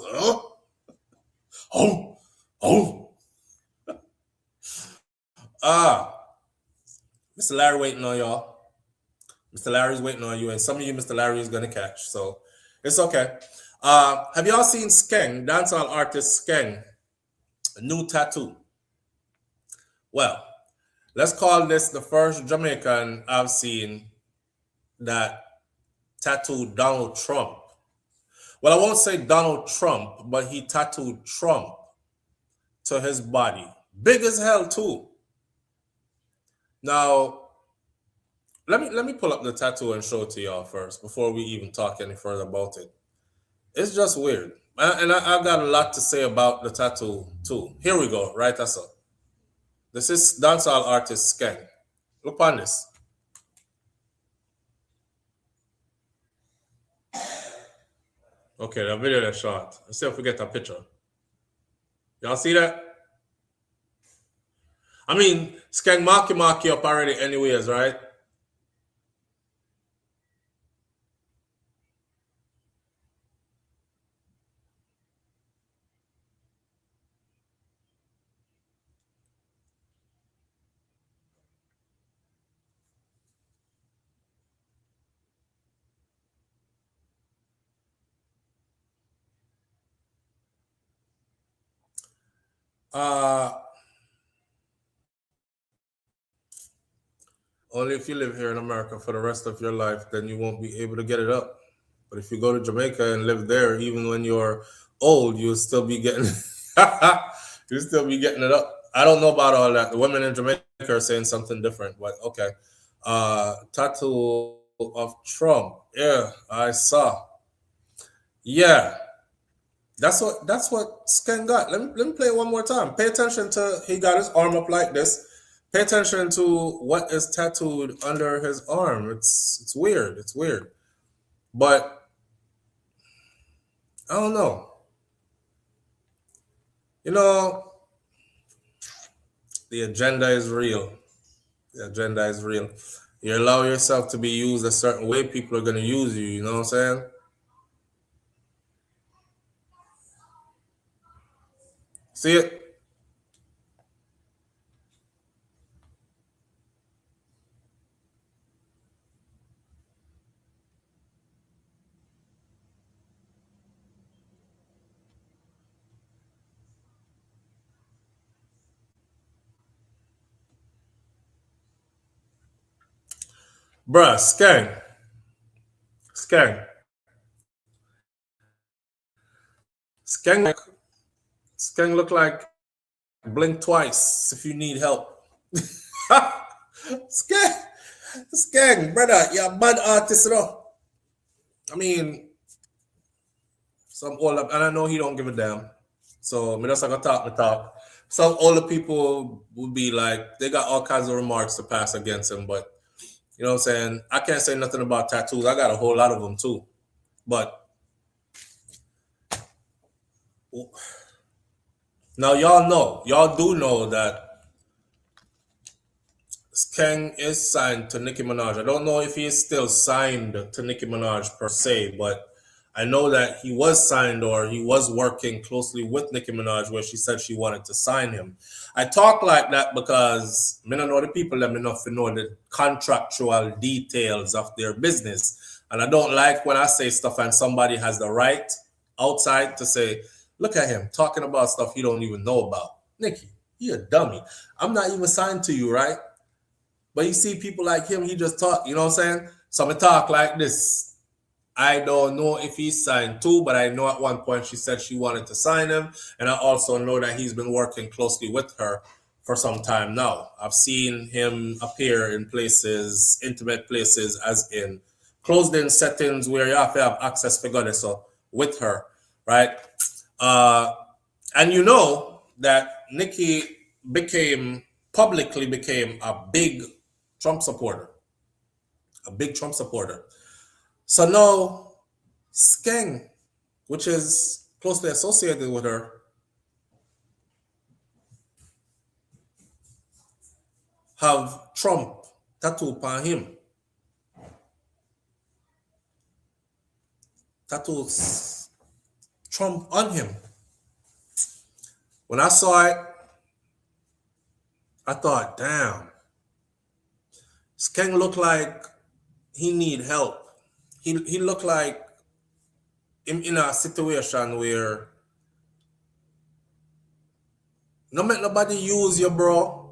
Mr. Larry waiting on y'all. Mr. Larry's waiting on you, and some of you Mr. Larry is gonna catch, so it's okay. Have y'all seen Skeng, dancehall artist Skeng, a new tattoo? Well, let's call this the first Jamaican I've seen that tattooed Donald Trump. Well, I won't say Donald Trump, but he tattooed Trump to his body. Big as hell too. Now, let me pull up the tattoo and show it to y'all first before we even talk any further about it. It's just weird. And I've got a lot to say about the tattoo too. Here we go, right? That's up. This is dancehall artist Skeng. Look on this. Okay, the video is short. Let's see if we get a picture. Y'all see that? I mean, Skeng mark you up already anyways, right? Only if you live here in America for the rest of your life, then you won't be able to get it up. But if you go to Jamaica and live there, even when you're old, you'll still be getting you'll still be getting it up. I don't know about all that. The women in Jamaica are saying something different, but okay. Tattoo of Trump. Yeah, I saw. Yeah. That's what Skeng got. Let me play it one more time. Pay attention to, he got his arm up like this. Pay attention to what is tattooed under his arm. It's weird. It's weird. But I don't know. You know, the agenda is real. The agenda is real. You allow yourself to be used a certain way, people are going to use you. You know what I'm saying? See it? Bruh, Skeng. Skeng look like blink twice if you need help. Skeng, brother, you're a bad artist, though. I mean, some older, and I know he don't give a damn. So, me just like to talk. Some older people would be like, they got all kinds of remarks to pass against him, but you know what I'm saying? I can't say nothing about tattoos. I got a whole lot of them too. But now y'all do know that Skeng is signed to Nicki Minaj. I don't know if he is still signed to Nicki Minaj per se, but I know that he was signed or he was working closely with Nicki Minaj where she said she wanted to sign him. I talk like that because I don't know the people let me enough to know the contractual details of their business. And I don't like when I say stuff and somebody has the right outside to say, look at him talking about stuff you don't even know about. Nicki, you a dummy. I'm not even signed to you, right? But you see people like him, he just talk, you know what I'm saying? So I talk like this. I don't know if he's signed too, but I know at one point she said she wanted to sign him. And I also know that he's been working closely with her for some time now. I've seen him appear in places, intimate places, as in closed-in settings where you have to have access to goddess so with her, right? And you know that Nikki publicly became a big Trump supporter. A big Trump supporter. So now, Skeng, which is closely associated with her, have Trump tattoo on him. Tattoos Trump on him. When I saw it, I thought, damn, Skeng looked like he need help. He looked like in a situation where no make nobody use you, bro.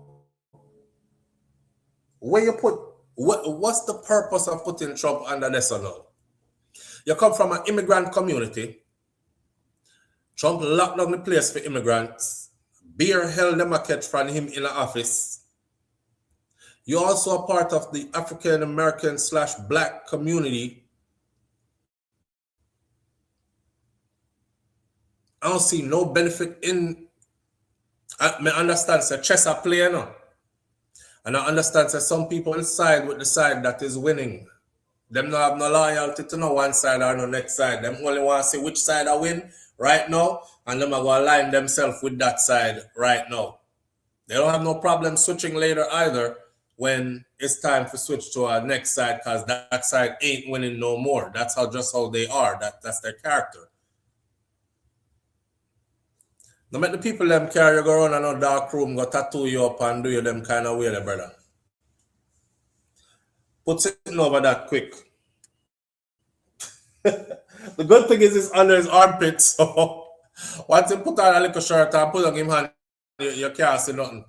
Where you put what's the purpose of putting Trump under this or no? You come from an immigrant community. Trump locked down the place for immigrants. Beer held them a catch from him in the office. You're also a part of the African American / Black community. I don't see no benefit in. I understand that chess are playing now. And I understand that some people will side with the side that is winning. Them don't have no loyalty to no one side or no next side. Them only want to see which side I win right now, and them are going to align themselves with that side right now. They don't have no problem switching later either when it's time to switch to our next side, because that side ain't winning no more. That's just how they are. That's their character. No make the people them carry you go around in a dark room, go tattoo you up and do you them kind of way, brother. Put sitting over that quick. The good thing is it's under his armpit, so once he put on a little shirt and put on him hand, you can't see nothing.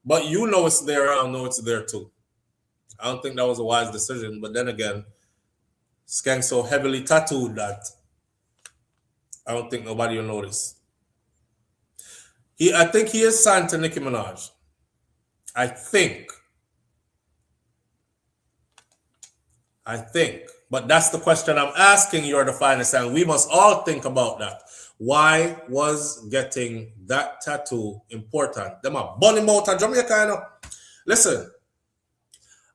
But you know it's there, I know it's there too. I don't think that was a wise decision, but then again, Skeng so heavily tattooed that I don't think nobody will notice. I think he is signed to Nicki Minaj. I think. But that's the question I'm asking. You're the finest, and we must all think about that. Why was getting that tattoo important? Them a bunny mouth and Jamaica, you know? Listen,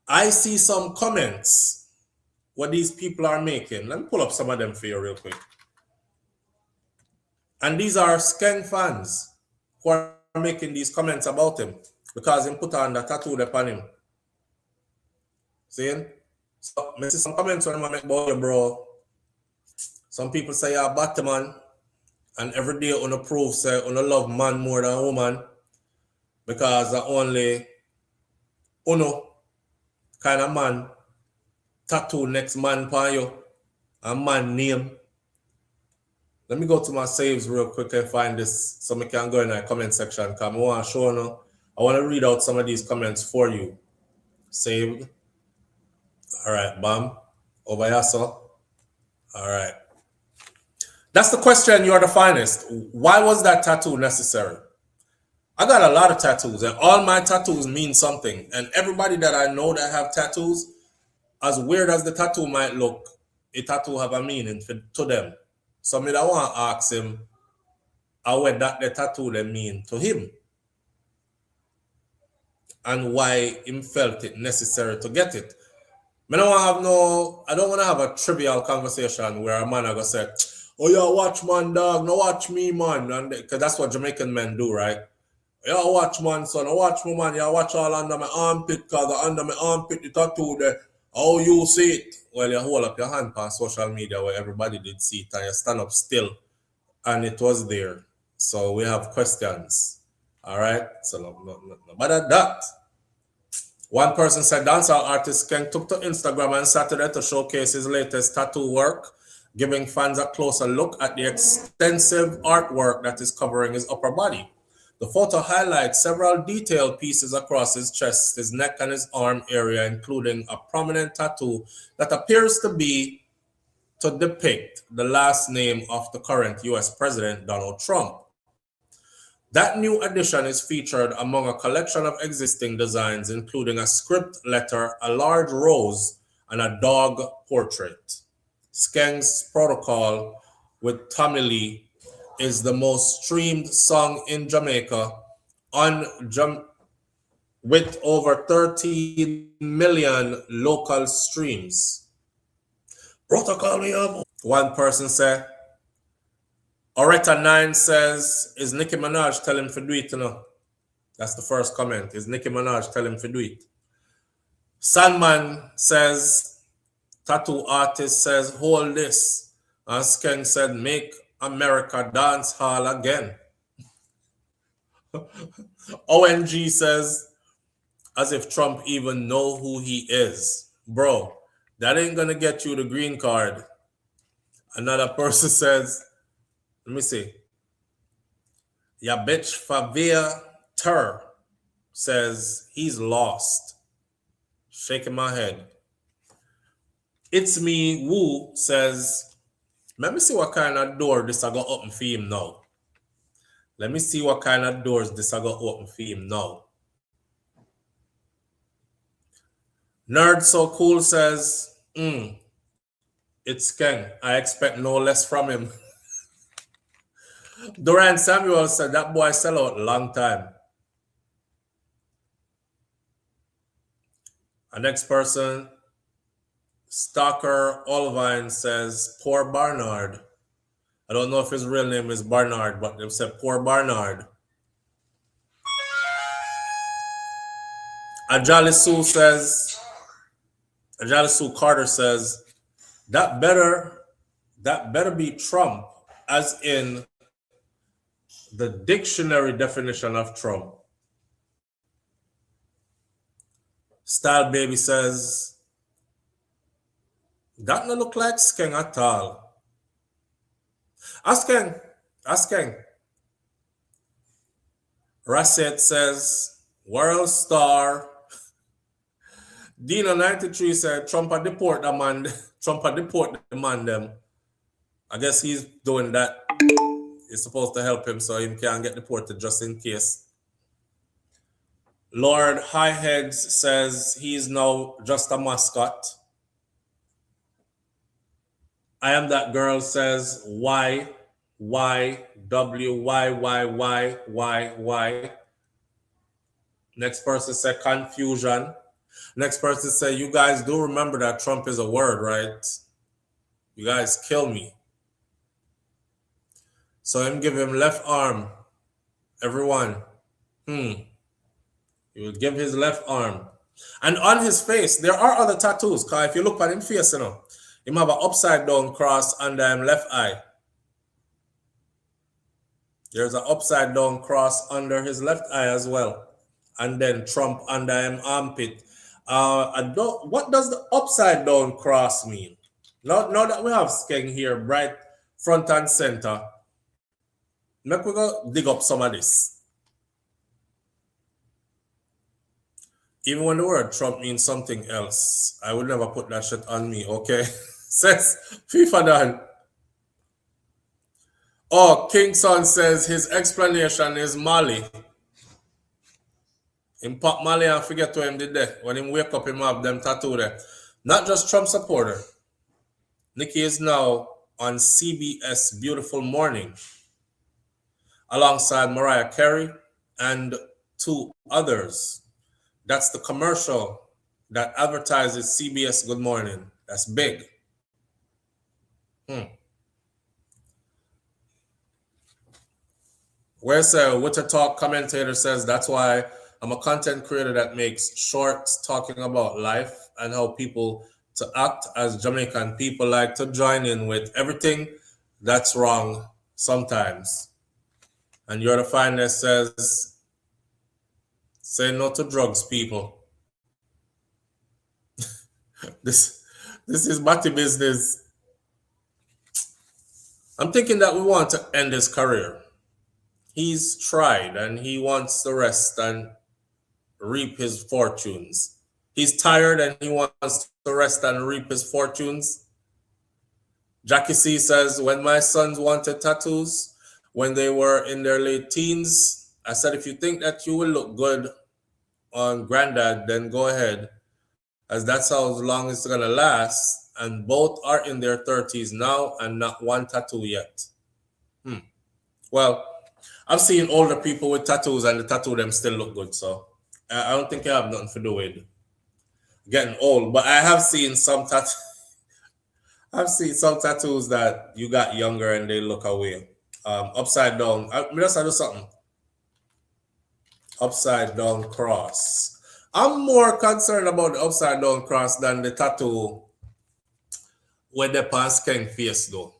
I see some comments what these people are making. Let me pull up some of them for you real quick. And these are Skeng fans who are making these comments about him because he put on the tattoo upon him. See? So, I see some comments when I make about you, bro. Some people say you're a bad man, and every day on prove say on love man more than woman because the only uno kind of man tattoo next man upon you, a man name. Let me go to my saves real quick and find this so I can go in the comment section because I want to show you. I want to read out some of these comments for you. Saved. All right, bam. Over here, so. All right. That's the question. You're the finest. Why was that tattoo necessary? I got a lot of tattoos, and all my tattoos mean something. And everybody that I know that have tattoos, as weird as the tattoo might look, a tattoo have a meaning to them. So I don't want to ask him what that the tattoo they mean to him and why he felt it necessary to get it. I don't want to have a trivial conversation where a man are going to say, oh yeah, watch man dog, no watch me man, and because that's what Jamaican men do, right? Yeah, watch man son, watch me man, yeah, watch all under my armpit because under my armpit the tattoo there. How you see it? Well, you hold up your hand on social media where everybody did see it and you stand up still and it was there. So we have questions. All right? So no matter that. One person said dancehall artist Skeng took to Instagram on Saturday to showcase his latest tattoo work, giving fans a closer look at the extensive artwork that is covering his upper body. The photo highlights several detailed pieces across his chest, his neck, and his arm area, including a prominent tattoo that appears to be to depict the last name of the current US President, Donald Trump. That new addition is featured among a collection of existing designs, including a script letter, a large rose, and a dog portrait. Skeng's Protocol with Tommy Lee is the most streamed song in Jamaica with over 13 million local streams. Protocol we have. One person said, Oretta9 says, is Nicki Minaj tell him to do it, you know? That's the first comment. Is Nicki Minaj tell him to do it? Sandman says, tattoo artist says, hold this. And Skeng said, make America dance hall again. ONG says, as if Trump even know who he is. Bro, that ain't gonna get you the green card. Another person says, let me see. Ya bitch Favia Tur says he's lost. Shaking my head. It's me, Woo says, let me see what kind of door this I got open for him now. Let me see what kind of doors this I got open for him now. Nerd So Cool says, it's Skeng. I expect no less from him. Duran Samuel said that boy sell out a long time. Our next person, Stalker Olvine says, poor Barnard. I don't know if his real name is Barnard, but they said poor Barnard. Ajali Sue Carter says, that better be Trump, as in the dictionary definition of Trump. Style Baby says, that no look like Skeng at all. Skeng. Rasset says, World Star. Dino93 said, Trump a deport the man. Trump a deport the man them. I guess he's doing that. It's supposed to help him so he can get deported just in case. Lord Highheads says he's now just a mascot. I Am That Girl says why. Next person said confusion. Next person said, you guys do remember that Trump is a word, right? You guys kill me. So him give him left arm. Everyone. He will give his left arm. And on his face, there are other tattoos. Because if you look at him face, you know, him have an upside down cross under him left eye. There's an upside down cross under his left eye as well. And then Trump under him armpit. What does the upside down cross mean? Now that we have Skeng here, right front and center, make we go dig up some of this. Even when the word Trump means something else, I would never put that shit on me, okay? Says FIFA done. Oh, Kingson says his explanation is Mali. Him pop Mali and forget to him did that. When him wake up, him have them tattoo there. Not just Trump supporter. Nikki is now on CBS Beautiful Morning alongside Mariah Carey and two others. That's the commercial that advertises CBS Good Morning. That's big. Where's Witter Talk commentator says that's why I'm a content creator that makes shorts talking about life and how people to act as Jamaican people like to join in with everything that's wrong sometimes. And You're the Finest says, say no to drugs, people. This is Matty business. I'm thinking that we want to end his career. He's tried and he wants to rest and reap his fortunes. He's tired and he wants to rest and reap his fortunes. Jackie C says, when my sons wanted tattoos when they were in their late teens, I said, if you think that you will look good on granddad, then go ahead, as that's how long it's going to last. And both are in their 30s now and not one tattoo yet. Well, I've seen older people with tattoos and the tattoo them still look good. So I don't think I have nothing to do with getting old. But I have seen some tattoos. I've seen some tattoos that you got younger and they look away. Upside down. I do something. Upside down cross. I'm more concerned about the upside down cross than the tattoo with the Skeng face though.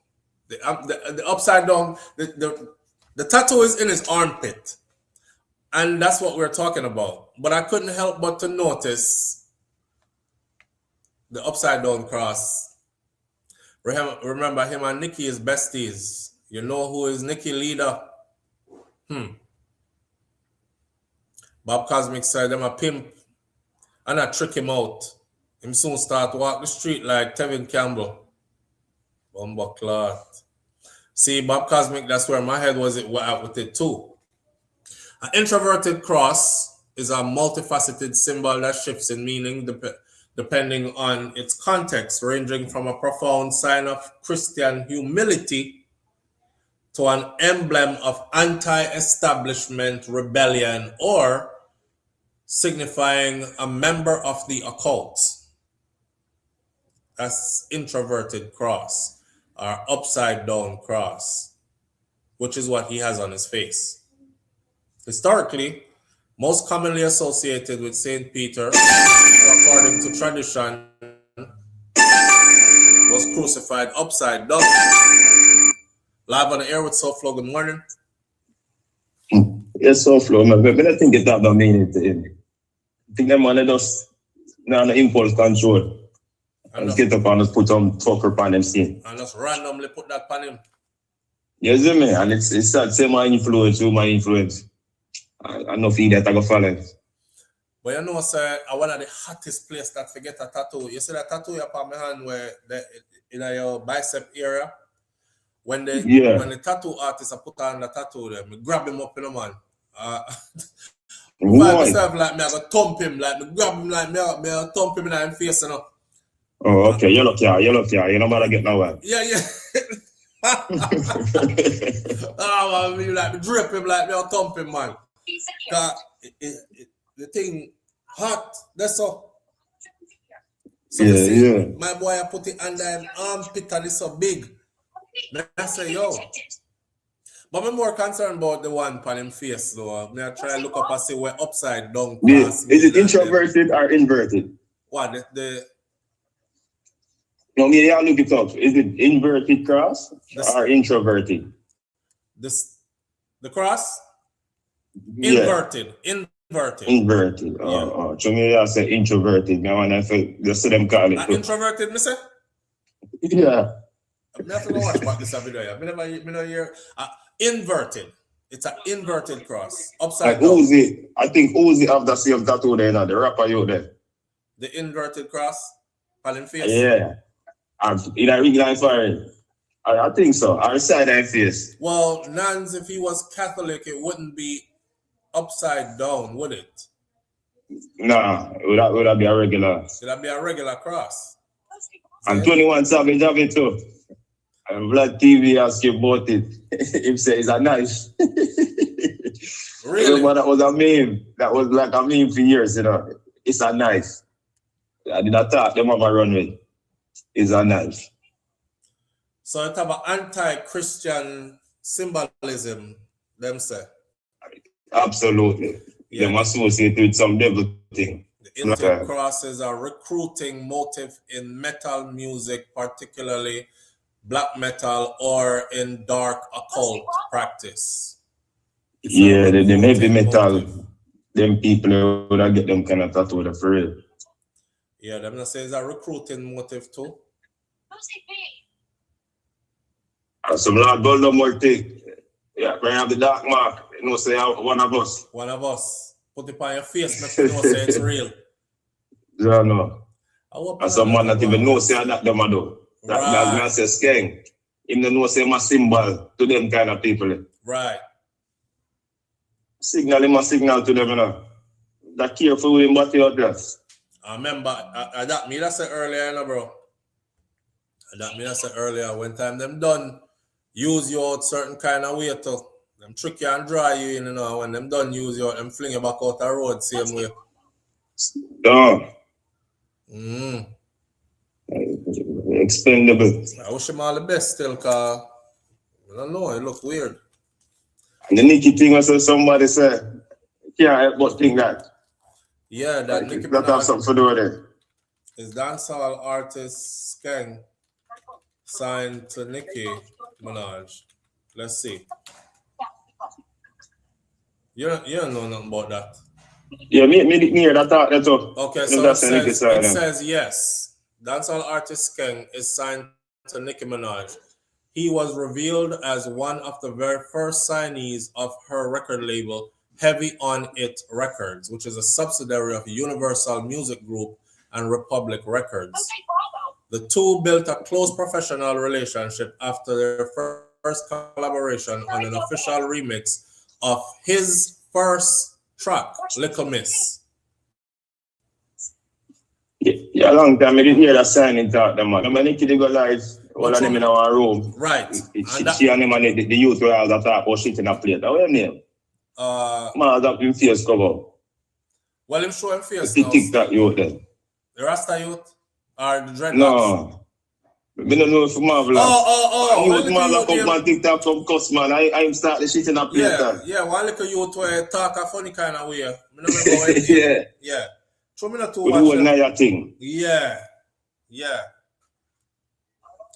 The upside down, the tattoo is in his armpit. And that's what we're talking about. But I couldn't help but to notice the upside down cross. Remember, him and Nikki is besties. You know who is Nikki leader? Bob Cosmic said, I'm a pimp. And I trick him out. Him soon start walk the street like Tevin Campbell. Bumba cloth. See, Bob Cosmic, that's where my head was at with it too. An introverted cross is a multifaceted symbol that shifts in meaning depending on its context, ranging from a profound sign of Christian humility to an emblem of anti-establishment rebellion or signifying a member of the occult. That's introverted cross or upside down cross, which is what he has on his face. Historically, most commonly associated with St. Peter, who according to tradition was crucified upside down. Live on the air with SouFLo, good morning. Yes, SouFLo, but I think it have no meaning to him. I think them man just no impulse control. And get up and just put some fucker on them scene. And just randomly put that on him. You see me? And it's that same my influence, my influence. I know feel that I go follow. But you know, sir, one of the hottest place that forget a tattoo. You see that tattoo you have on my hand where in your bicep area? When the tattoo artist put on the tattoo there, me grab him up in the man. Myself like me, I go thump him, like me grab him like me, I thump him in the face, you know. Oh, okay, you look here, you know matter get now one. Yeah. Oh man, like me drip him like me, I thump him, man. The thing hot, that's all. So my boy, I put it under him armpit and it's so big. I say, yo. But I'm more concerned about the one on him face, though. I try to look up and see where upside down cross. Is it introverted or inverted? What? No, me, I look it up. Is it inverted cross or introverted? The cross? Inverted. Inverted. Oh. So me, I say introverted. Now, when I see them call it. Introverted, me say? Yeah. I have to go watch what this video. I never hear inverted. It's an inverted cross. Upside down. Uzi, I think Uzi have the same tattoo there now, the rapper you there. The inverted cross? On face? Yeah. In a regular fire. I think so. Or side eye face. Well, Nans, if he was Catholic, it wouldn't be upside down, would it? Nah, would that be a regular? Would that be a regular cross? And 21 Savage have it too. And Vlad TV asked you about it. He said it's a knife. Really? But that was a meme. That was like a meme for years, you know. It's a knife. I did not talk them have a runway. It's a knife. So it have an anti-Christian symbolism, them say. Absolutely. Yeah. They associate with some devil thing. The intercross is a recruiting motive in metal music, particularly black metal or in dark occult practice. Yeah, the heavy metal, them people would get them kind of tattoo for real. Yeah, them say it's a recruiting motive too. Some Lord Voldemort thing. Yeah, we have the dark mark. You know, say one of us. One of us. Put it on your face, make you know say it's real. Yeah, no. And some man not even know say that them do. That's not say Skeng. Him don't know say him a symbol to them kind of people. Right. Signal him a signal to them, you know. That careful with him what he address. I remember that me that said earlier, you know, bro. That me that said earlier, when time them done use you out certain kind of way to them trick you and dry you in, you know, when them done use you out, them fling you back out the road same way. No. Mm. Expendable. I wish him all the best still, cause I don't know, it look weird. And the Nicky thing was somebody say, can't help but think that. Yeah, that Like, Nicki that have Minaj something to do with it. is dancehall artist Skeng signed to Nicki Minaj. Let's see. You don't know nothing about that. Yeah, me hear that thought that too. Okay, so it says yes. Dancehall artist Skeng is signed to Nicki Minaj. He was revealed as one of the very first signees of her record label, Heavy on It Records, which is a subsidiary of Universal Music Group and Republic Records. The two built a close professional relationship after their first collaboration on an official remix of his first track, Little Miss. Yeah, a long time I didn't hear that signing talk them, man. When Nicki go live, all of them in our room. Right. She and him and the youth were all that talk about shit in a plate. What your name? Man, that him face cover. Well, him show him face the now. TikTok youth then. The Rasta youth? Or the dreadlocks? No. I don't know if Marvel. Oh. Marvel come on TikTok from cuss, man. I start the shit in a plate. Yeah, one little youth where talk a funny kind of way. I don't remember what it is. Yeah. Show me not to watch the whole thing. Yeah.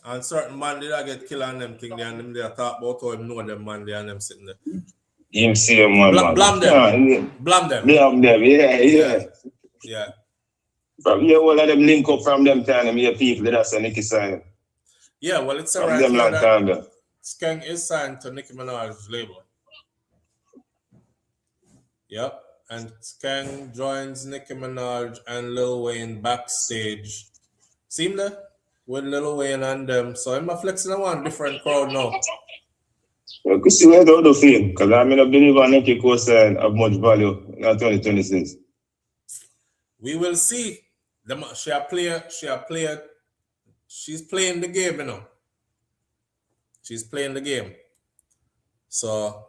And certain man did I get killed on them thing there and them they talk about how him know them man there and them sitting there. Him see him man. Blam them. Blam them. Yeah. But yeah, all of them link up from them time and here people that say Nicki signed. Yeah, well it's a right. Them long time there. Skeng is signed to Nicki Minaj's label. Yep. And Skeng joins Nicki Minaj and Lil Wayne backstage. Seem there? With Lil Wayne and them. So I'm flexing on one different crowd now. Well, you see where the feel, because I don't believe on Nicki course have much value in 2026. We will see. She's playing the game, you know. She's playing the game. So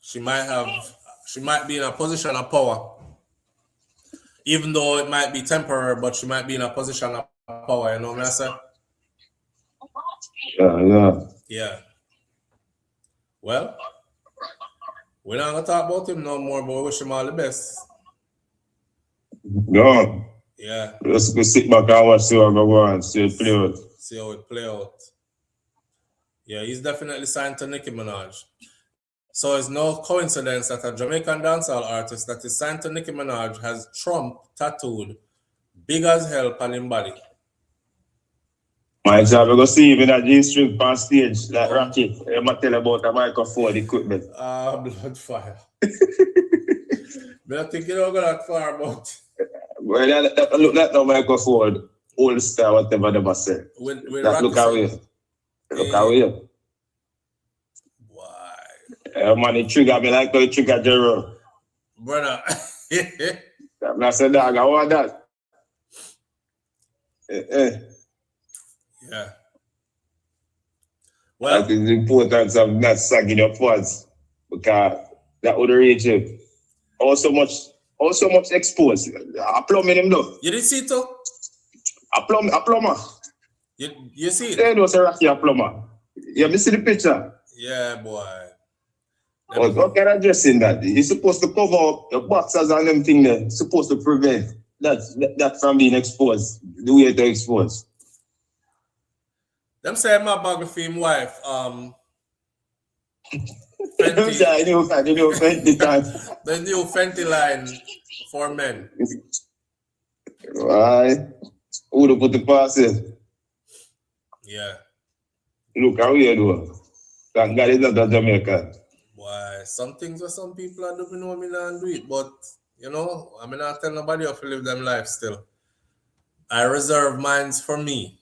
she might be in a position of power. Even though it might be temporary, but she might be in a position of power, you know what I say? Yeah. Well, we're not gonna talk about him no more, but we wish him all the best. Go. Yeah. Let's go sit back and watch see how it go on, see it play out. See how it play out. Yeah, he's definitely signed to Nicki Minaj. So it's no coincidence that a Jamaican dancehall artist that is signed to Nicki Minaj has Trump tattooed big as hell on his body. My job, I go see him in a G-string on stage, like Rocky. I'm going to tell about a microphone equipment. Blood fire. But I think you don't go that far about. Well, that look like no microphone, old style, whatever they must say. That look away. Look away. Why? Man, it trigger me like how it trigger Jerome. Brother. I'm not saying dog, I want that. Yeah. Well, that is the importance of not sagging your pants because that would reach it. Also much exposed. A plumbing him though. You didn't see it too? A plumber. You see it? There was a Rocky a plumber. You see the picture? Yeah, boy. What kind of dressing that? You're supposed to cover up your boxers and them thing there. Supposed to prevent that from being exposed. The way to expose. Them say my bag for him wife. Fenty. The new Fenty line for men. Why? Who to put the pass in? Yeah. Look how we do. Thank God it's not a Jamaican. Why? Some things where some people are doing know me not do it, but you know, I mean, I tell nobody how to live them life still. I reserve minds for me.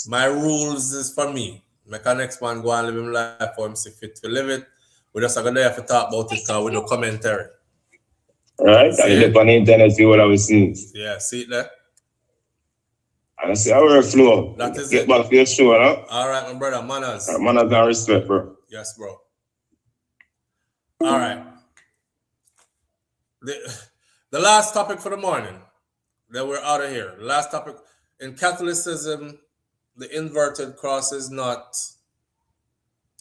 My rules is for me. Make a next man go and live him life for him see fit to live it. We just going to have to talk about it now with the commentary. Right? I did on the internet, see what I was seeing. Yeah, see it there? I see our workflow. That is Get it. back to your show, huh? All right, my brother, manners. Manners and respect, bro. Yes, bro. All right. The last topic for the morning, then we're out of here. The last topic, in Catholicism, the inverted cross is not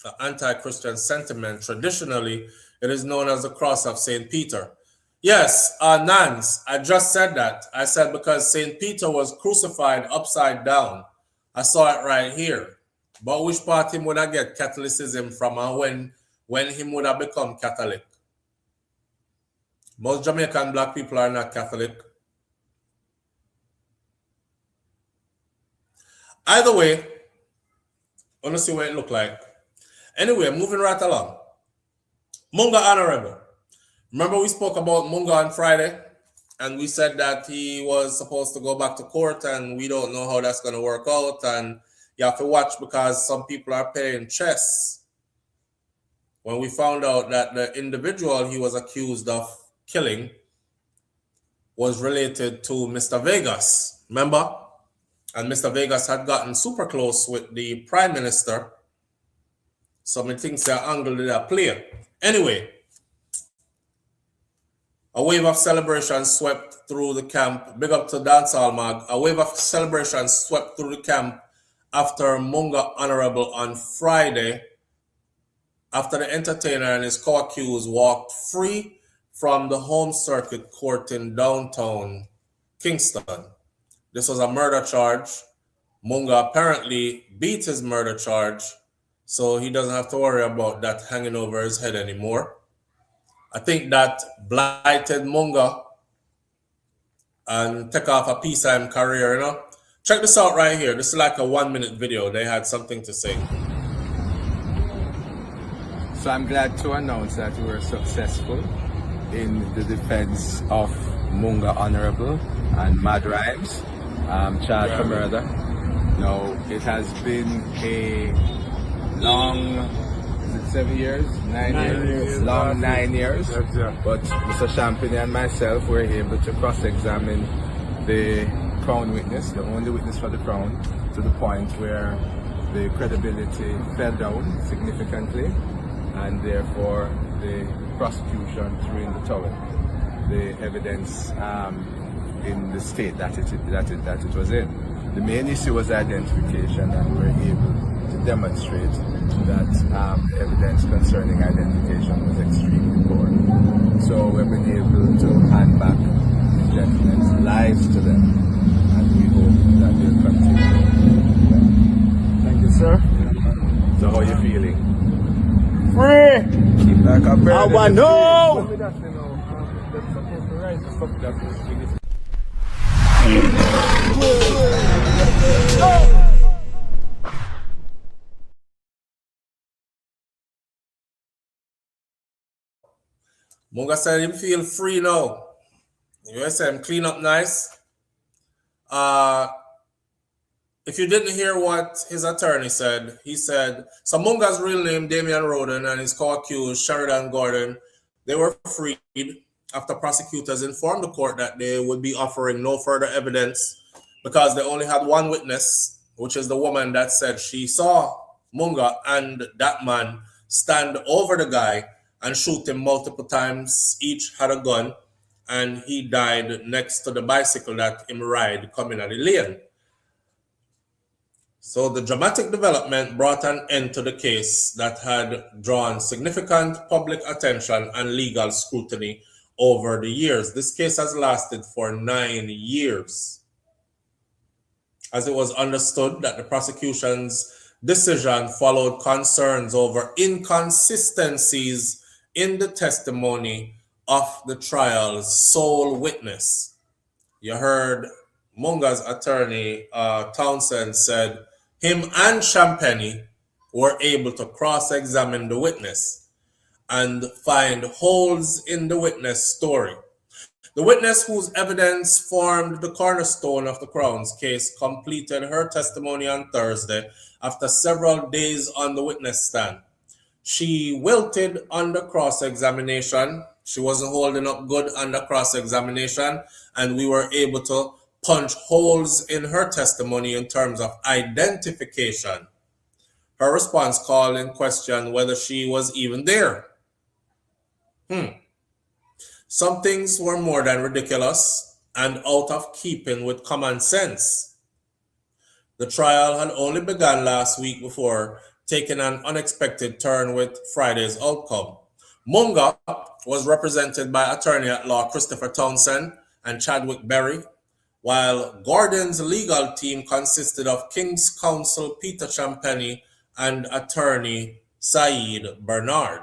an anti-Christian sentiment. Traditionally, it is known as the cross of St. Peter. Yes, Nance, I just said that. I said because St. Peter was crucified upside down. I saw it right here. But which part him would I get Catholicism from and when him would have become Catholic? Most Jamaican black people are not Catholic. Either way, I want to see what it look like. Anyway, moving right along. Munga Honorable. Remember we spoke about Munga on Friday? And we said that he was supposed to go back to court and we don't know how that's going to work out. And you have to watch because some people are playing chess. When we found out that the individual he was accused of killing was related to Mr. Vegas. Remember? And Mr. Vegas had gotten super close with the Prime Minister. So many things they angled that play. Anyway, a wave of celebration swept through the camp. Big up to Dancehall Mag. A wave of celebration swept through the camp after Munga Honorable on Friday, after the entertainer and his co-accused walked free from the home circuit court in downtown Kingston. This was a murder charge. Munga apparently beat his murder charge, so he doesn't have to worry about that hanging over his head anymore. I think that blighted Munga and take off a peacetime career, you know. Check this out right here. This is like a 1-minute video. They had something to say. So I'm glad to announce that we were successful in the defense of Munga Honorable and Mad Rhymes, charged for murder. Now, it has been a long, is it 7 years? 9 years? Long 9 years. But Mr. Champagne and myself were able to cross-examine the Crown witness, the only witness for the Crown, to the point where the credibility fell down significantly, and therefore the prosecution threw in the towel. The evidence in the state that it was in. The main issue was identification, and we were able to demonstrate that evidence concerning identification was extremely poor. So we've been able to hand back the gentlemen's lives to them, and we hope that they'll continue. Thank you, sir. So how are you feeling? Free! Keep like a bird. I want to know! Munga said him feel free now. You say him clean up nice. If you didn't hear what his attorney said, he said, so Munga's real name, Damian Roden, and his co-accused, Sheridan Gordon, they were freed after prosecutors informed the court that they would be offering no further evidence because they only had one witness, which is the woman that said she saw Munga and that man stand over the guy and shoot him multiple times. Each had a gun, and he died next to the bicycle that him ride coming at the lane. So the dramatic development brought an end to the case that had drawn significant public attention and legal scrutiny over the years. This case has lasted for 9 years. As it was understood that the prosecution's decision followed concerns over inconsistencies in the testimony of the trial's sole witness. You heard Munga's attorney, Townsend, said him and Champagne were able to cross-examine the witness and find holes in the witness story. The witness whose evidence formed the cornerstone of the Crown's case completed her testimony on Thursday after several days on the witness stand. She wilted under cross-examination. She wasn't holding up good under cross-examination, and we were able to punch holes in her testimony in terms of identification. Her response called in question whether she was even there. Some things were more than ridiculous and out of keeping with common sense. The trial had only begun last week before taking an unexpected turn with Friday's outcome. Munga was represented by attorney at law Christopher Townsend and Chadwick Berry, while Gordon's legal team consisted of King's Counsel Peter Champagny and attorney Saeed Bernard.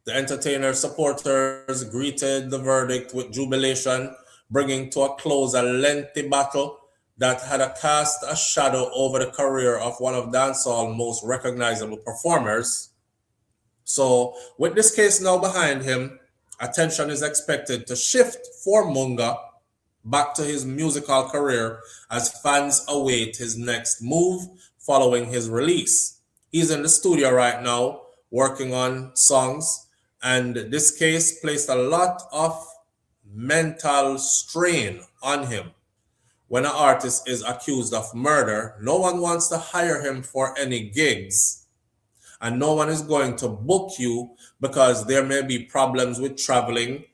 The entertainer's supporters greeted the verdict with jubilation, bringing to a close a lengthy battle that had cast a shadow over the career of one of dancehall's most recognizable performers. So, with this case now behind him, attention is expected to shift for Munga back to his musical career as fans await his next move following his release. He's in the studio right now working on songs, and this case placed a lot of mental strain on him. When an artist is accused of murder, no one wants to hire him for any gigs, and no one is going to book you because there may be problems with traveling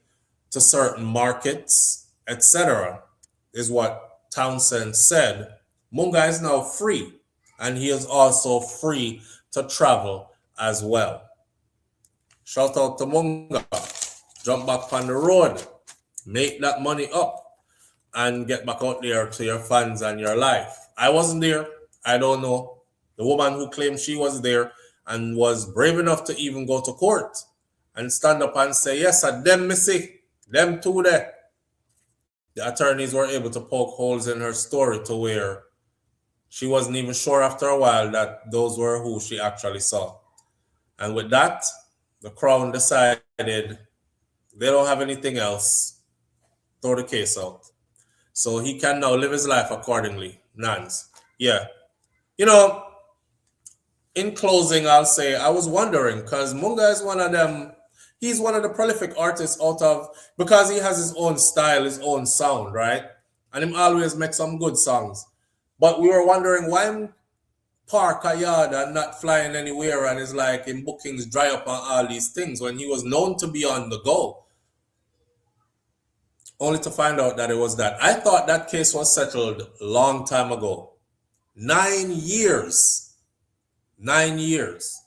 to certain markets, etc., is what Townsend said. Munga is now free, and he is also free to travel as well. Shout out to Munga. Jump back on the road, make that money up, and get back out there to your fans and your life. I wasn't there. I don't know. The woman who claimed she was there and was brave enough to even go to court and stand up and say, yes, them missy, them two there. The attorneys were able to poke holes in her story to where she wasn't even sure after a while that those were who she actually saw. And with that, the Crown decided they don't have anything else, throw the case out. So he can now live his life accordingly. Nans. Yeah. You know, in closing, I'll say I was wondering because Munga is one of them. He's one of the prolific artists because he has his own style, his own sound, right? And him always make some good songs. But we were wondering why him park a yard and not flying anywhere, and it's like in bookings dry up on all these things when he was known to be on the go. Only to find out that it was that. I thought that case was settled a long time ago. 9 years. 9 years.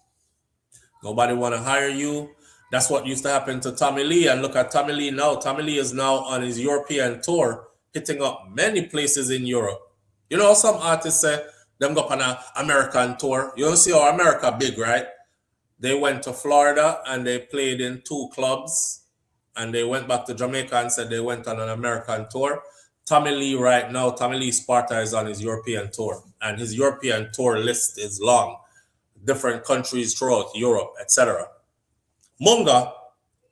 Nobody want to hire you. That's what used to happen to Tommy Lee. And look at Tommy Lee now. Tommy Lee is now on his European tour, hitting up many places in Europe. You know, some artists say them go on an American tour. You don't see how America big, right? They went to Florida and they played in 2 clubs. And they went back to Jamaica and said they went on an American tour. Tommy Lee right now, Tommy Lee Sparta is on his European tour. And his European tour list is long. Different countries throughout Europe, etc. Munga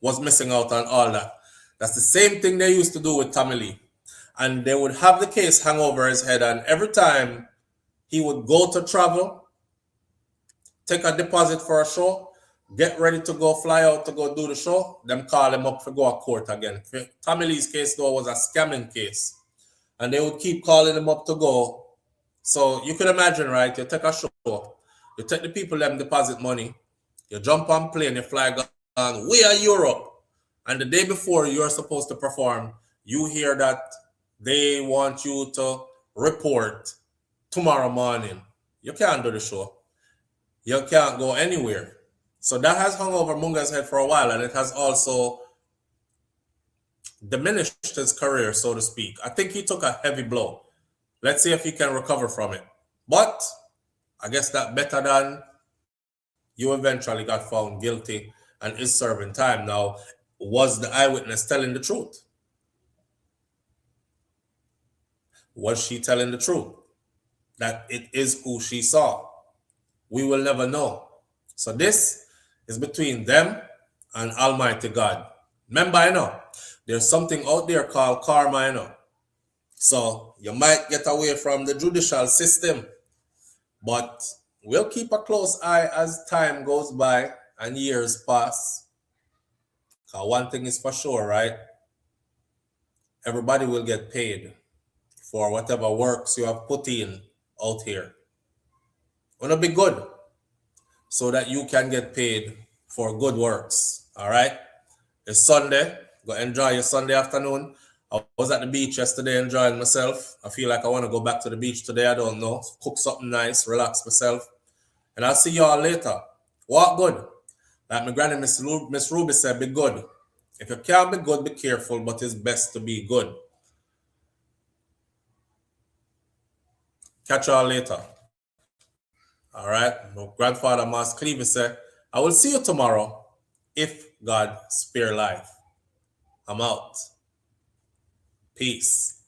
was missing out on all that. That's the same thing they used to do with Tommy Lee. And they would have the case hang over his head. And every time he would go to travel, take a deposit for a show, get ready to go fly out to go do the show, them call him up for go to court again. Tommy Lee's case, though, was a scamming case. And they would keep calling him up to go. So you can imagine, right? You take a show, you take the people them deposit money, you jump on plane, you fly gone, we are Europe. And the day before you're supposed to perform, you hear that they want you to report tomorrow morning. You can't do the show. You can't go anywhere. So that has hung over Munga's head for a while, and it has also diminished his career, so to speak. I think he took a heavy blow. Let's see if he can recover from it. But I guess that better than you eventually got found guilty and is serving time. Now, was the eyewitness telling the truth? Was she telling the truth? That it is who she saw? We will never know. So this is between them and Almighty God. Remember, I know, There's something out there called karma, you know. So you might get away from the judicial system, but we'll keep a close eye as time goes by and years pass. Because one thing is for sure, right? Everybody will get paid for whatever works you have put in out here. Wanna be good so that you can get paid for good works. All right. It's Sunday. Go enjoy your Sunday afternoon. I was at the beach yesterday enjoying myself. I feel like I want to go back to the beach today. I don't know. Cook something nice, relax myself. And I'll see y'all later. Walk good. Like my granny, Miss Ruby said, be good. If you can't be good, be careful, but it's best to be good. Catch y'all later. All right. My grandfather, Mas Cleave, said, I will see you tomorrow if God spare life. I'm out. Peace.